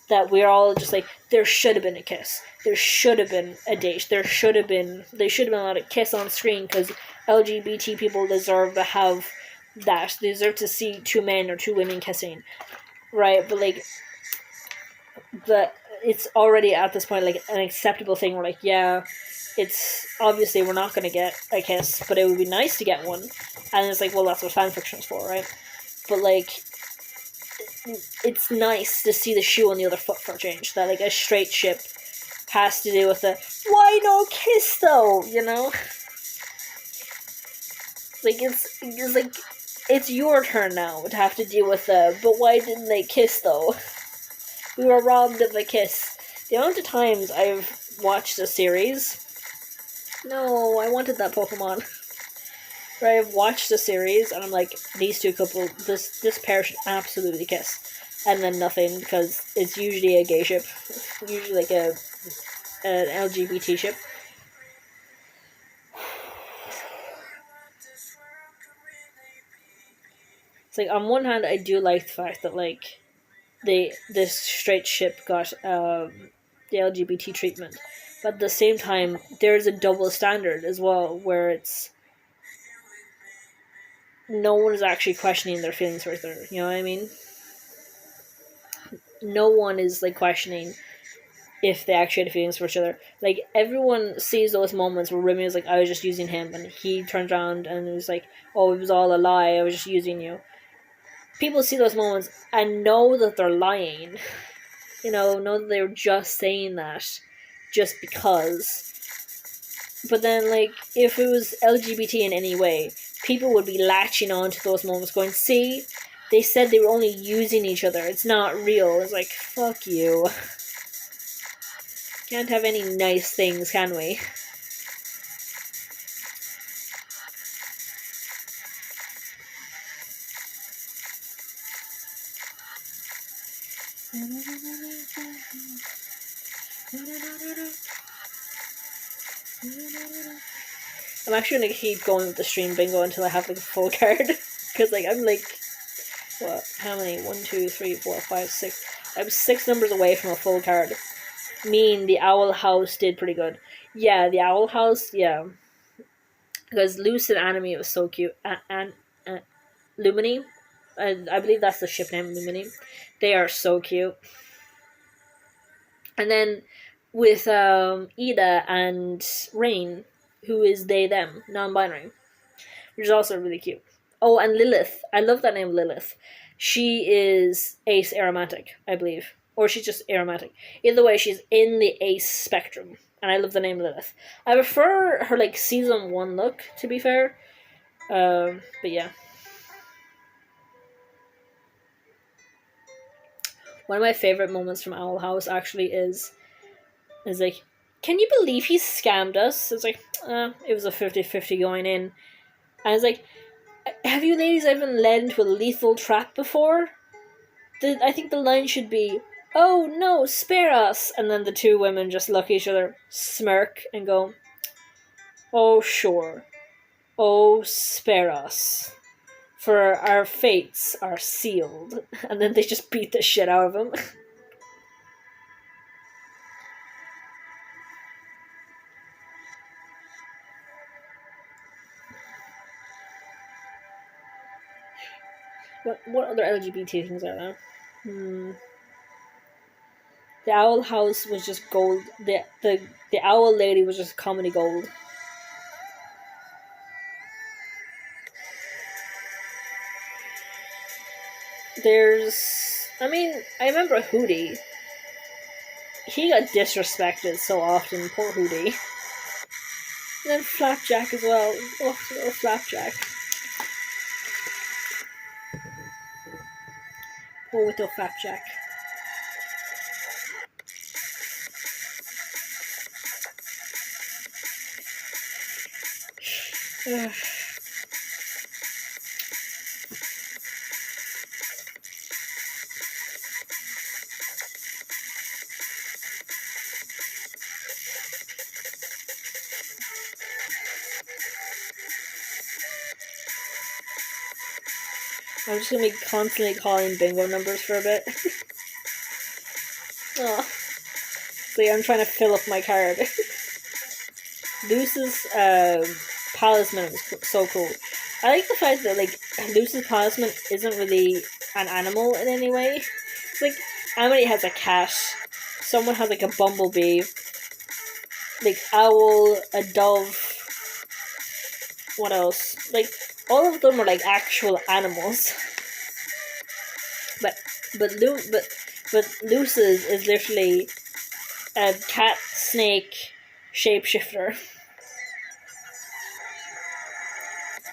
Speaker 2: That we're all just like, there should have been a kiss. There should have been a date. They should have been allowed to kiss on screen, because LGBT people deserve to have that. They deserve to see two men or two women kissing. Right? But like, it's already at this point like an acceptable thing. We're like, yeah, it's obviously we're not going to get a kiss, but it would be nice to get one. And it's like, well, that's what fanfiction is for, right? But like, it's nice to see the shoe on the other foot for a change. That like a straight ship has to do with the, why no kiss though? Like, it's like, it's your turn now to have to deal with the, but why didn't they kiss though? We were robbed of a kiss. The amount of times I've watched a series, no, I wanted that Pokemon. Right, I've watched a series and I'm like, these two couple, this pair should absolutely kiss, and then nothing, because it's usually a gay ship, usually like an LGBT ship. It's like, on one hand, I do like the fact that like this straight ship got the LGBT treatment, but at the same time, there's a double standard as well, where it's, no one is actually questioning their feelings for her. You know what I mean? No one is like questioning if they actually had feelings for each other. Like, everyone sees those moments where Remy was like, I was just using him, and he turned around and it was like, oh, it was all a lie, I was just using you. People see those moments and know that they're lying. Know that they're just saying that just because. But then, like, if it was LGBT in any way, people would be latching on to those moments going, see, they said they were only using each other, it's not real. It's like, fuck you. Can't have any nice things, can we? I'm actually gonna keep going with the stream bingo until I have like a full card. Because like, I'm like, what, how many? 1, 2, 3, 4, 5, 6. I'm 6 numbers away from a full card. The Owl House did pretty good. Yeah, the Owl House, yeah. Because Lucid Anime was so cute. And Lumini, I believe that's the ship name, Lumini. They are so cute. And then with Ida and Rain, who is they them, non-binary, which is also really cute. Oh, and Lilith. I love that name, Lilith. She is ace aromantic, I believe. Or she's just aromantic. Either way, she's in the ace spectrum. And I love the name Lilith. I prefer her, like, season 1 look, to be fair. But yeah. One of my favorite moments from Owl House, actually, is like, can you believe he scammed us? It's like, it was a 50-50 going in. And it's like, have you ladies ever led into a lethal trap before? I think the line should be, oh no, spare us! And then the two women just look at each other, smirk, and go, oh sure. Oh, spare us. For our fates are sealed. And then they just beat the shit out of him. What other LGBT things are there? The Owl House was just gold. The Owl Lady was just comedy gold. I remember Hootie. He got disrespected so often, poor Hootie. And then Flapjack as well. Oh, Flapjack. Poor little Flapjack. I'm just gonna be constantly calling bingo numbers for a bit. Oh. See, I'm trying to fill up my card. Luce's talisman was so cool. I like the fact that, like, Luce's talisman isn't really an animal in any way. It's like, Amity has a cat, someone has, like, a bumblebee, like, owl, a dove, what else? Like, all of them are, like, actual animals. But Luce's is literally a cat, snake, shapeshifter.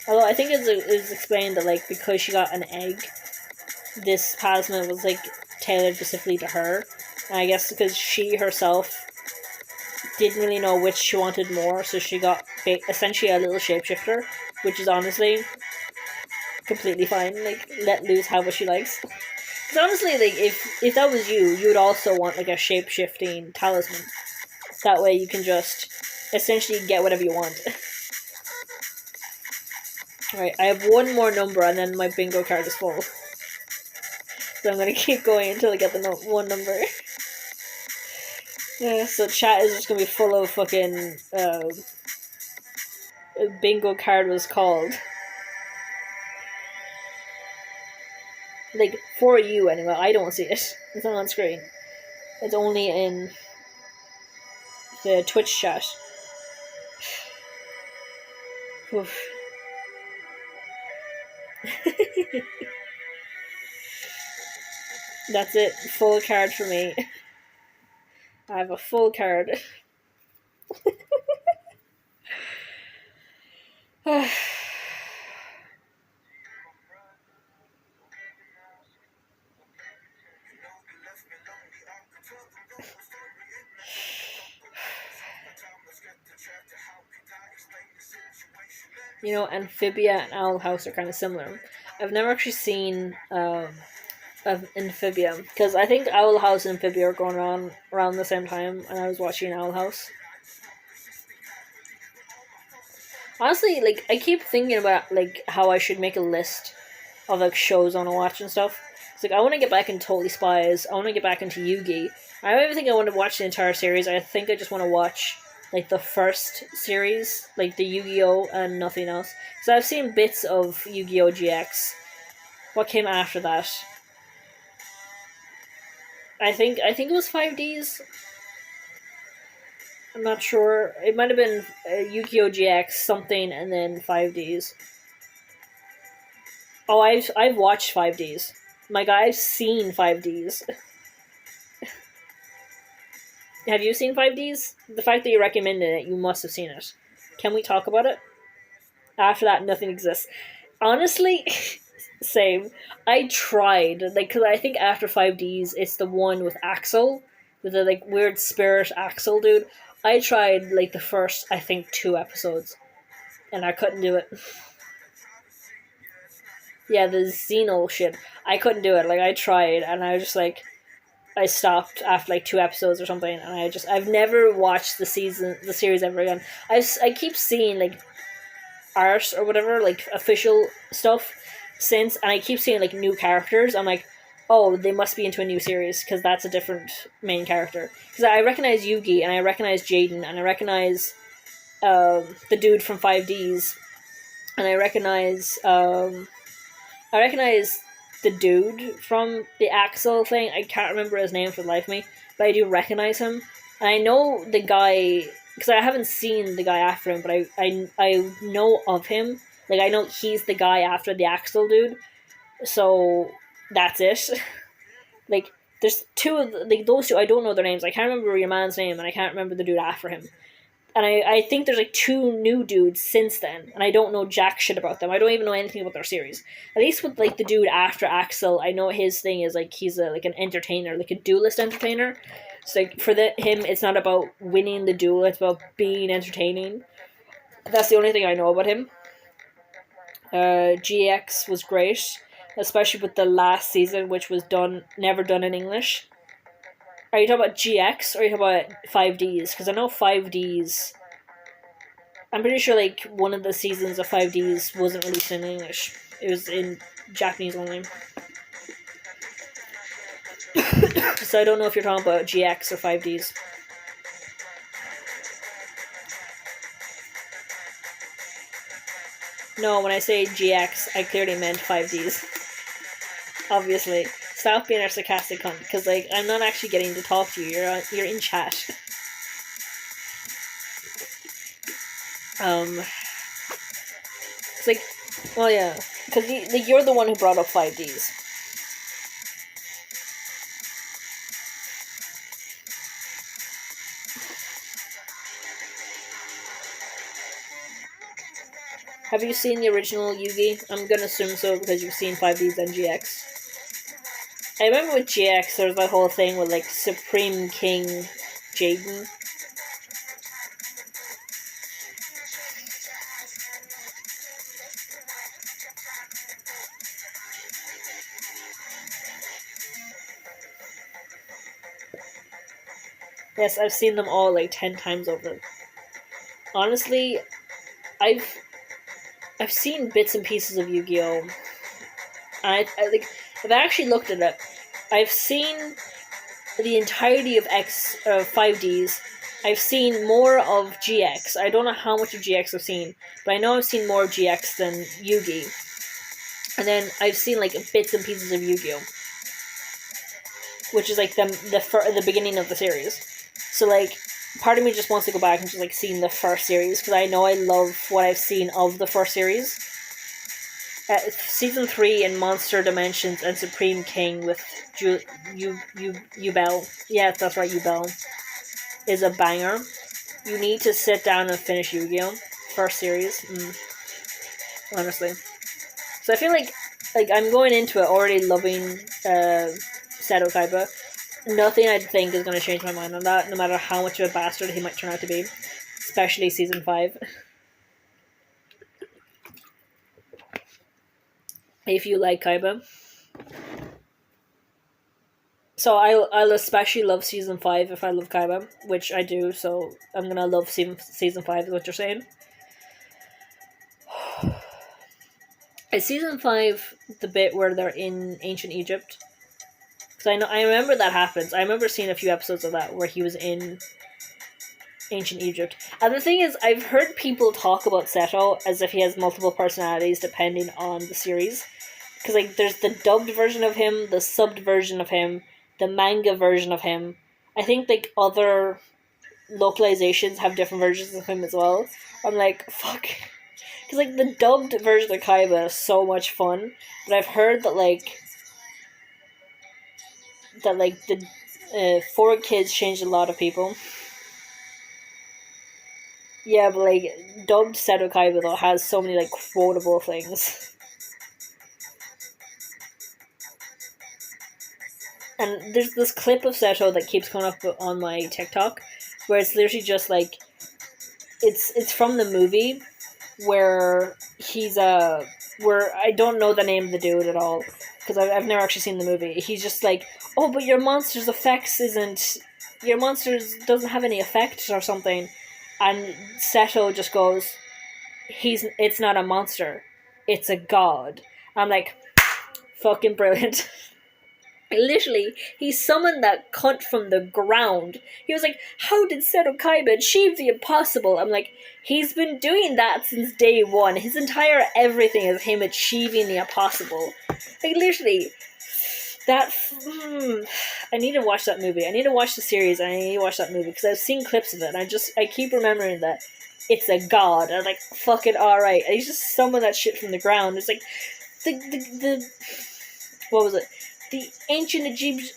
Speaker 2: Although I think it's explained that, like, because she got an egg, this talisman was, like, tailored specifically to her. And I guess because she herself didn't really know which she wanted more, so she got essentially a little shapeshifter, which is honestly completely fine. Like, let Luce have what she likes. Because honestly, like, if that was you, you would also want, like, a shape-shifting talisman. That way you can just essentially get whatever you want. Alright, I have one more number and then my bingo card is full. So I'm gonna keep going until I get the one number. So chat is just gonna be full of fucking bingo card was called. Like, for you anyway, I don't see it. It's not on screen. It's only in the Twitch chat. Oof. That's it. Full card for me. I have a full card. You know, Amphibia and Owl House are kind of similar. I've never actually seen of Amphibia, because I think Owl House and Amphibia are going on around the same time, and I was watching Owl House. Honestly, like, I keep thinking about, like, how I should make a list of, like, shows I want to watch and stuff. It's like, I want to get back into Totally Spies, I want to get back into Yu-Gi. I don't even think I want to watch the entire series, I think I just want to watch, like, the first series, like, the Yu-Gi-Oh! And nothing else. So I've seen bits of Yu-Gi-Oh! GX. What came after that? I think it was 5Ds. I'm not sure. It might have been Yu-Gi-Oh! GX something and then 5Ds. Oh, I've watched 5Ds. My guy, I've seen 5Ds. Have you seen 5Ds? The fact that you recommended it, you must have seen it. Can we talk about it? After that, nothing exists. Honestly, same. I tried, like, because I think after 5Ds, it's the one with Axel, with the, like, weird spirit Axel dude. I tried, like, the first, I think, 2 episodes, and I couldn't do it. Yeah, the Xeno shit. I couldn't do it. Like, I tried, and I was just like, I stopped after like 2 episodes or something, and I've never watched the series ever again. I keep seeing like art or whatever, like official stuff since, and I keep seeing like new characters. I'm like, oh, they must be into a new series because that's a different main character. Because I recognize Yugi and I recognize Jaden and I recognize the dude from 5Ds, and I recognize the dude from the Axel thing. I can't remember his name for the life of me, but I do recognize him. And I know the guy, because I haven't seen the guy after him, but I know of him. Like, I know he's the guy after the Axel dude. So, that's it. Like, there's two of like those two, I don't know their names. I can't remember your man's name, and I can't remember the dude after him. And I think there's like 2 new dudes since then, and I don't know jack shit about them. I don't even know anything about their series. At least with like the dude after Axel, I know his thing is like he's like an entertainer, like a duelist entertainer. So like for him, it's not about winning the duel; it's about being entertaining. That's the only thing I know about him. GX was great, especially with the last season, which was never done in English. Are you talking about GX or are you talking about 5Ds? Because I know 5Ds. I'm pretty sure like one of the seasons of 5Ds wasn't released in English. It was in Japanese only. So I don't know if you're talking about GX or 5Ds. No, when I say GX, I clearly meant 5Ds. Obviously. Stop being a sarcastic cunt, because like I'm not actually getting to talk to you. You're in chat. It's like, well, yeah, because you're the one who brought up 5Ds. Have you seen the original Yugi? I'm gonna assume so because you've seen 5Ds and GX. I remember with GX there was that whole thing with like Supreme King Jaden. Yes, I've seen them all like 10 times over. Honestly, I've seen bits and pieces of Yu-Gi-Oh! And I like, I've actually looked at it. I've seen the entirety of 5Ds. I've seen more of GX. I don't know how much of GX I've seen, but I know I've seen more of GX than Yugi. And then I've seen like bits and pieces of Yu-Gi-Oh! Which is like the beginning of the series. So like, part of me just wants to go back and just like seeing the first series, because I know I love what I've seen of the first series. Season 3 in Monster Dimensions and Supreme King with Yubel. Yeah, that's right, Yubel. Is a banger. You need to sit down and finish Yu-Gi-Oh! First series. Honestly. So I feel like I'm going into it already loving Seto Kaiba. Nothing I think is going to change my mind on that, no matter how much of a bastard he might turn out to be. Especially Season 5. If you like Kaiba. So I'll especially love Season 5 if I love Kaiba, which I do, so I'm gonna love Season 5 is what you're saying. Is Season 5 the bit where they're in ancient Egypt? Because I remember that happens. I remember seeing a few episodes of that where he was in ancient Egypt. And the thing is, I've heard people talk about Seto as if he has multiple personalities depending on the series. Because like, there's the dubbed version of him, the subbed version of him, the manga version of him. I think like other localizations have different versions of him as well. I'm like, fuck. Because, like, the dubbed version of Kaiba is so much fun, but I've heard that, like, the 4Kids changed a lot of people. Yeah, but, like, dubbed Seto Kaiba, though, has so many, like, quotable things. And there's this clip of Seto that keeps coming up on my TikTok, where it's literally just, like, it's from the movie, where he's, where I don't know the name of the dude at all, because I've never actually seen the movie. He's just like, oh, but your monster's effects isn't, your monsters doesn't have any effects or something, and Seto just goes, it's not a monster, it's a god. I'm like, fucking brilliant. Literally, he summoned that cunt from the ground. He was like, how did Seto Kaiba achieve the impossible? I'm like, he's been doing that since day one. His entire everything is him achieving the impossible. Like, literally, that... I need to watch that movie. I need to watch the series, and I need to watch that movie, because I've seen clips of it, and I keep remembering that it's a god. I'm like, fucking alright. And he's just summoned that shit from the ground. It's like, the what was it? The ancient the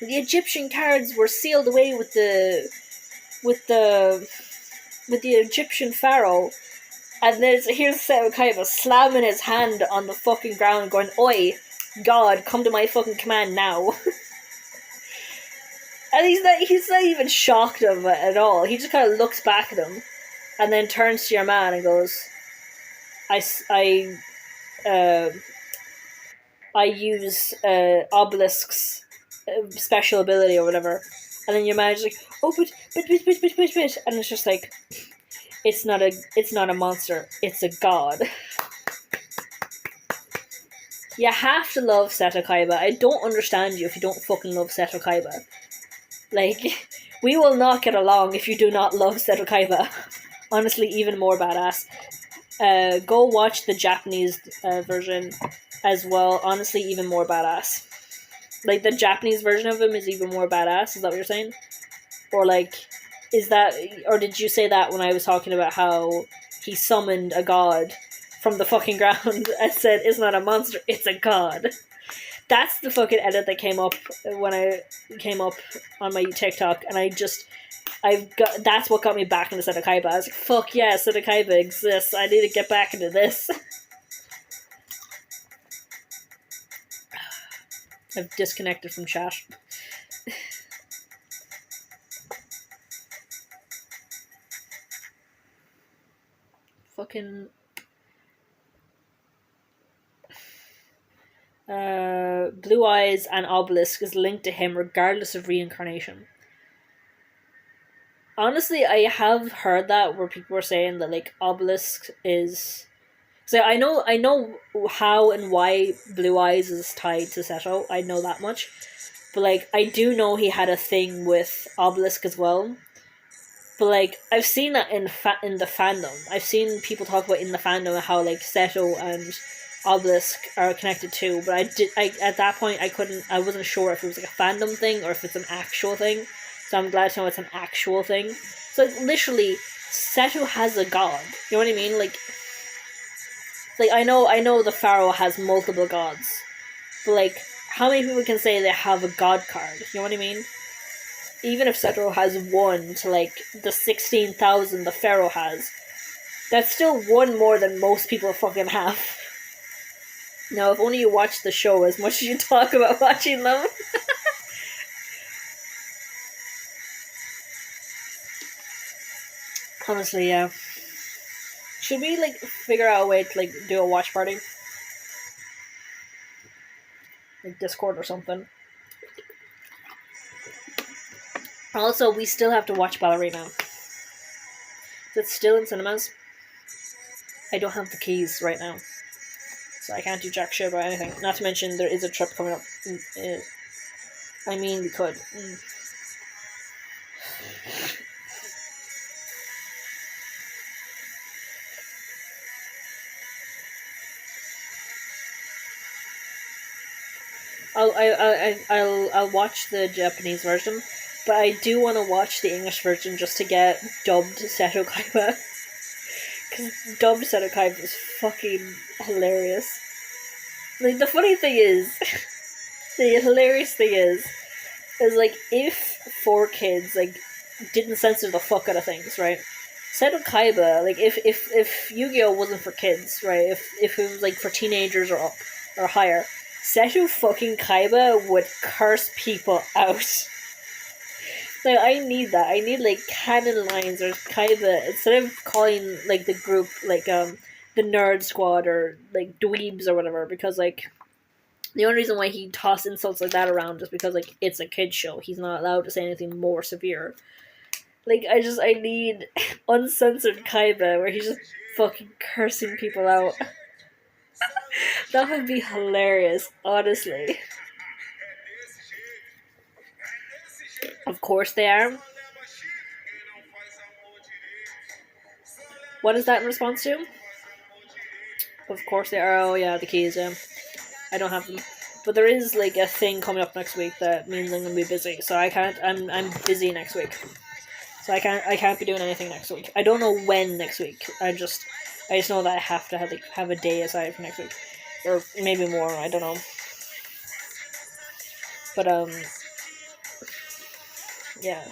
Speaker 2: Egyptian cards were sealed away with the Egyptian pharaoh, and here's Seto Kaiba slamming his hand on the fucking ground, going, "Oi, God, come to my fucking command now." And he's not even shocked of it at all. He just kind of looks back at him, and then turns to your man and goes, I use Obelisk's special ability or whatever," and then your manager's like, "Oh, but," and it's just like, it's not a monster, it's a god. You have to love Seto Kaiba. I don't understand you if you don't fucking love Seto Kaiba. Like, we will not get along if you do not love Seto Kaiba. Honestly, even more badass. Go watch the Japanese version as well. Honestly, even more badass. Like, the Japanese version of him is even more badass. Is that what you're saying? Or, like, or did you say that when I was talking about how he summoned a god from the fucking ground and said, it's not a monster, it's a god? That's the fucking edit that came up when I came up on my TikTok, and that's what got me back into Seto Kaiba. I was like, fuck yeah, Seto Kaiba exists. I need to get back into this. I've disconnected from chat. Fucking... Blue Eyes and Obelisk is linked to him regardless of reincarnation. Honestly, I have heard that where people were saying that, like, Obelisk is... So I know how and why Blue Eyes is tied to Seto. I know that much. But, like, I do know he had a thing with Obelisk as well. But, like, I've seen that in the fandom. I've seen people talk about in the fandom how, like, Seto and Obelisk are connected too. But at that point, I wasn't sure if it was, like, a fandom thing or if it's an actual thing. So I'm glad to know it's an actual thing. So, like, literally, Seto has a god. You know what I mean? Like, I know the Pharaoh has multiple gods. But, like, how many people can say they have a god card? You know what I mean? Even if Seto has one to, like, the 16,000 the Pharaoh has, that's still one more than most people fucking have. Now, if only you watch the show as much as you talk about watching them. Honestly, yeah. Should we, like, figure out a way to, like, do a watch party? Like Discord or something. Also, we still have to watch Ballerina. Is it still in cinemas? I don't have the keys right now, so I can't do jack shit about anything. Not to mention, there is a trip coming up. I mean, we could. I'll watch the Japanese version, But I do want to watch the English version just to get dubbed Seto Kaiba. Because dubbed Seto Kaiba is fucking hilarious. Like, the funny thing is, the hilarious thing is like, if 4Kids, like, didn't censor the fuck out of things, right? Seto Kaiba, like, if Yu-Gi-Oh! Wasn't for kids, right? If it was, like, for teenagers or up, or higher, Seto fucking Kaiba would curse people out. Like, I need that. I need, like, canon lines or Kaiba, instead of calling, like, the group, like, the Nerd Squad or, like, Dweebs or whatever, because, like, the only reason why he tossed insults like that around is because, like, it's a kid's show. He's not allowed to say anything more severe. Like, I need uncensored Kaiba where he's just fucking cursing people out. That would be hilarious, honestly. Of course they are. What is that in response to? Of course they are. Oh yeah, the keys, yeah. I don't have them. But there is, like, a thing coming up next week that means I'm gonna be busy. So I can't, I'm busy next week. So I can't be doing anything next week. I don't know when next week. I just know that I have to have a day aside for next week. Or maybe more, I don't know. But yeah.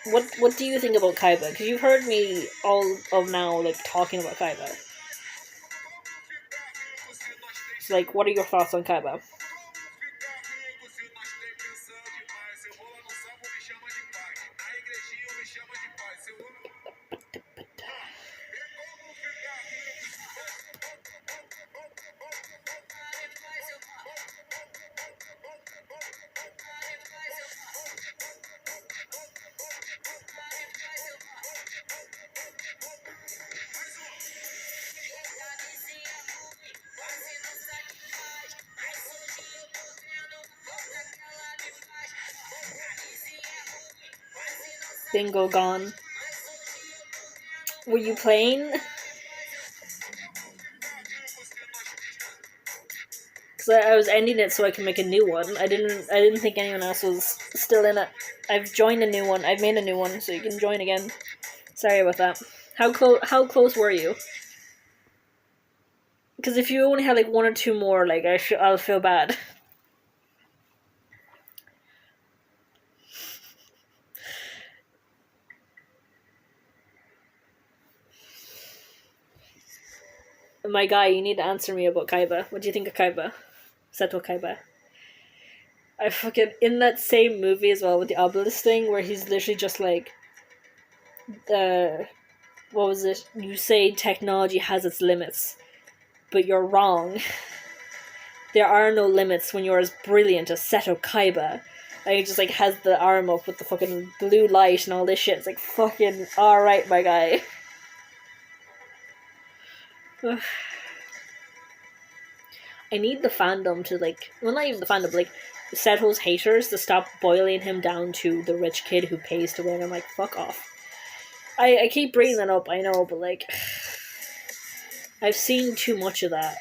Speaker 2: What do you think about Kaiba? Because you've heard me all of now, like, talking about Kaiba. So, like, what are your thoughts on Kaiba? Bingo gone. Were you playing? Because I was ending it so I can make a new one. I didn't think anyone else was still in it. I've joined a new one. I've made a new one, so you can join again. Sorry about that. How close were you? Because if you only had, like, one or two more, like, I'll feel bad. My guy, you need to answer me about Kaiba. What do you think of Kaiba? Seto Kaiba. I fucking, in that same movie as well with the obelisk thing, where he's literally just like, what was it? You say technology has its limits, but you're wrong. There are no limits when you're as brilliant as Seto Kaiba. And he just, like, has the arm up with the fucking blue light and all this shit. It's like, fucking, alright, my guy. I need the fandom to, like, well, not even the fandom, but, like, Seto's haters to stop boiling him down to the rich kid who pays to win. I'm like, fuck off. I keep bringing that up, I know, but, like, I've seen too much of that.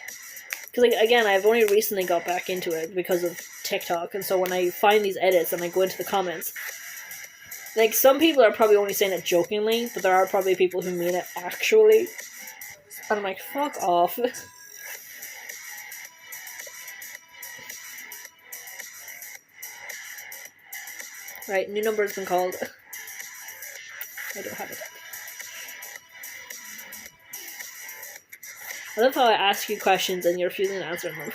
Speaker 2: Because, like, again, I've only recently got back into it because of TikTok, and so when I find these edits and I go into the comments, like, some people are probably only saying it jokingly, but there are probably people who mean it actually. And I'm like, fuck off. Right, new number has been called. I don't have it. I love how I ask you questions and you're refusing to answer them.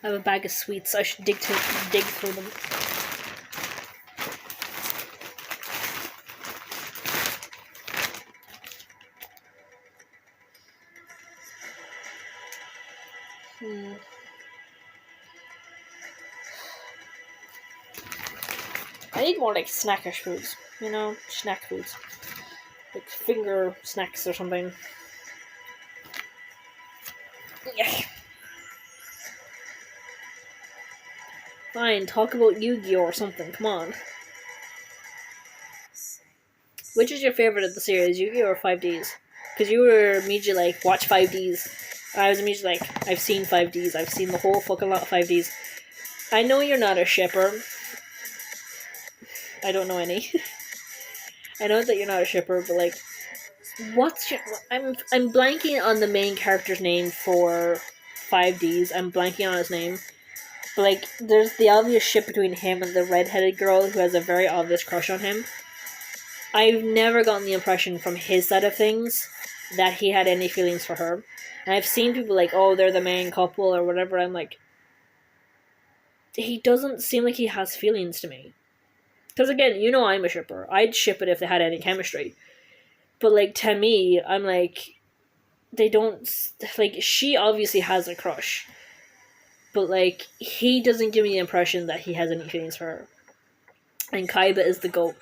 Speaker 2: I have a bag of sweets. I should dig through them. I need more, like, snackish foods. You know, snack foods. Like finger snacks or something. Yeah. Fine, talk about Yu-Gi-Oh or something. Come on. Which is your favorite of the series, Yu-Gi-Oh or 5Ds? Because you were immediately like, watch 5Ds. I was immediately like, I've seen 5Ds. I've seen the whole fucking lot of 5Ds. I know you're not a shipper. I don't know any. I know that you're not a shipper, but like, what's your? I'm blanking on the main character's name for 5Ds. I'm blanking on his name. But like, there's the obvious ship between him and the redheaded girl who has a very obvious crush on him. I've never gotten the impression from his side of things that he had any feelings for her. And I've seen people like, oh, they're the main couple or whatever. I'm like, he doesn't seem like he has feelings to me. Because again, you know I'm a shipper. I'd ship it if they had any chemistry. But like, to me, I'm like, they don't, like, she obviously has a crush. But like, he doesn't give me the impression that he has any feelings for her. And Kaiba is the GOAT.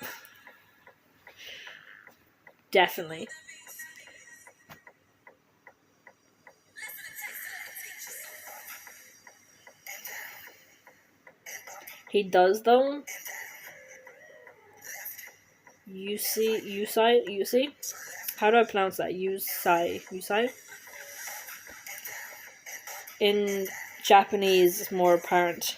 Speaker 2: Definitely. He does though. Yusai? How do I pronounce that? Yusai? In Japanese, it's more apparent.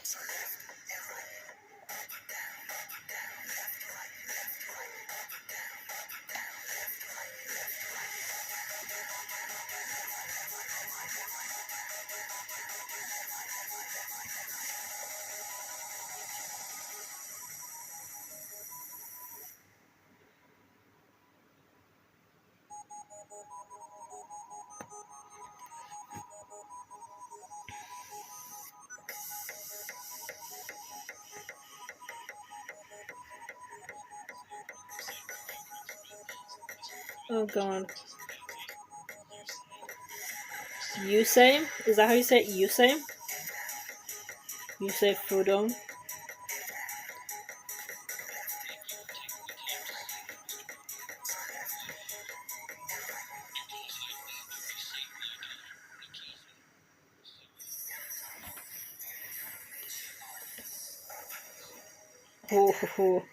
Speaker 2: Oh god. Yusei? Is that how you say it? Yusei? Yusei Fudo? Oh.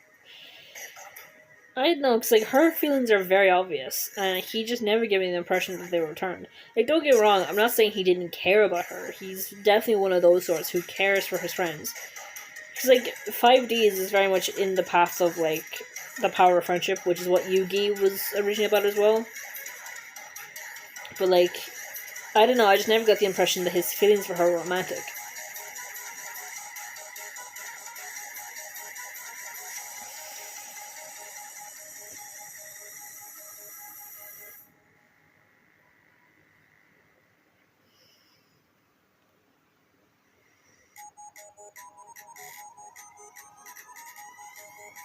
Speaker 2: I don't know, because like, her feelings are very obvious, and he just never gave me the impression that they were returned. Like, don't get me wrong, I'm not saying he didn't care about her. He's definitely one of those sorts who cares for his friends. Because, like, 5Ds is very much in the path of, like, the power of friendship, which is what Yugi was originally about as well. But, like, I don't know, I just never got the impression that his feelings for her were romantic.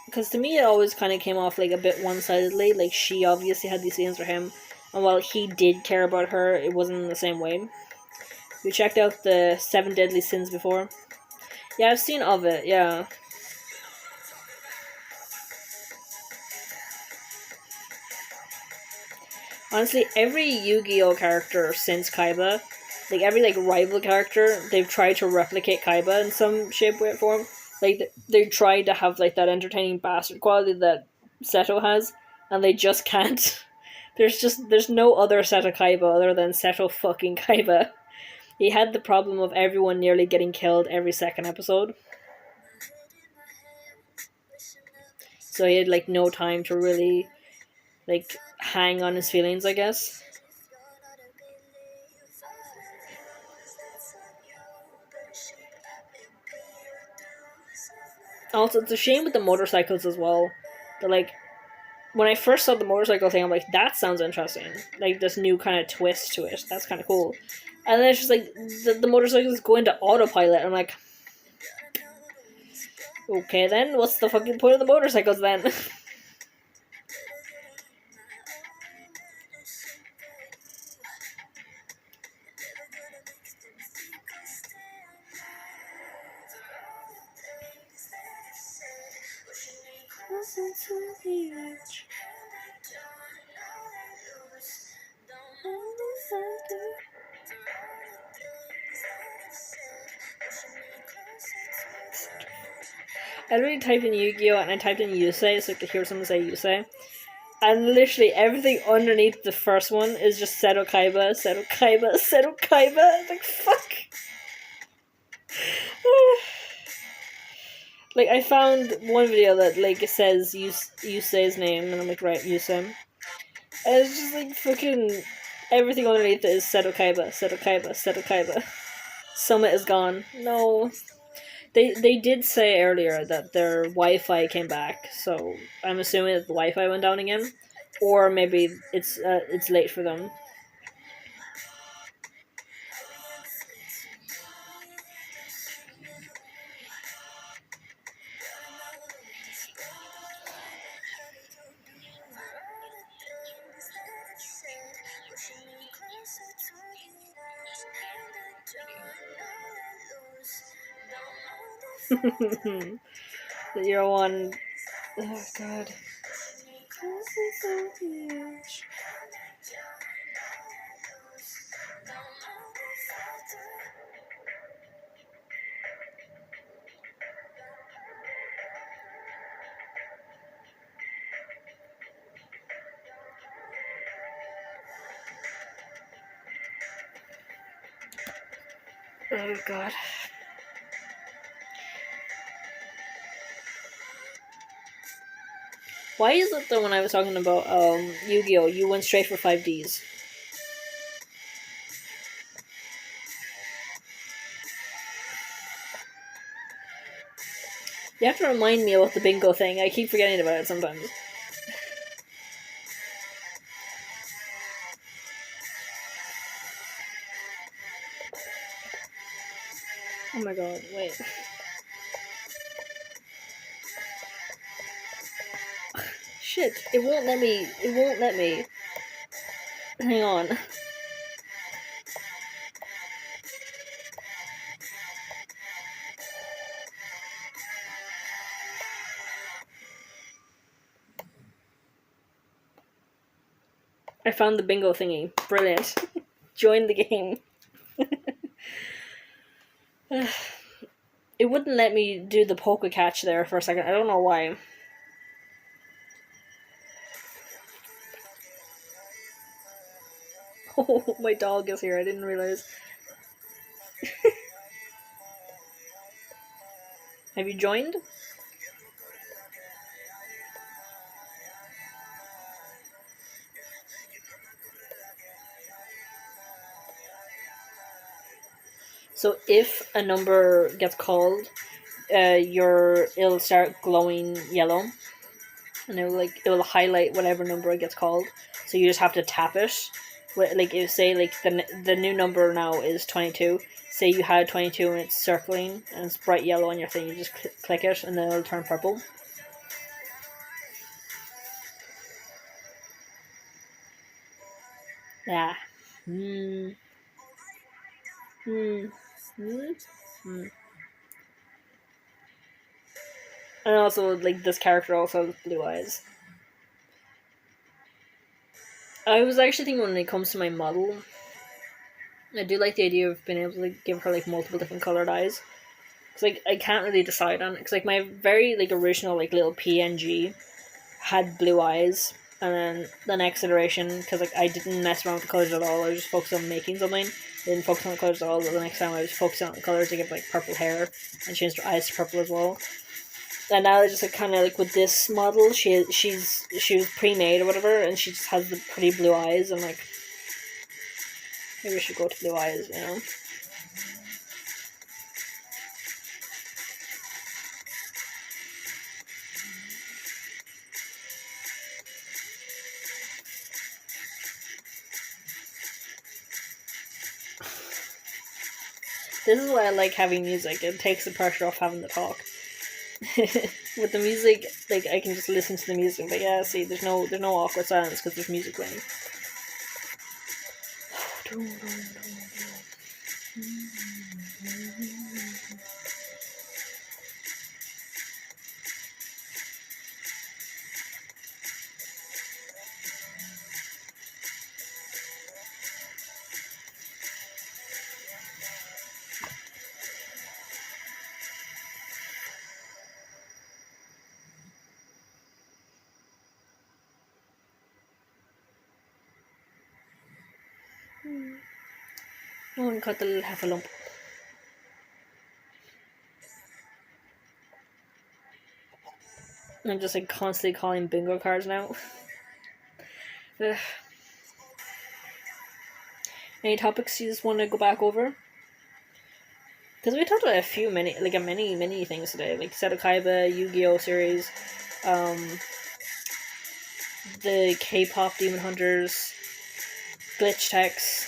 Speaker 2: Because to me, it always kind of came off like a bit one-sidedly. Like, she obviously had these feelings for him, and while he did care about her, it wasn't in the same way. We checked out the 7 Deadly Sins before. Yeah, I've seen of it, yeah. Honestly, every Yu-Gi-Oh character since Kaiba, like every like rival character, they've tried to replicate Kaiba in some shape, way, or form. Like, they tried to have like that entertaining bastard quality that Seto has, and they just can't. There's no other Seto Kaiba other than Seto fucking Kaiba. He had the problem of everyone nearly getting killed every second episode. So he had like no time to really like hang on his feelings, I guess. Also, it's a shame with the motorcycles as well. But like, when I first saw the motorcycle thing, I'm like, that sounds interesting. Like, this new kind of twist to it. That's kind of cool. And then it's just like, the motorcycles go into autopilot. I'm like, okay then, what's the fucking point of the motorcycles then? I literally typed in Yu-Gi-Oh! And I typed in Yusei so I could hear someone say Yusei. And literally everything underneath the first one is just Seto Kaiba, Seto Kaiba, Seto Kaiba. Like, fuck. Like, I found one video that, like, it says Yusei's name, and I'm like, right, Yusei. And it's just, like, fucking everything underneath it is Seto Kaiba, Seto Kaiba, Seto Kaiba. Summit is gone. No. They did say earlier that their Wi-Fi came back, so I'm assuming that the Wi-Fi went down again, or maybe it's late for them. The year one. Oh god. Oh god. Why is it that when I was talking about Yu-Gi-Oh, you went straight for 5Ds? You have to remind me about the bingo thing. I keep forgetting about it sometimes. Oh my god, wait. Shit, it won't let me. It won't let me. Hang on. I found the bingo thingy. Brilliant. Join the game. It wouldn't let me do the polka catch there for a second. I don't know why. Oh, my dog is here. I didn't realize. Have you joined? So if a number gets called, it'll start glowing yellow, and it will highlight whatever number it gets called. So you just have to tap it. Like if say like the new number now is 22. Say you had 22 and it's circling and it's bright yellow on your thing. You just click it and then it'll turn purple. Yeah. And also, like, this character also has blue eyes. I was actually thinking when it comes to my model, I do like the idea of being able to like, give her like multiple different colored eyes. Cause like I can't really decide on it. Cause like my very like original like little PNG had blue eyes, and then the next iteration, because like I didn't mess around with the colors at all. I was just focused on making something. I didn't focus on the colors at all. But the next time I was focusing on the colors to give like purple hair and changed her eyes to purple as well. And now just like kind of like with this model, she was pre-made or whatever, and she just has the pretty blue eyes. And like maybe I should go to blue eyes, you know. This is why I like having music. It takes the pressure off having to talk. With the music, like I can just listen to the music. But yeah, see, there's no awkward silence because there's music playing. Oh, and got the little heffalump. I'm just like constantly calling bingo cards now. Ugh. Any topics you just want to go back over? Because we talked about many things today, like Seto Yu-Gi-Oh series, the K-pop Demon Hunters, glitch techs.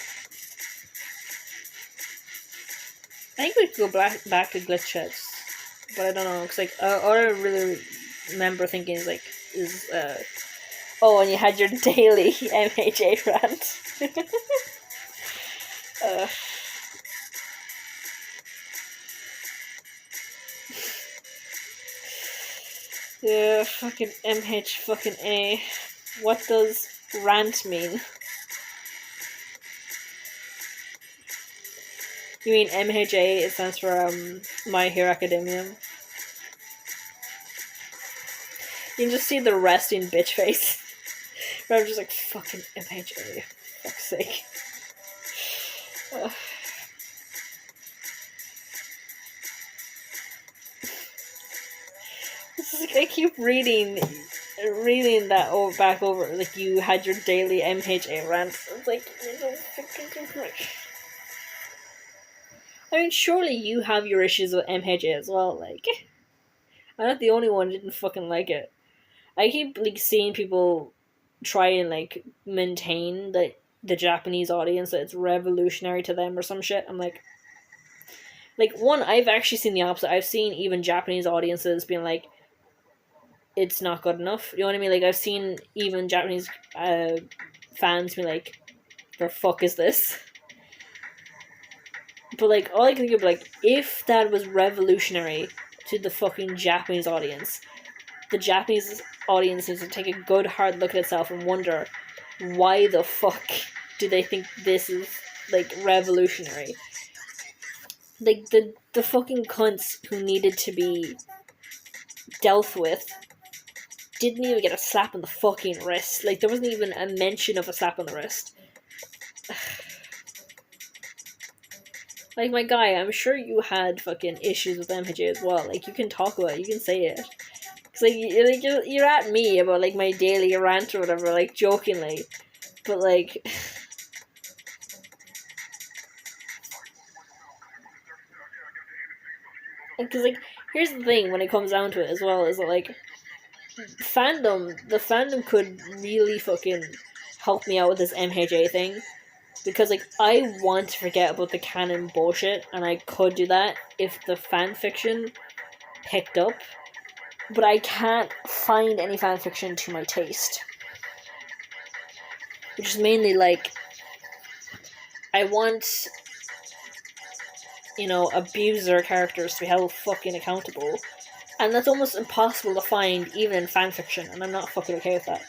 Speaker 2: I think we could go back to glitch techs, but I don't know. Cause like all I really remember thinking is oh, and you had your daily MHA rant. Yeah, fucking MH fucking A. What does rant mean? You mean MHA? It stands for My Hero Academia. You can just see the resting bitch face. Where I'm just like, fucking MHA. Fuck's sake. This is like, I keep reading that back over. Like, you had your daily MHA rants. It's like, you're so fucking prick. I mean, surely you have your issues with MHA as well. Like, I'm not the only one who didn't fucking like it. I keep like seeing people try and like maintain the Japanese audience that it's revolutionary to them or some shit. I'm like one, I've actually seen the opposite. I've seen even Japanese audiences being like, it's not good enough. You know what I mean? Like, I've seen even Japanese fans be like, the fuck is this? But like, all I can think of, like, if that was revolutionary to the fucking Japanese audience, the Japanese audience needs to take a good hard look at itself and wonder, why the fuck do they think this is like revolutionary? Like, the fucking cunts who needed to be dealt with didn't even get a slap on the fucking wrist. Like, there wasn't even a mention of a slap on the wrist. Like, my guy, I'm sure you had fucking issues with MHA as well. Like, you can talk about it, you can say it. Cause like you're at me about like my daily rant or whatever, like jokingly, but like, because like here's the thing when it comes down to it as well, is that like the fandom could really fucking help me out with this MHA thing, because like I want to forget about the canon bullshit, and I could do that if the fanfiction picked up. But I can't find any fanfiction to my taste. Which is mainly like, I want, abuser characters to be held fucking accountable. And that's almost impossible to find even in fanfiction, and I'm not fucking okay with that.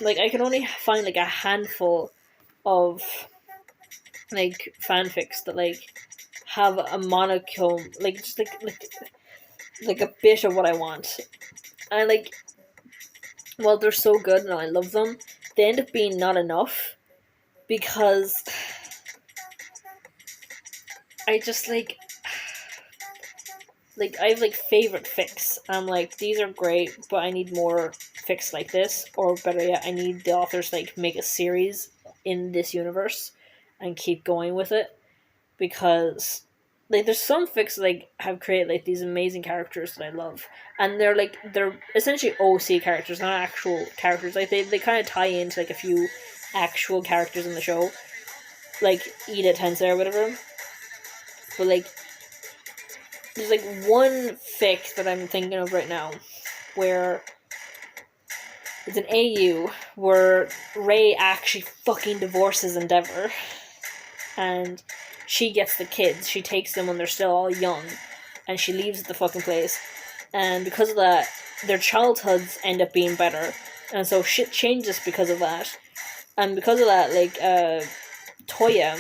Speaker 2: Like, I can only find like a handful of like fanfics that like have a monochrome, like just like a bit of what I want. And like, while they're so good and I love them, they end up being not enough, because I just like I have like favorite fics. I'm like, these are great, but I need more fics like this, or better yet, I need the authors to like make a series in this universe and keep going with it, because like there's some fics that like have created like these amazing characters that I love, and they're essentially OC characters, not actual characters. Like they kind of tie into like a few actual characters in the show, like Ida Tensei or whatever. But like, there's like one fic that I'm thinking of right now where it's an AU where Ray actually fucking divorces Endeavor, and she gets the kids. She takes them when they're still all young, and she leaves the fucking place. And because of that, their childhoods end up being better, and so shit changes because of that. And because of that, like Toya,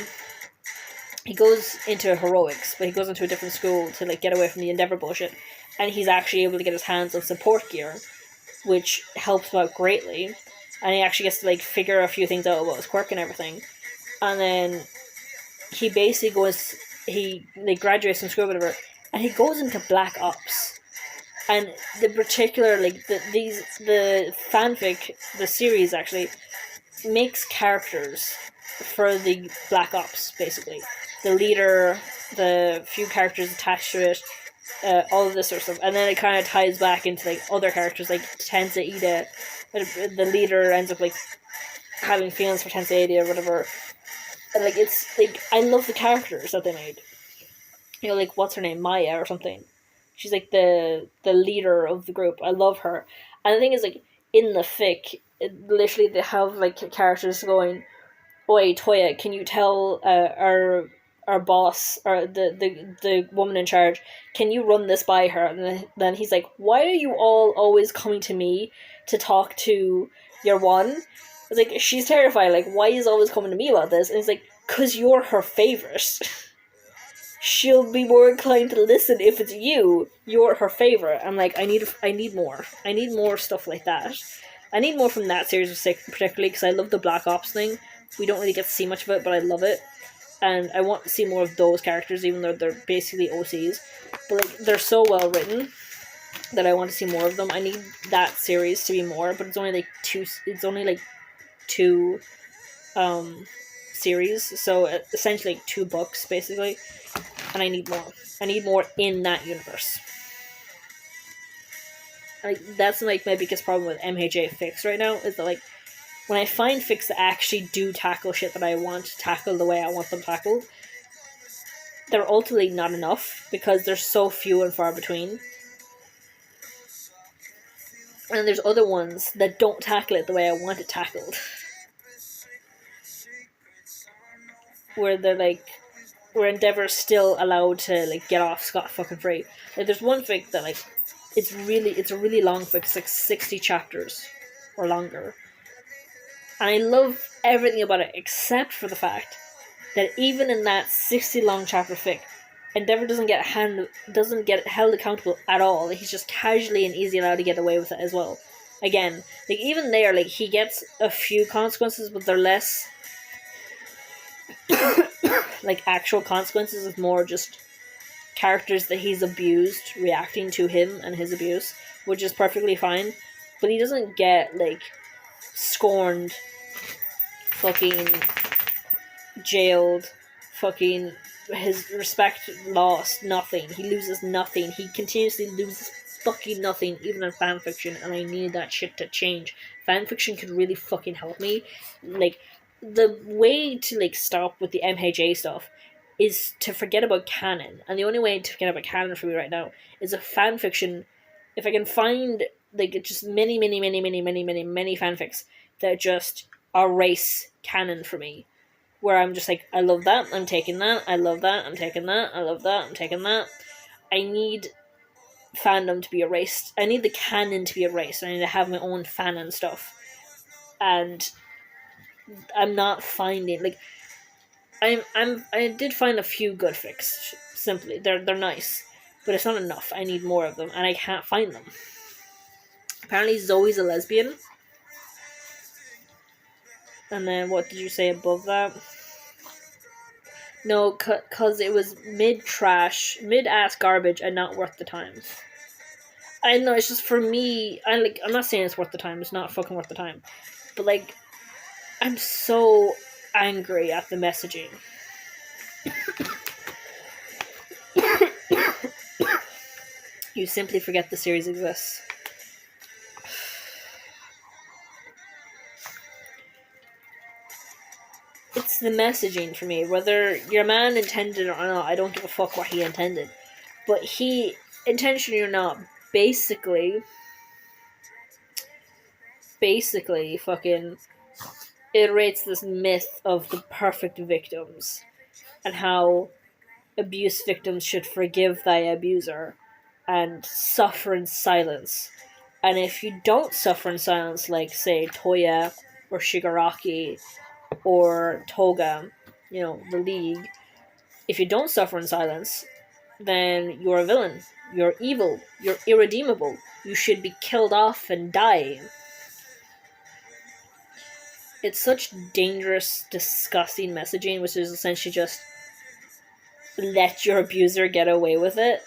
Speaker 2: he goes into heroics, but he goes into a different school to like get away from the Endeavor bullshit, and he's actually able to get his hands on support gear, which helps him out greatly. and he actually gets to like figure a few things out about his quirk and everything, and then he basically goes, he like graduates from school or whatever, and he goes into Black Ops. And the particular, like, the fanfic, the series actually, makes characters for the Black Ops, basically. The leader, the few characters attached to it, all of this sort of stuff. And then it kind of ties back into, like, other characters, like Tensa Ida. The leader ends up, like, having feelings for Tensa Ida or whatever. And, like, it's, like, I love the characters that they made. You know, like, what's her name? Maya or something. She's like the leader of the group. I love her. And the thing is, like, in the fic, literally they have like characters going, "Oi, Toya, can you tell our boss or the woman in charge, can you run this by her?" And then he's like, "Why are you all always coming to me to talk to your one?" It's like, she's terrified. Like, why is always coming to me about this? And he's like, "'Cause you're her favorite." She'll be more inclined to listen if it's you. You're her favorite. I'm like, I need more. I need more stuff like that. I need more from that series of six, particularly because I love the Black Ops thing. We don't really get to see much of it, but I love it, and I want to see more of those characters, even though they're basically OCs. But like, they're so well written that I want to see more of them. I need that series to be more, but it's only like two. It's only like two series, so essentially like 2 books basically. And I need more. I need more in that universe. Like, that's like my biggest problem with MHA fics right now, is that like, when I find fics that actually do tackle shit that I want to tackle the way I want them tackled, they're ultimately not enough because they're so few and far between. And there's other ones that don't tackle it the way I want it tackled. Where they're like, where Endeavor's still allowed to like get off scot-fucking-free. Like, there's one fic that like, it's a really long fic. It's like 60 chapters or longer, and I love everything about it except for the fact that even in that 60 long chapter fic, Endeavor doesn't get held accountable at all. Like, he's just casually and easily allowed to get away with it as well. Again, like, even there, like, he gets a few consequences, but they're less like actual consequences. It's more just characters that he's abused reacting to him and his abuse, which is perfectly fine. But he doesn't get like scorned, fucking jailed, fucking his respect lost, nothing. He loses nothing. He continuously loses fucking nothing, even in fanfiction, and I need that shit to change. Fanfiction could really fucking help me. Like, the way to like stop with the MHA stuff is to forget about canon, and the only way to forget about canon for me right now is a fanfiction. If I can find like just many fanfics that just erase canon for me, where I'm just like, I love that, I'm taking that, I love that, I'm taking that, I love that, I'm taking that. I need fandom to be erased. I need the canon to be erased. I need to have my own fanon stuff, and I'm not finding like I did find a few good fics. Simply, they're nice, but it's not enough. I need more of them, and I can't find them. Apparently, Zoe's a lesbian. And then what did you say above that? No, cause it was mid-trash, mid-ass garbage, and not worth the time. I know, it's just for me. I'm not saying it's worth the time. It's not fucking worth the time, but like, I'm so angry at the messaging. You simply forget the series exists. It's the messaging for me. Whether your man intended or not, I don't give a fuck what he intended. But he, intentionally or not, basically fucking iterates this myth of the perfect victims and how abuse victims should forgive thy abuser and suffer in silence. And if you don't suffer in silence, like, say, Toya or Shigaraki or Toga, the League, if you don't suffer in silence, then you're a villain. You're evil. You're irredeemable. You should be killed off and die. it's such dangerous, disgusting messaging, which is essentially just let your abuser get away with it.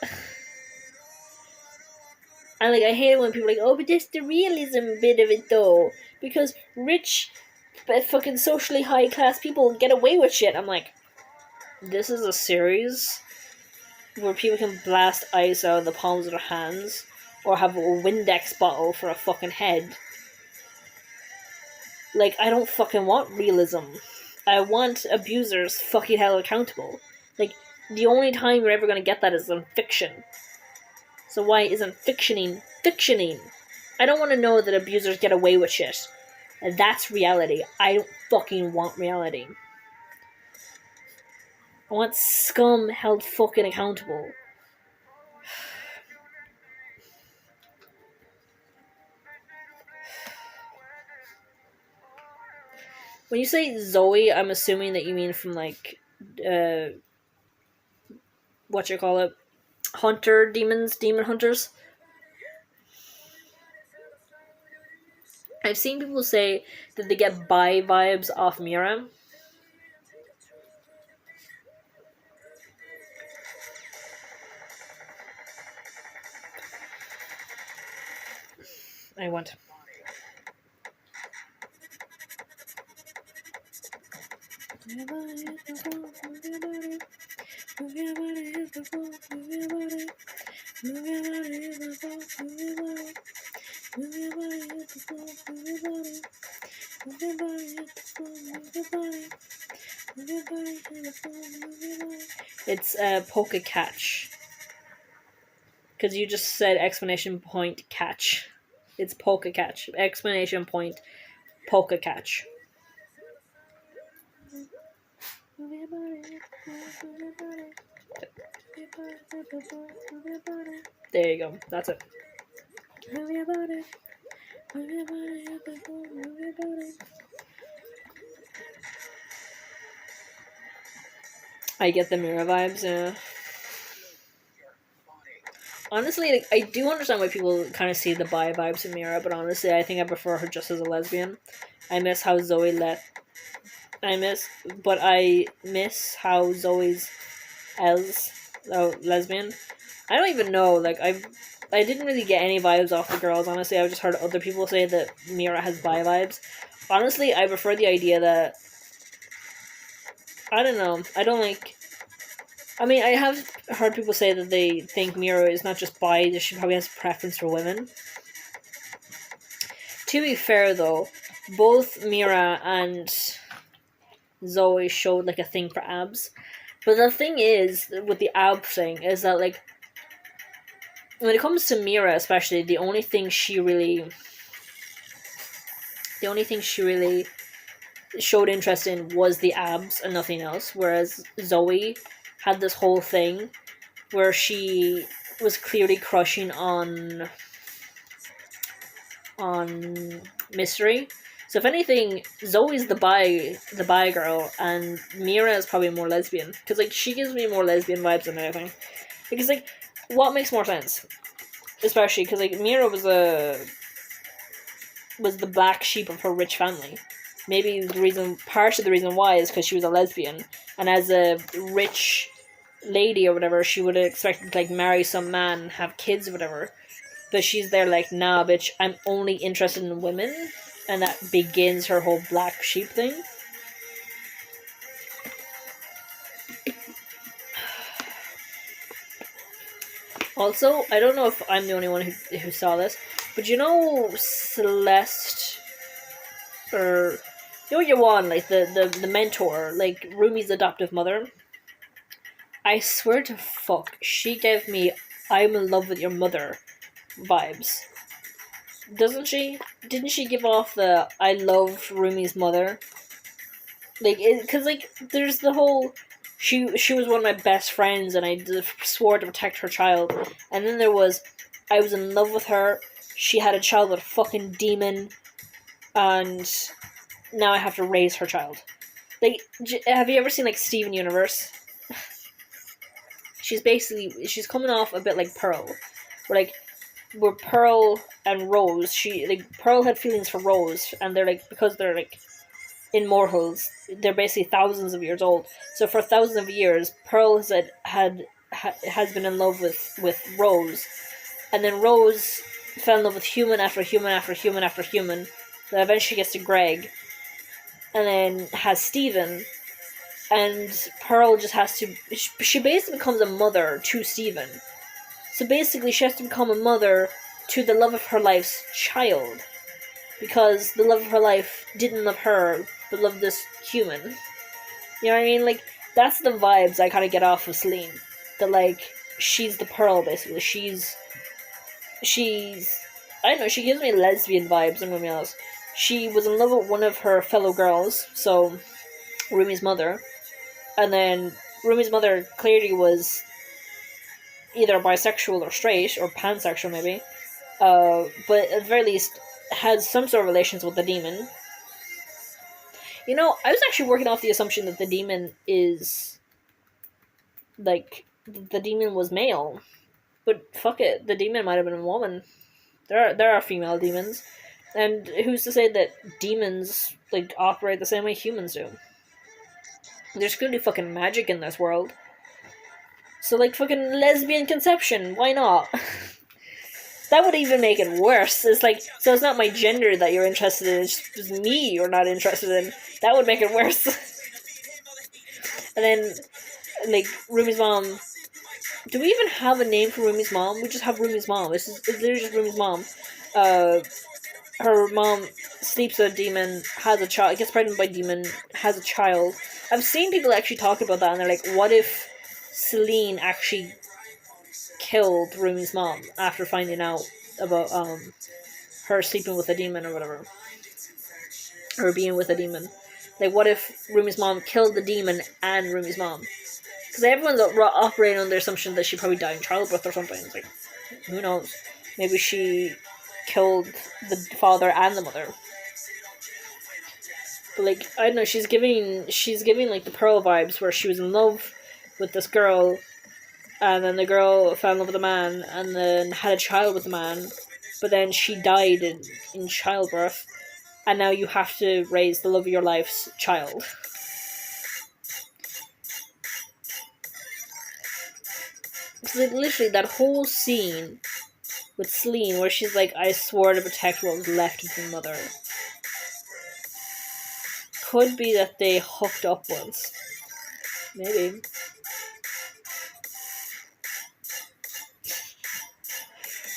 Speaker 2: And like, I hate it when people are like, oh, but that's the realism bit of it though, because rich, but fucking socially high class people get away with shit. I'm like, this is a series where people can blast ice out of the palms of their hands, or have a Windex bottle for a fucking head. Like, I don't fucking want realism. I want abusers fucking held accountable. Like, the only time you're ever gonna get that is in fiction. So why isn't fictioning? I don't want to know that abusers get away with shit. That's reality. I don't fucking want reality. I want scum held fucking accountable. When you say Zoe, I'm assuming that you mean from like, what you call it, demon hunters. I've seen people say that they get bi vibes off Mira. I want. It's poke catch. Because you just said exclamation point catch. It's poke catch. Exclamation point poke catch. There you go. That's it. I get the Mira vibes, yeah. Honestly, like, I do understand why people kind of see the bi vibes in Mira, but honestly, I think I prefer her just as a lesbian. I miss how Zoe I miss how Zoe's lesbian. I don't even know, like, I didn't really get any vibes off the girls, honestly. I've just heard other people say that Mira has bi vibes. Honestly, I prefer the idea that, I don't know, I mean, I have heard people say that they think Mira is not just bi, that she probably has a preference for women. To be fair, though, both Mira and Zoe showed, like, a thing for abs. But the thing is, with the ab thing, is that, like, when it comes to Mira especially, the only thing she really showed interest in was the abs and nothing else, whereas Zoe had this whole thing where she was clearly crushing on Mystery. So if anything, Zoe's the bi girl, and Mira is probably more lesbian, because like she gives me more lesbian vibes than anything. Because like, what makes more sense? Especially because like Mira was the black sheep of her rich family. Maybe part of the reason why is because she was a lesbian, and as a rich lady or whatever, she would have expected to like marry some man, have kids or whatever. But she's there like, nah, bitch, I'm only interested in women, and that begins her whole black sheep thing. Also, I don't know if I'm the only one who saw this, but you know Celeste, or you know Yawan, like the mentor, like Rumi's adoptive mother? I swear to fuck, she gave me I'm in love with your mother vibes. Doesn't she? Didn't she give off the I love Rumi's mother? Like, because like there's the whole she was one of my best friends and I swore to protect her child, and then there was I was in love with her, she had a child with a fucking demon, and now I have to raise her child. Like, have you ever seen like Steven Universe? She's coming off a bit like Pearl, where Pearl and Rose, Pearl had feelings for Rose, and they're like, because they're like immortals. They're basically thousands of years old. So for thousands of years, Pearl has been in love with Rose, and then Rose fell in love with human after human after human after human. That eventually gets to Greg, and then has Steven, and Pearl just has to. She basically becomes a mother to Steven. So basically, she has to become a mother to the love of her life's child, because the love of her life didn't love her, but loved this human. You know what I mean? Like, that's the vibes I kind of get off of Celine. That, like, she's the Pearl, basically. She's, I don't know, she gives me lesbian vibes, I'm gonna be honest. She was in love with one of her fellow girls, so Rumi's mother, and then Rumi's mother clearly was either bisexual or straight, or pansexual maybe, but at the very least had some sort of relations with the demon. You know, I was actually working off the assumption that the demon is, like, the demon was male, but fuck it, the demon might have been a woman. There are female demons, and who's to say that demons, like, operate the same way humans do? There's clearly fucking magic in this world. So, like, fucking lesbian conception, why not? That would even make it worse. It's like, so it's not my gender that you're interested in, it's just me you're not interested in. That would make it worse. And then, like, Rumi's mom... Do we even have a name for Rumi's mom? We just have Rumi's mom. It's literally just Rumi's mom. Her mom sleeps with a demon, has a child, gets pregnant by a demon, has a child. I've seen people actually talk about that, and they're like, what if Celine actually killed Rumi's mom after finding out about her sleeping with a demon or whatever, or being with a demon? Like, what if Rumi's mom killed the demon and Rumi's mom? Because everyone's operating on the assumption that she probably died in childbirth or something. It's like, who knows? Maybe she killed the father and the mother. But, like, I don't know, she's giving like the Pearl vibes, where she was in love with this girl, and then the girl fell in love with a man, and then had a child with a man, but then she died in childbirth, and now you have to raise the love of your life's child. So, like, literally, that whole scene with Celine, where she's like, I swore to protect what was left of my mother, could be that they hooked up once. Maybe.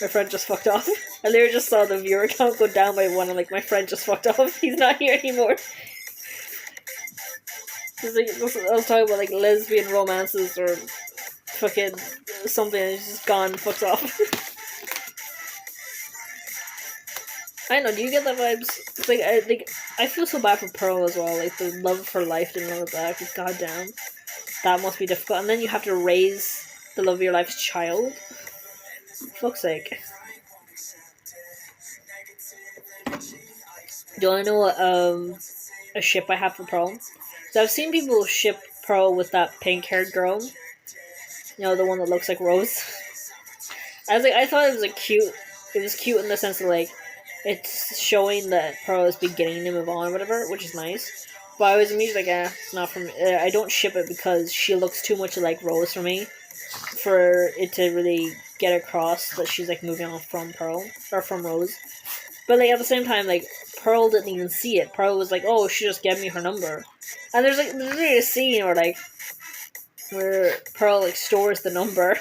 Speaker 2: My friend just fucked off. I literally just saw the viewer count go down by one, and like, my friend just fucked off. He's not here anymore. Like, I was talking about like lesbian romances or fucking something, and he's just gone, fucks off. I don't know, do you get that vibes? It's like, I feel so bad for Pearl as well, like, the love of her life didn't love it back. Goddamn. That must be difficult. And then you have to raise the love of your life's child. Fuck's sake. Do you want to know a ship I have for Pearl? So I've seen people ship Pearl with that pink-haired girl. You know, the one that looks like Rose. I thought it was cute. It was cute in the sense of, like, it's showing that Pearl is beginning to move on or whatever, which is nice. But I was immediately like, it's not for me. I don't ship it because she looks too much like Rose for me, for it to really get across that she's, like, moving on from Pearl, or from Rose. But, like, at the same time, like, Pearl didn't even see it. Pearl was like, oh, she just gave me her number. And there's really a scene where Pearl, like, stores the number.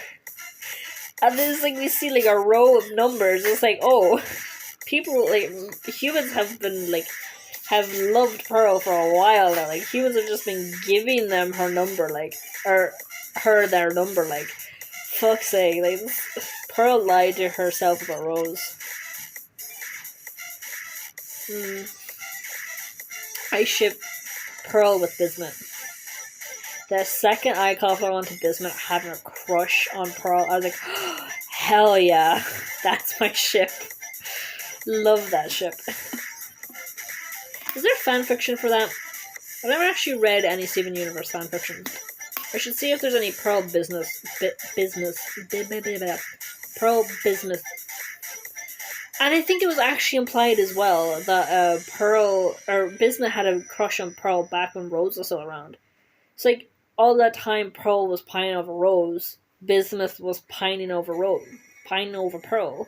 Speaker 2: And then it's like, we see, like, a row of numbers. It's like, oh, people, like, humans have been, like, have loved Pearl for a while now. Like, humans have just been giving them her number, like, or her their number, like, fuck's sake. Like, Pearl lied to herself about Rose. I ship Pearl with Bismuth. The second I caught her onto Bismuth having a crush on Pearl, I was like, oh, hell yeah, that's my ship. Love that ship. Is there fanfiction for that? I've never actually read any Steven Universe fanfiction. I should see if there's any Pearl Pearl Bismuth And I think it was actually implied as well that Pearl or Bismuth had a crush on Pearl back when Rose was still around. So like all that time Pearl was pining over Rose, Bismuth was pining over Pearl.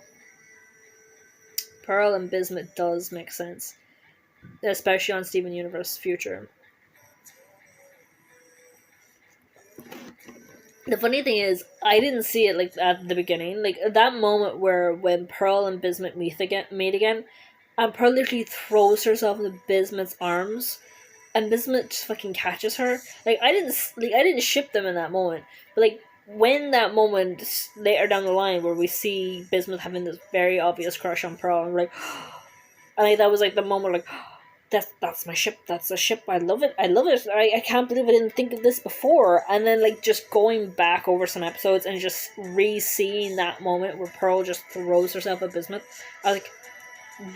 Speaker 2: Pearl and Bismuth does make sense, especially on Steven Universe Future. The funny thing is, I didn't see it like at the beginning. Like that moment where when Pearl and Bismuth meet again, and Pearl literally throws herself into Bismuth's arms, and Bismuth just fucking catches her. Like I didn't ship them in that moment, but like when that moment later down the line where we see Bismuth having this very obvious crush on Pearl, and we're like, and like that was like the moment like. That's my ship. That's the ship. I love it. I can't believe I didn't think of this before. And then like just going back over some episodes and just re-seeing that moment where Pearl just throws herself at Bismuth, I was like,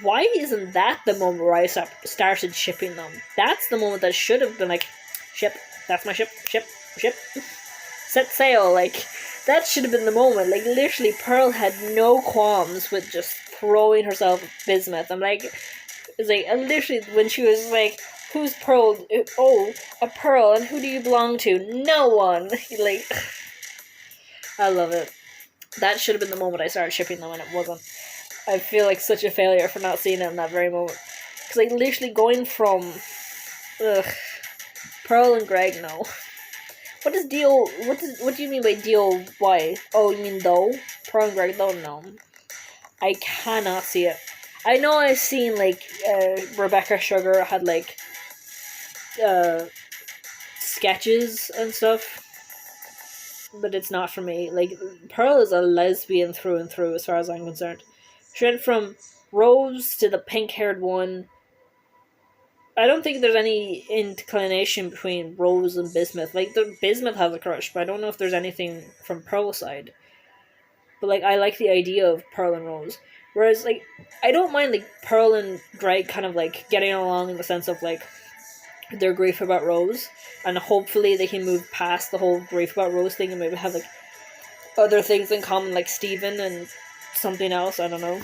Speaker 2: why isn't that the moment where I started shipping them? That's the moment that should have been like, ship. That's my ship. Ship. Set sail. Like that should have been the moment. Like literally, Pearl had no qualms with just throwing herself at Bismuth. I'm like. It's like, and literally, when she was like, who's Pearl? Oh, a Pearl, and who do you belong to? No one! Like, I love it. That should have been the moment I started shipping them, and it wasn't. I feel like such a failure for not seeing it in that very moment. Because, like, literally going from, Pearl and Greg, no. What does what do you mean by D-O-Y? Oh, you mean though? Pearl and Greg, though? No. I cannot see it. I know I've seen, like, Rebecca Sugar had, like, sketches and stuff, but it's not for me. Like, Pearl is a lesbian through and through, as far as I'm concerned. She went from Rose to the pink-haired one. I don't think there's any inclination between Rose and Bismuth. Like, Bismuth has a crush, but I don't know if there's anything from Pearl's side. But, like, I like the idea of Pearl and Rose. Whereas, like, I don't mind, like, Pearl and Greg kind of, like, getting along in the sense of, like, their grief about Rose. And hopefully they can move past the whole grief about Rose thing and maybe have, like, other things in common, like Steven and something else, I don't know.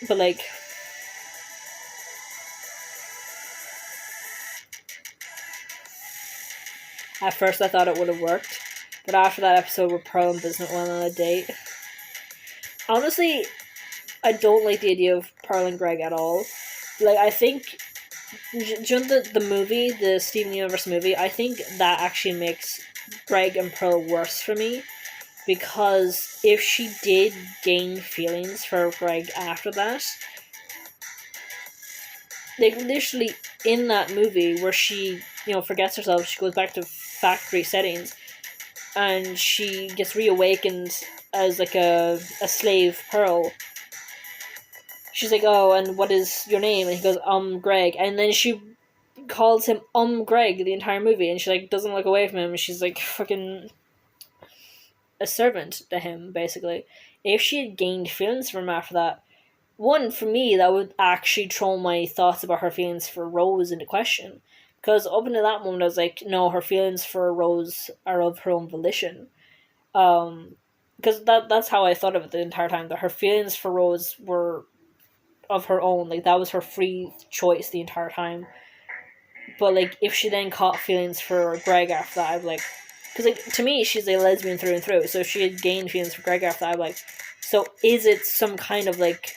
Speaker 2: But, like... At first I thought it would have worked. But after that episode where Pearl and Bismuth went on a date... Honestly... I don't like the idea of Pearl and Greg at all. Like, I think, during the movie, the Steven Universe movie, I think that actually makes Greg and Pearl worse for me. Because if she did gain feelings for Greg after that, like, literally, in that movie, where she, forgets herself, she goes back to factory settings, and she gets reawakened as, like, a slave Pearl. She's like, oh, and what is your name? And he goes, Greg. And then she calls him, Greg, the entire movie. And she, like, doesn't look away from him. She's, like, fucking a servant to him, basically. If she had gained feelings for him after that, one, for me, that would actually throw my thoughts about her feelings for Rose into question. Because up until that moment, I was like, no, her feelings for Rose are of her own volition. Because that's how I thought of it the entire time, that her feelings for Rose were... of her own, like that was her free choice the entire time. But like if she then caught feelings for Greg after that, I'd like, because like to me she's a lesbian through and through, so if she had gained feelings for Greg after that, I'd like, so is it some kind of like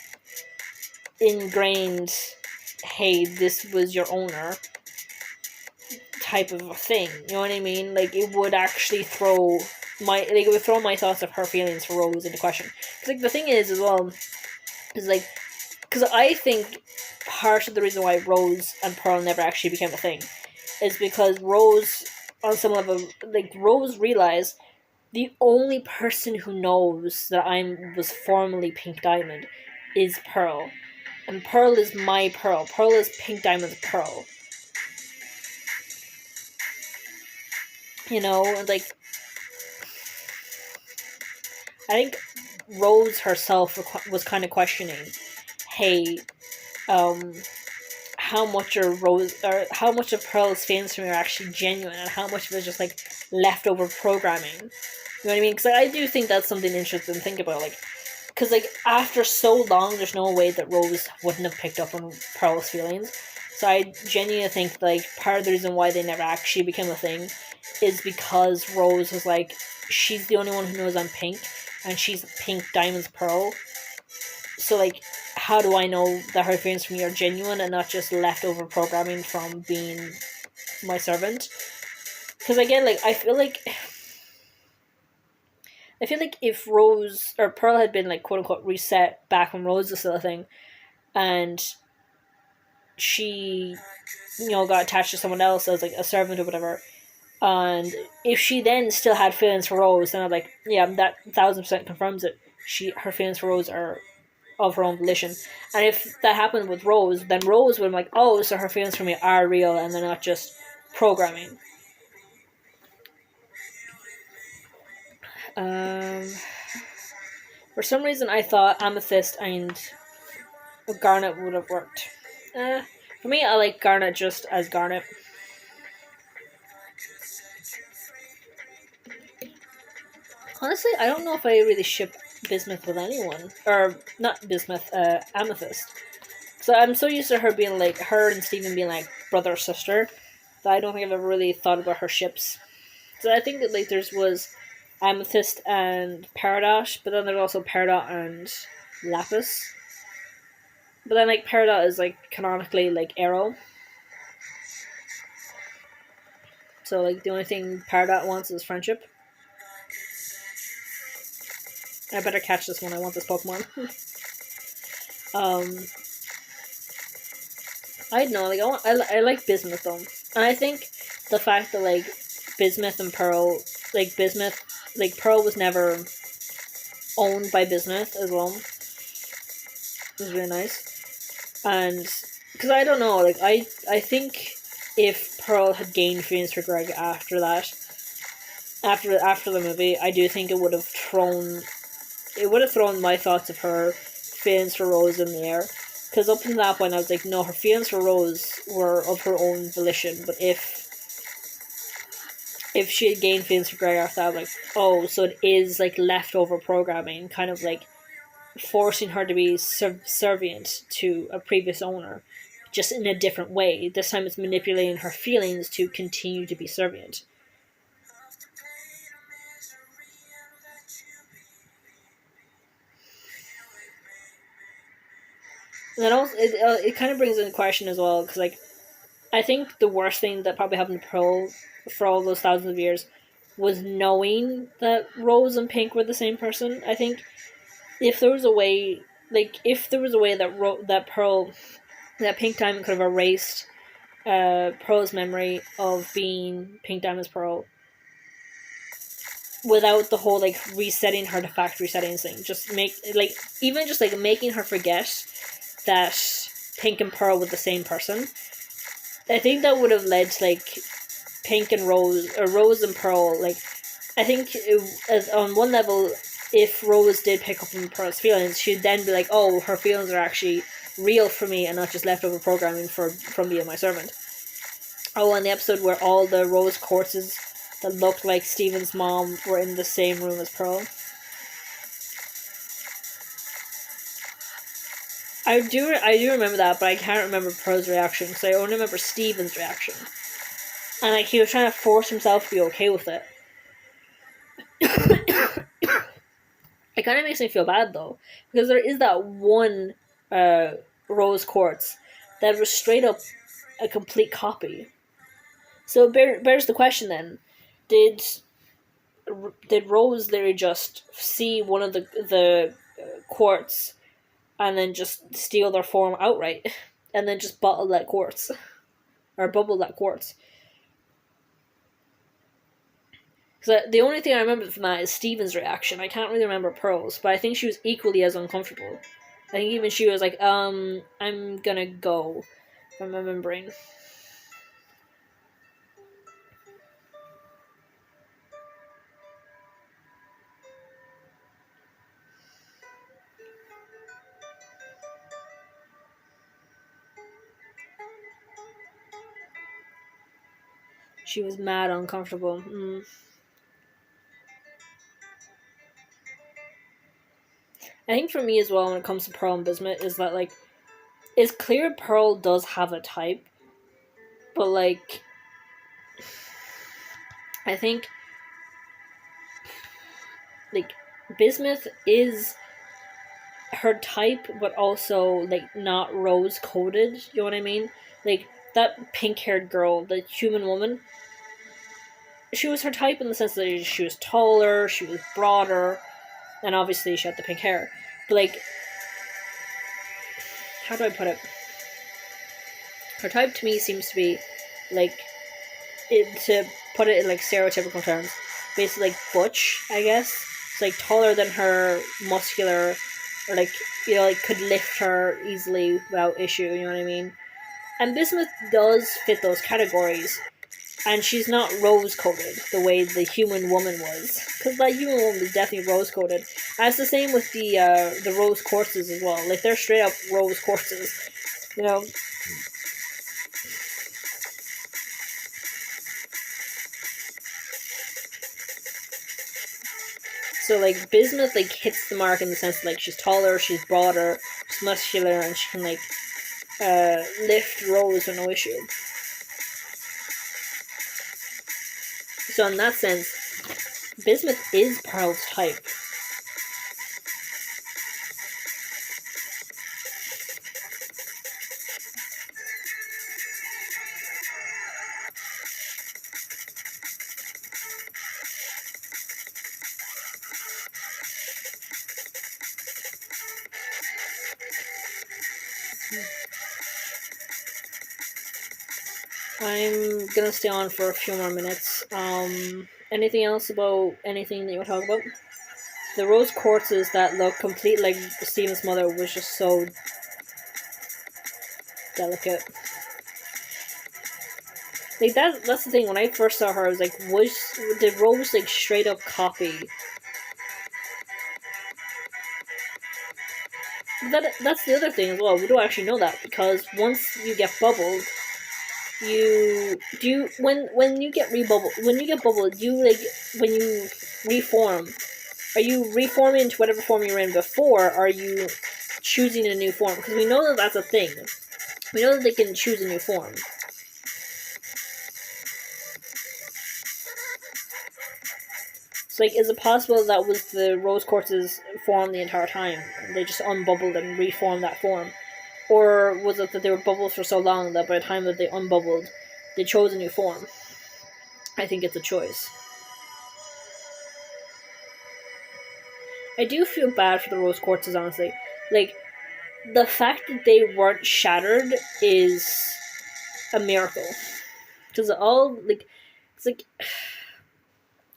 Speaker 2: ingrained, hey, this was your owner type of a thing, you know what I mean? Like it would actually throw my thoughts of her feelings for Rose into question. Because like the thing is as well is like, because I think part of the reason why Rose and Pearl never actually became a thing is because Rose, on some level, like, Rose realized the only person who knows that I was formerly Pink Diamond is Pearl. And Pearl is my Pearl. Pearl is Pink Diamond's Pearl. You know, like, I think Rose herself was kind of questioning, hey, how much of Pearl's feelings for me are actually genuine, and how much of it is just like leftover programming. You know what I mean? Because I do think that's something interesting to think about. Like, because like after so long, there's no way that Rose wouldn't have picked up on Pearl's feelings. So I genuinely think like part of the reason why they never actually became a thing is because Rose was like, she's the only one who knows I'm pink, and she's pink, Diamond's Pearl. So like, how do I know that her feelings for me are genuine and not just leftover programming from being my servant? Because again, like I feel like if Rose or Pearl had been like quote unquote reset back when Rose was still a thing, and she, got attached to someone else as like a servant or whatever, and if she then still had feelings for Rose, then I'm like, yeah, that 1000% confirms it. Her feelings for Rose are of her own volition. And if that happened with Rose, then Rose would be like, oh, so her feelings for me are real and they're not just programming. For some reason, I thought Amethyst and Garnet would have worked. For me, I like Garnet just as Garnet. Honestly, I don't know if I really ship Bismuth with anyone. Or, not Bismuth, Amethyst. So I'm so used to her being like, her and Steven being like brother or sister, that I don't think I've ever really thought about her ships. So I think that like there was Amethyst and Peridot, but then there's also Peridot and Lapis. But then like Peridot is like canonically like Arrow. So like the only thing Peridot wants is friendship. I better catch this one. I want this Pokemon. I don't know, like I like Bismuth though, and I think the fact that like Bismuth and Pearl, like Bismuth, like Pearl was never owned by Bismuth as well. It was really nice, and because I don't know, like I think if Pearl had gained feelings for Greg after that, after the movie, I do think it would have thrown my thoughts of her feelings for Rose in the air. Because up until that point, I was like, no, her feelings for Rose were of her own volition. But if she had gained feelings for Greg after that, I was like, oh, so it is like leftover programming, kind of like forcing her to be subservient to a previous owner, just in a different way. This time it's manipulating her feelings to continue to be servient. And then also, it kind of brings into question as well, because like, I think the worst thing that probably happened to Pearl for all those thousands of years was knowing that Rose and Pink were the same person. I think if there was a way, that Pink Diamond could have erased Pearl's memory of being Pink Diamond's Pearl without the whole like resetting her to factory settings thing, just making her forget that Pink and Pearl were the same person. I think that would have led to like Pink and Rose, or Rose and Pearl. Like, I think as on one level, if Rose did pick up on Pearl's feelings, she'd then be like, "Oh, her feelings are actually real for me, and not just leftover programming from being my servant." Oh, and the episode where all the Rose corpses that looked like Steven's mom were in the same room as Pearl. I do remember that, but I can't remember Pearl's reaction, because I only remember Steven's reaction. And like, he was trying to force himself to be okay with it. It kind of makes me feel bad, though, because there is that one Rose Quartz that was straight up a complete copy. So it bears the question then, did Rose literally just see one of the quartz and then just steal their form outright, and then just bottle that quartz, or bubble that quartz? Because the only thing I remember from that is Steven's reaction. I can't really remember Pearl's, but I think she was equally as uncomfortable. I think even she was like, I'm gonna go, if I'm remembering. She was mad uncomfortable. I think for me as well, when it comes to Pearl and Bismuth, is that like, it's clear Pearl does have a type, but like, I think like Bismuth is her type, but also like not rose coded. You know what I mean? Like that pink haired girl, the human woman, she was her type in the sense that she was taller, she was broader, and obviously she had the pink hair. But like, how do I put it? Her type to me seems to be like, to put it in like stereotypical terms, basically like butch, I guess. It's like taller than her, muscular, or like, you know, like could lift her easily without issue. You know what I mean? And Bismuth does fit those categories, and she's not rose coded the way the human woman was, because that human woman was definitely rose coded. And it's the same with the rose quartzes as well. Like they're straight up rose quartzes, you know. So like Bismuth like hits the mark in the sense that, like, she's taller, she's broader, she's muscular, and she can like lift Rose with no issue. So in that sense, Bismuth is Pearl's type. I'm gonna stay on for a few more minutes. Anything else about anything that you want to talk about? The rose quartzes that look complete like Stephen's mother was just so delicate. Like that's the thing. When I first saw her, I was like, did Rose like straight up copy? That's the other thing as well. We don't actually know that, because once you get bubbled, when you get bubbled, you like, when you reform, are you reforming into whatever form you're in before, or are you choosing a new form? Because we know that that's a thing. We know that they can choose a new form. So, like, is it possible that was the rose quartz's form the entire time? They just unbubbled and reformed that form? Or was it that they were bubbles for so long that by the time that they unbubbled, they chose a new form? I think it's a choice. I do feel bad for the rose quartzes, honestly. Like, the fact that they weren't shattered is a miracle. Because all, like, it's like,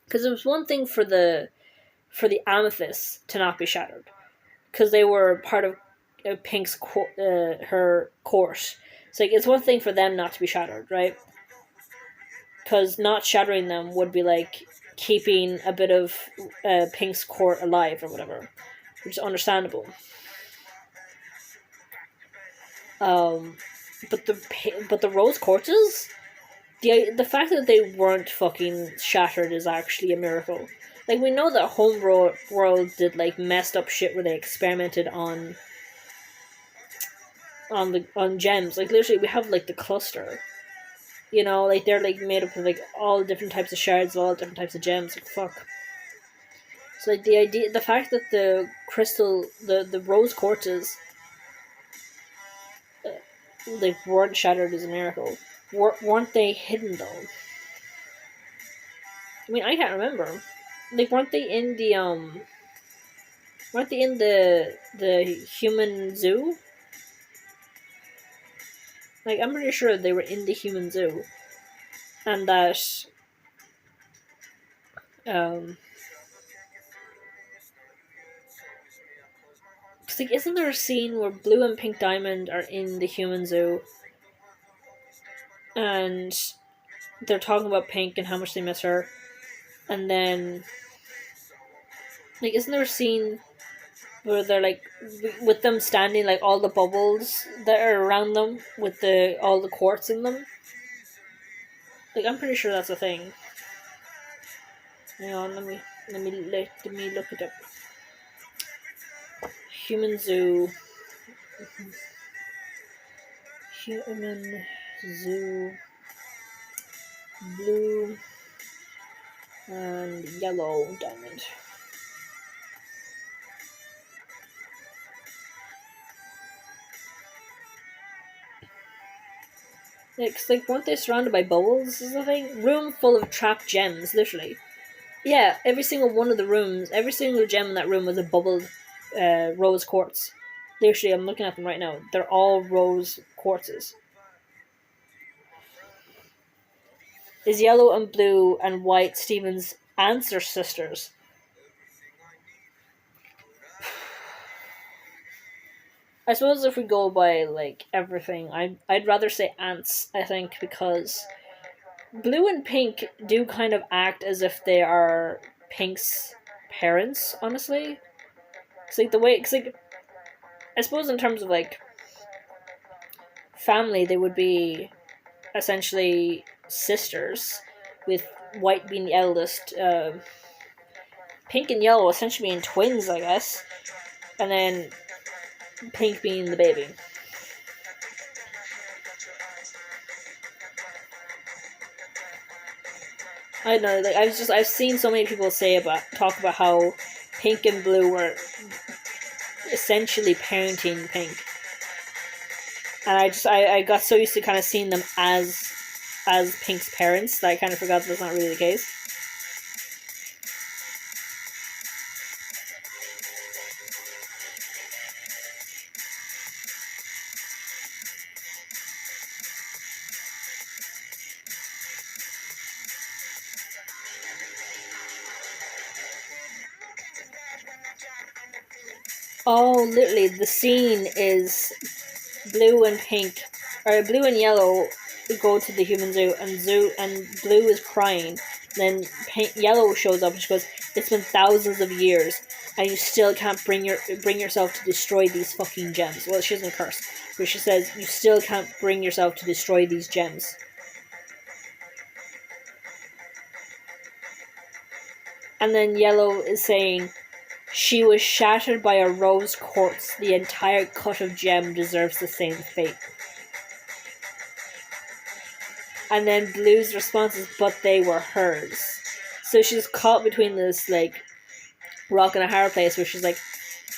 Speaker 2: because it was one thing for the amethyst to not be shattered, because they were part of Pink's her course. So like, it's one thing for them not to be shattered, right? Because not shattering them would be like keeping a bit of Pink's court alive or whatever, which is understandable. But the rose quartzes, the fact that they weren't fucking shattered is actually a miracle. Like, we know that Homeworld did like messed up shit where they experimented on gems. Like, literally, we have like the cluster. You know, like, they're like made up of like all different types of shards, all different types of gems. Like, fuck. So like, the fact that the crystal, the rose quartzes, like, weren't shattered is a miracle. Weren't they hidden though? I mean, I can't remember. Like, weren't they in the human zoo? Like, I'm pretty sure they were in the human zoo, and that cause, like, isn't there a scene where Blue and Pink Diamond are in the human zoo, and they're talking about Pink and how much they miss her, and then, like, isn't there a scene where they're like, with them standing, like, all the bubbles that are around them with all the quartz in them? Like, I'm pretty sure that's a thing. Hang on, let me look it up. Human Zoo. Human Zoo. Blue and yellow diamond. Yeah, 'cause, like, weren't they surrounded by bubbles or something? Room full of trapped gems, literally. Yeah, every single one of the rooms, every single gem in that room was a bubbled rose quartz. Literally, I'm looking at them right now. They're all rose quartzes. Is yellow and blue and white Stephen's aunts or sisters? I suppose if we go by, like, everything, I'd rather say aunts, I think, because blue and pink do kind of act as if they are Pink's parents, honestly. Cause, like, the way, cause, like, I suppose in terms of, like, family, they would be essentially sisters, with white being the eldest, pink and yellow essentially being twins, I guess, and then pink being the baby. I don't know, like, I've seen so many people talk about how pink and blue were essentially parenting pink, and I got so used to kind of seeing them as Pink's parents that I kind of forgot that's not really the case. Oh, literally, the scene is blue and pink, or blue and yellow go to the human zoo, and blue is crying. Then yellow shows up and she goes, "It's been thousands of years, and you still can't bring yourself to destroy these fucking gems." Well, she doesn't curse, but she says, "You still can't bring yourself to destroy these gems." And then yellow is saying, "She was shattered by a rose quartz. The entire cut of gem deserves the same fate." And then Blue's response is, "But they were hers." So she's caught between this, like, rock and a hard place where she's like,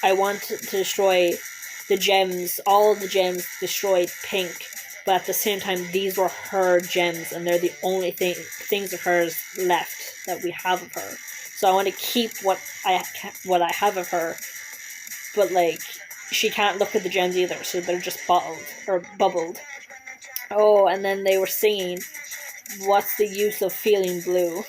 Speaker 2: I want to destroy the gems, all the gems destroyed Pink, but at the same time, these were her gems, and they're the only things of hers left that we have of her. So I want to keep what I have of her, but, like, she can't look at the gems either, so they're just bubbled. Oh, and then they were singing, "What's the use of feeling blue?"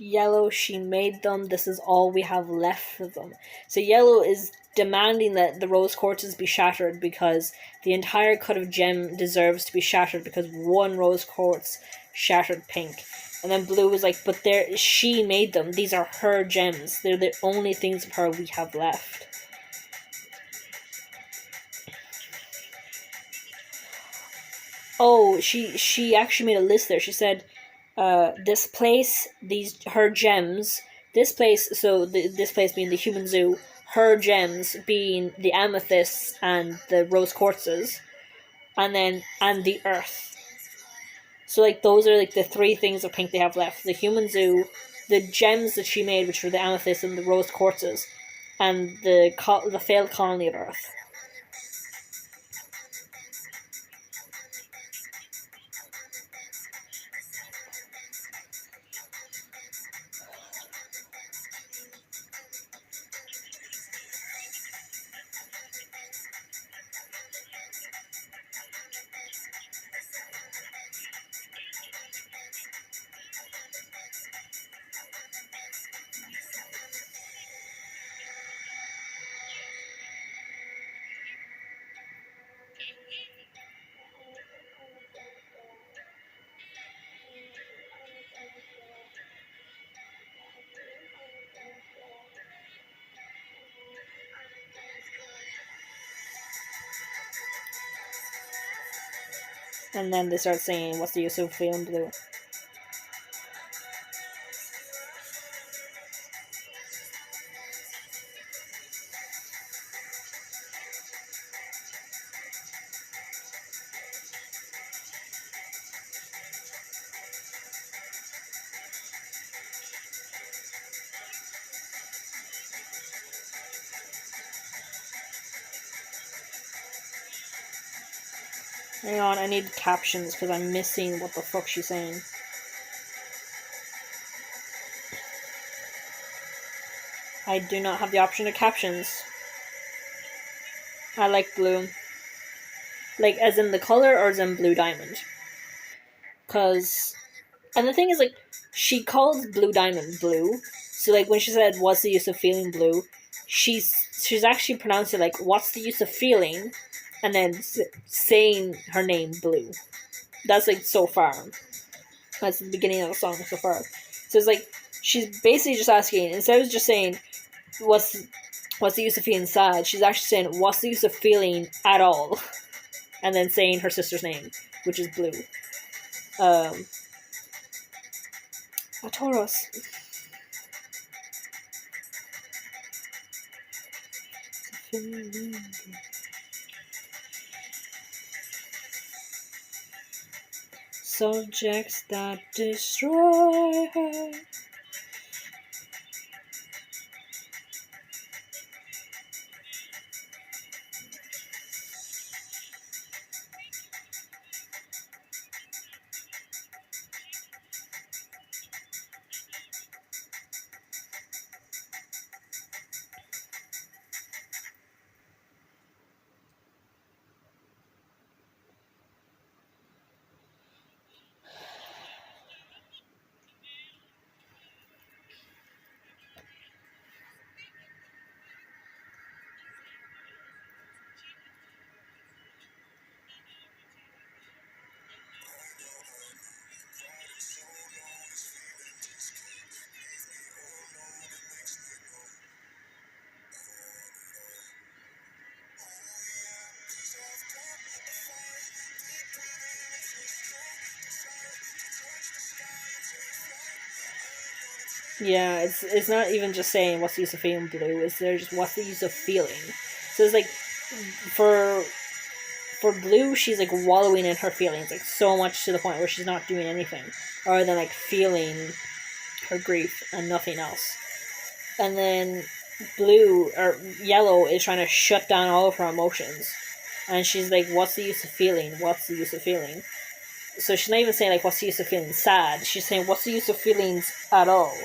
Speaker 2: Yellow, "She made them. This is all we have left of them." So Yellow is demanding that the rose quartzes be shattered because the entire cut of gem deserves to be shattered because one rose quartz shattered Pink. And then Blue is like, "But she made them. These are her gems. They're the only things of her we have left." Oh, she actually made a list there. She said, this place, her gems, this place, so this place being the human zoo, her gems being the amethysts and the rose quartzes, and the earth. So, like, those are, like, the three things of Pink they have left: the human zoo, the gems that she made, which were the amethysts and the rose quartzes, and the failed colony of Earth. And then they start singing, "What's the use of feeling blue?" Hang on, I need captions because I'm missing what the fuck she's saying. I do not have the option of captions. I like blue. Like, as in the color or as in Blue Diamond? Because, and the thing is, like, she calls Blue Diamond blue. So, like, when she said, "What's the use of feeling blue?" She's actually pronounced it like, "What's the use of feeling?" And then saying her name, Blue. That's, like, so far. That's the beginning of the song so far. So it's like, she's basically just asking, instead of just saying, what's the use of feeling sad? She's actually saying, "What's the use of feeling at all?" And then saying her sister's name, which is Blue. Tauros. Subjects that destroy her. Yeah, it's not even just saying what's the use of feeling blue. It's there just what's the use of feeling. So it's like for Blue, she's like wallowing in her feelings, like so much to the point where she's not doing anything other than like feeling her grief and nothing else. And then Blue or Yellow is trying to shut down all of her emotions, and she's like, "What's the use of feeling? What's the use of feeling?" So she's not even saying like, "What's the use of feeling sad?" She's saying, "What's the use of feelings at all?"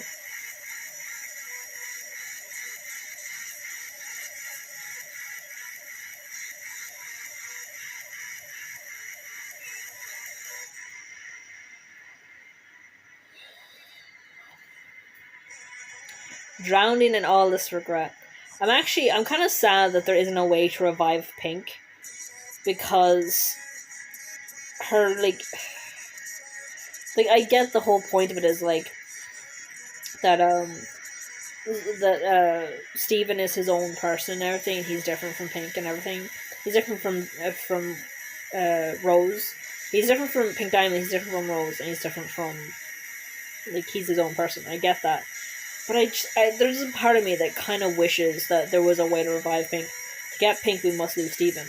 Speaker 2: Drowning in all this regret. I'm kind of sad that there isn't a way to revive Pink, because her, like, I get the whole point of it is, like, that, Steven is his own person and everything, he's different from Pink and everything. He's different from Rose. He's different from Pink Diamond, he's different from Rose, and he's different from, like, he's his own person. I get that. But there's a part of me that kind of wishes that there was a way to revive Pink. To get Pink, we must lose Steven.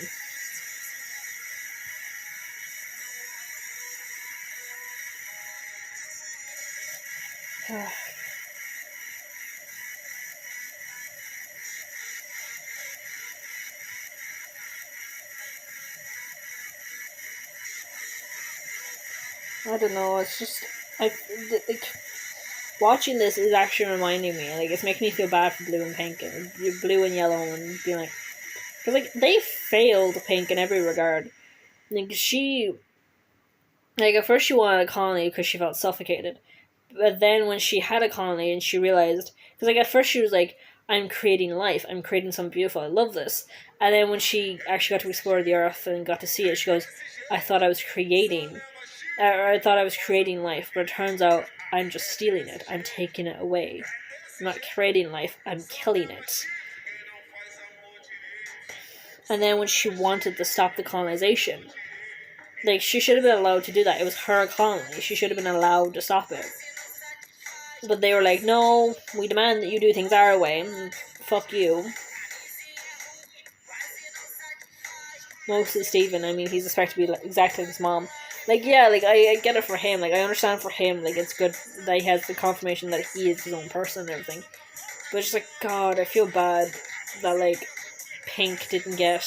Speaker 2: I don't know, it's just, watching this is actually reminding me, like, it's making me feel bad for Blue and Pink, and Blue and Yellow, and being like, because, like, they failed Pink in every regard. Like, at first she wanted a colony because she felt suffocated, but then when she had a colony and she realized, because, like, at first she was like, "I'm creating life, I'm creating something beautiful, I love this," and then when she actually got to explore the earth and got to see it, she goes, I thought I was creating life, but it turns out I'm just stealing it. I'm taking it away. I'm not creating life, I'm killing it. And then when she wanted to stop the colonization, Like, she should have been allowed to do that. It was her colony. She should have been allowed to stop it. But they were like, no, we demand that you do things our way. Fuck you. Mostly Stephen. I mean, he's expected to be like, exactly like his mom. Like, yeah, like, I get it for him. Like, I understand for him. Like, it's good that he has the confirmation that he is his own person and everything. But it's just like, God, I feel bad that, like, Pink didn't get...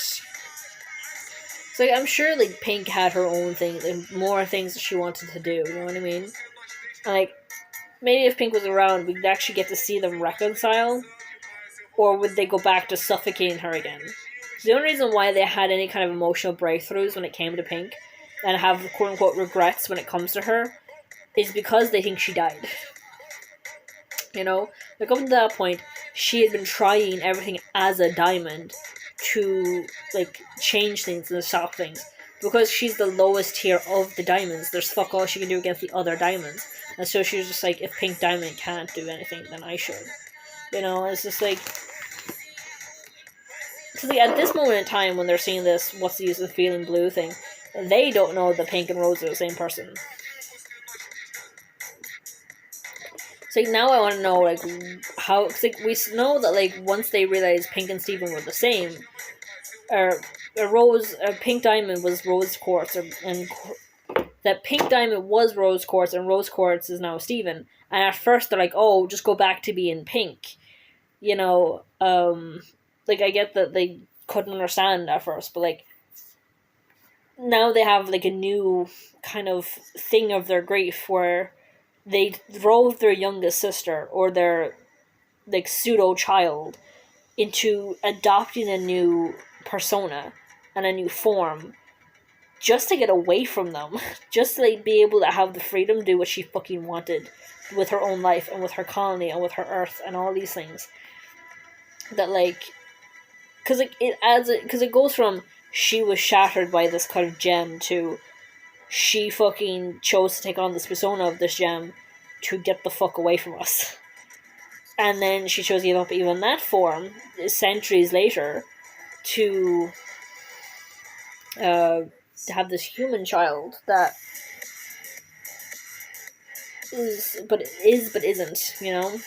Speaker 2: So, like, I'm sure, like, Pink had her own thing, and more things that she wanted to do, you know what I mean? And, like, maybe if Pink was around, we'd actually get to see them reconcile, or would they go back to suffocating her again? So the only reason why they had any kind of emotional breakthroughs when it came to Pink, and have quote-unquote regrets when it comes to her, is because they think she died. You know? Like, up to that point, she had been trying everything as a diamond to, like, change things and stop things. Because she's the lowest tier of the diamonds, there's fuck all she can do against the other diamonds. And so she was just like, if Pink Diamond can't do anything, then I should. You know, it's just like... Because like, at this moment in time, when they're seeing this, what's the use of feeling blue thing, they don't know that Pink and Rose are the same person. So like, now I want to know, like, how... Because like, we know that, like, once they realized Pink and Steven were the same, Pink Diamond was Rose Quartz, and that Pink Diamond was Rose Quartz, and Rose Quartz is now Steven. And at first they're like, oh, just go back to being Pink. You know, like, I get that they couldn't understand at first, but, like, now they have, like, a new kind of thing of their grief where they drove their youngest sister, or their, like, pseudo-child, into adopting a new persona and a new form just to get away from them. Just to, like, be able to have the freedom to do what she fucking wanted with her own life and with her colony and with her earth and all these things. That, like... Because, like, it adds... Because it goes from she was shattered by this kind of gem to she fucking chose to take on this persona of this gem to get the fuck away from us. And then she chose to give up even that form centuries later to have this human child that is but isn't, you know?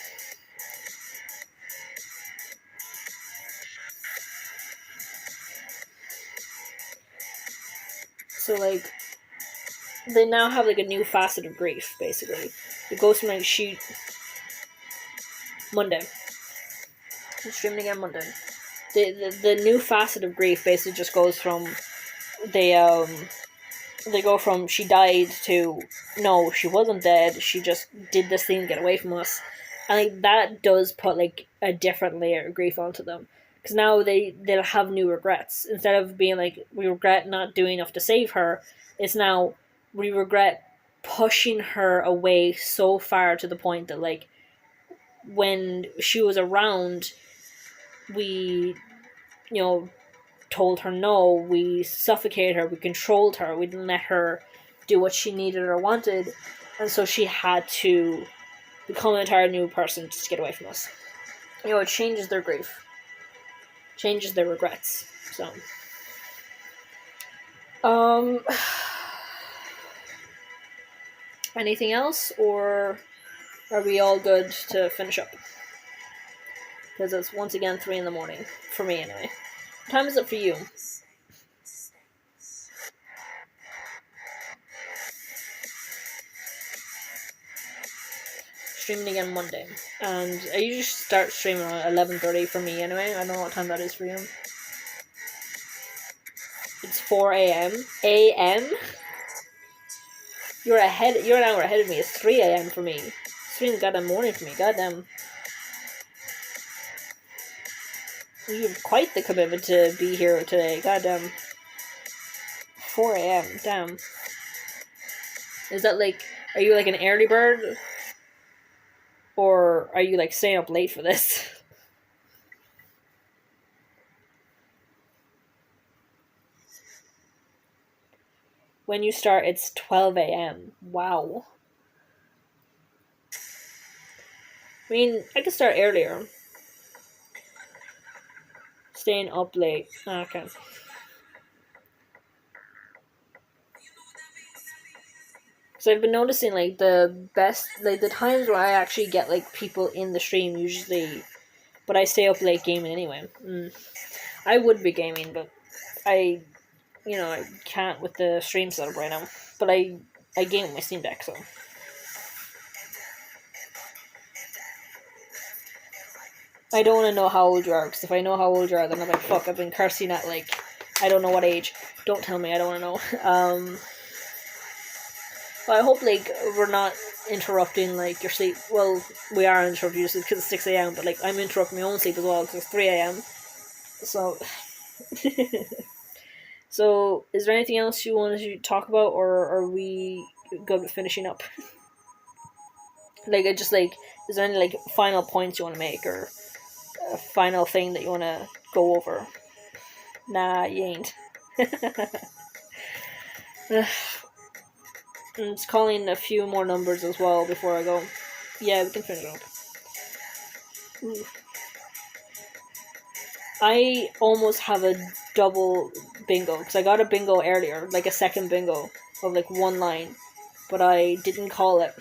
Speaker 2: So, like, they now have, like, a new facet of grief, basically. It goes from, like, Monday. I'm streaming again Monday. The new facet of grief basically just goes from they go from she died to no, she wasn't dead, she just did this thing to get away from us. And, like, that does put, like, a different layer of grief onto them. Because now they'll have new regrets. Instead of being like, we regret not doing enough to save her, it's now, we regret pushing her away so far to the point that, like, when she was around, we, you know, told her no, we suffocated her, we controlled her, we didn't let her do what she needed or wanted, and so she had to become an entire new person just to get away from us. You know, it changes their grief. Changes their regrets. So. Anything else, or are we all good to finish up? Because it's once again 3 in the morning. For me, anyway. What time is it for you? Streaming again Monday. And I usually start streaming at 11:30 for me anyway. I don't know what time that is for you. It's 4 a.m. A.M.? You're an hour ahead of me. It's 3 a.m. for me. It's 3 in the goddamn morning for me. Goddamn. You have quite the commitment to be here today. Goddamn. 4 a.m. Damn. Is that like... Are you like an early bird? Or are you like staying up late for this? When you start, it's 12 a.m. Wow. I mean, I could start earlier. Staying up late. Okay. So I've been noticing like the times where I actually get like people in the stream usually, but I stay up late gaming anyway. I would be gaming, but I can't with the stream setup right now. But I game with my Steam Deck, so. I don't want to know how old you are, because if I know how old you are, then I'm like, fuck, I've been cursing at, like, I don't know what age. Don't tell me, I don't want to know. But I hope, like, we're not interrupting, like, your sleep. Well, we are interrupting your sleep because it's 6 a.m., but, like, I'm interrupting my own sleep as well because it's 3 a.m. So. So, is there anything else you want to talk about, or are we good with finishing up? Like, is there any, like, final points you want to make, or a final thing that you want to go over? Nah, you ain't. I'm just calling a few more numbers as well before I go. Yeah, we can finish up. I almost have a double bingo, because I got a bingo earlier, like a second bingo of like one line, but I didn't call it.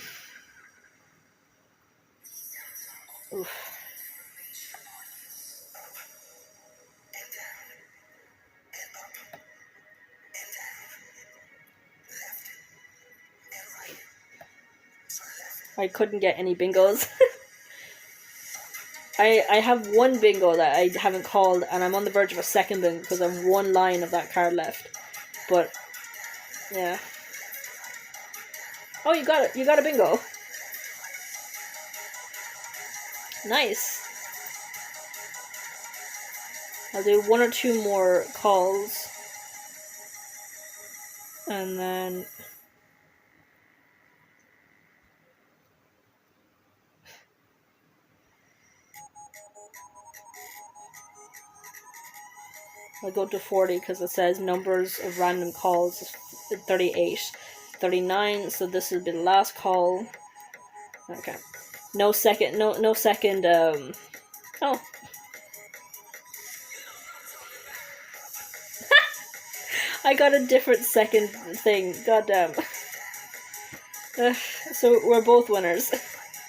Speaker 2: Oof. I couldn't get any bingos. I have one bingo that I haven't called, and I'm on the verge of a second bingo because I have one line of that card left. But, yeah. Oh, you got it. You got a bingo. Nice. I'll do one or two more calls. And then... I'll go to 40 because it says numbers of random calls is 38. 39, so this will be the last call. Okay. No second, oh. I got a different second thing, goddamn. So we're both winners.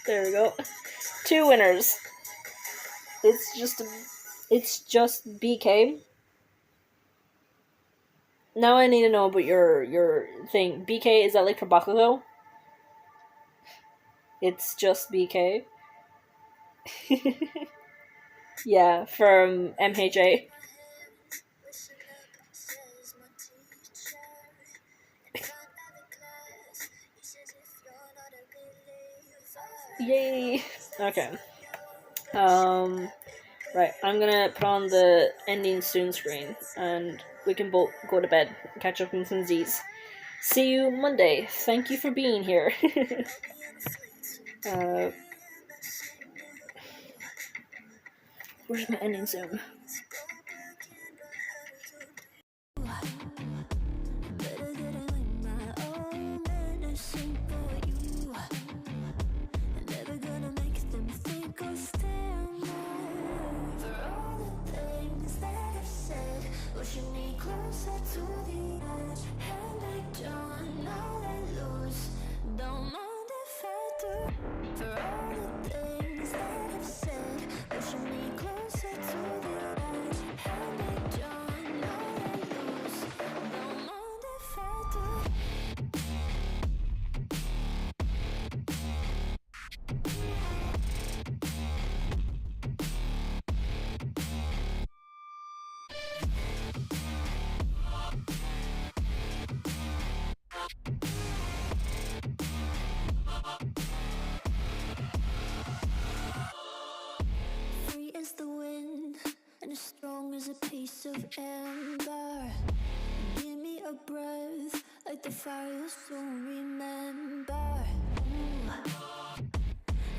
Speaker 2: There we go. 2 winners. It's just BK. Now I need to know about your thing. BK, is that like for Bakugo? It's just BK. Yeah, from MHA. Yay! Okay. Right, I'm gonna put on the ending soon screen, and we can both go to bed, catch up on some Z's. See you Monday. Thank you for being here. Where's my ending soon?
Speaker 1: Free as the wind and as strong as a piece of amber. Give me a breath like the fire you'll soon remember. Ooh.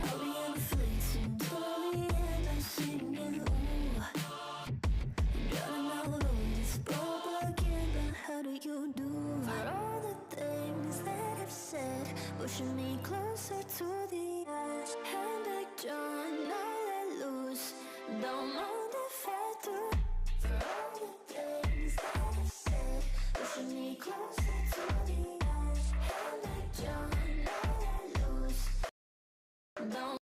Speaker 1: I'll be in the fleeting glory and I'm singing. Ooh. Drowning all over this broke again, but how do you do? For all the things that I've said, pushing me closer to the edge. Hand back drawn, now let loose. Don't mind if I do. For all the things that I've said, pushing me closer to the edge. Hand back drawn. don't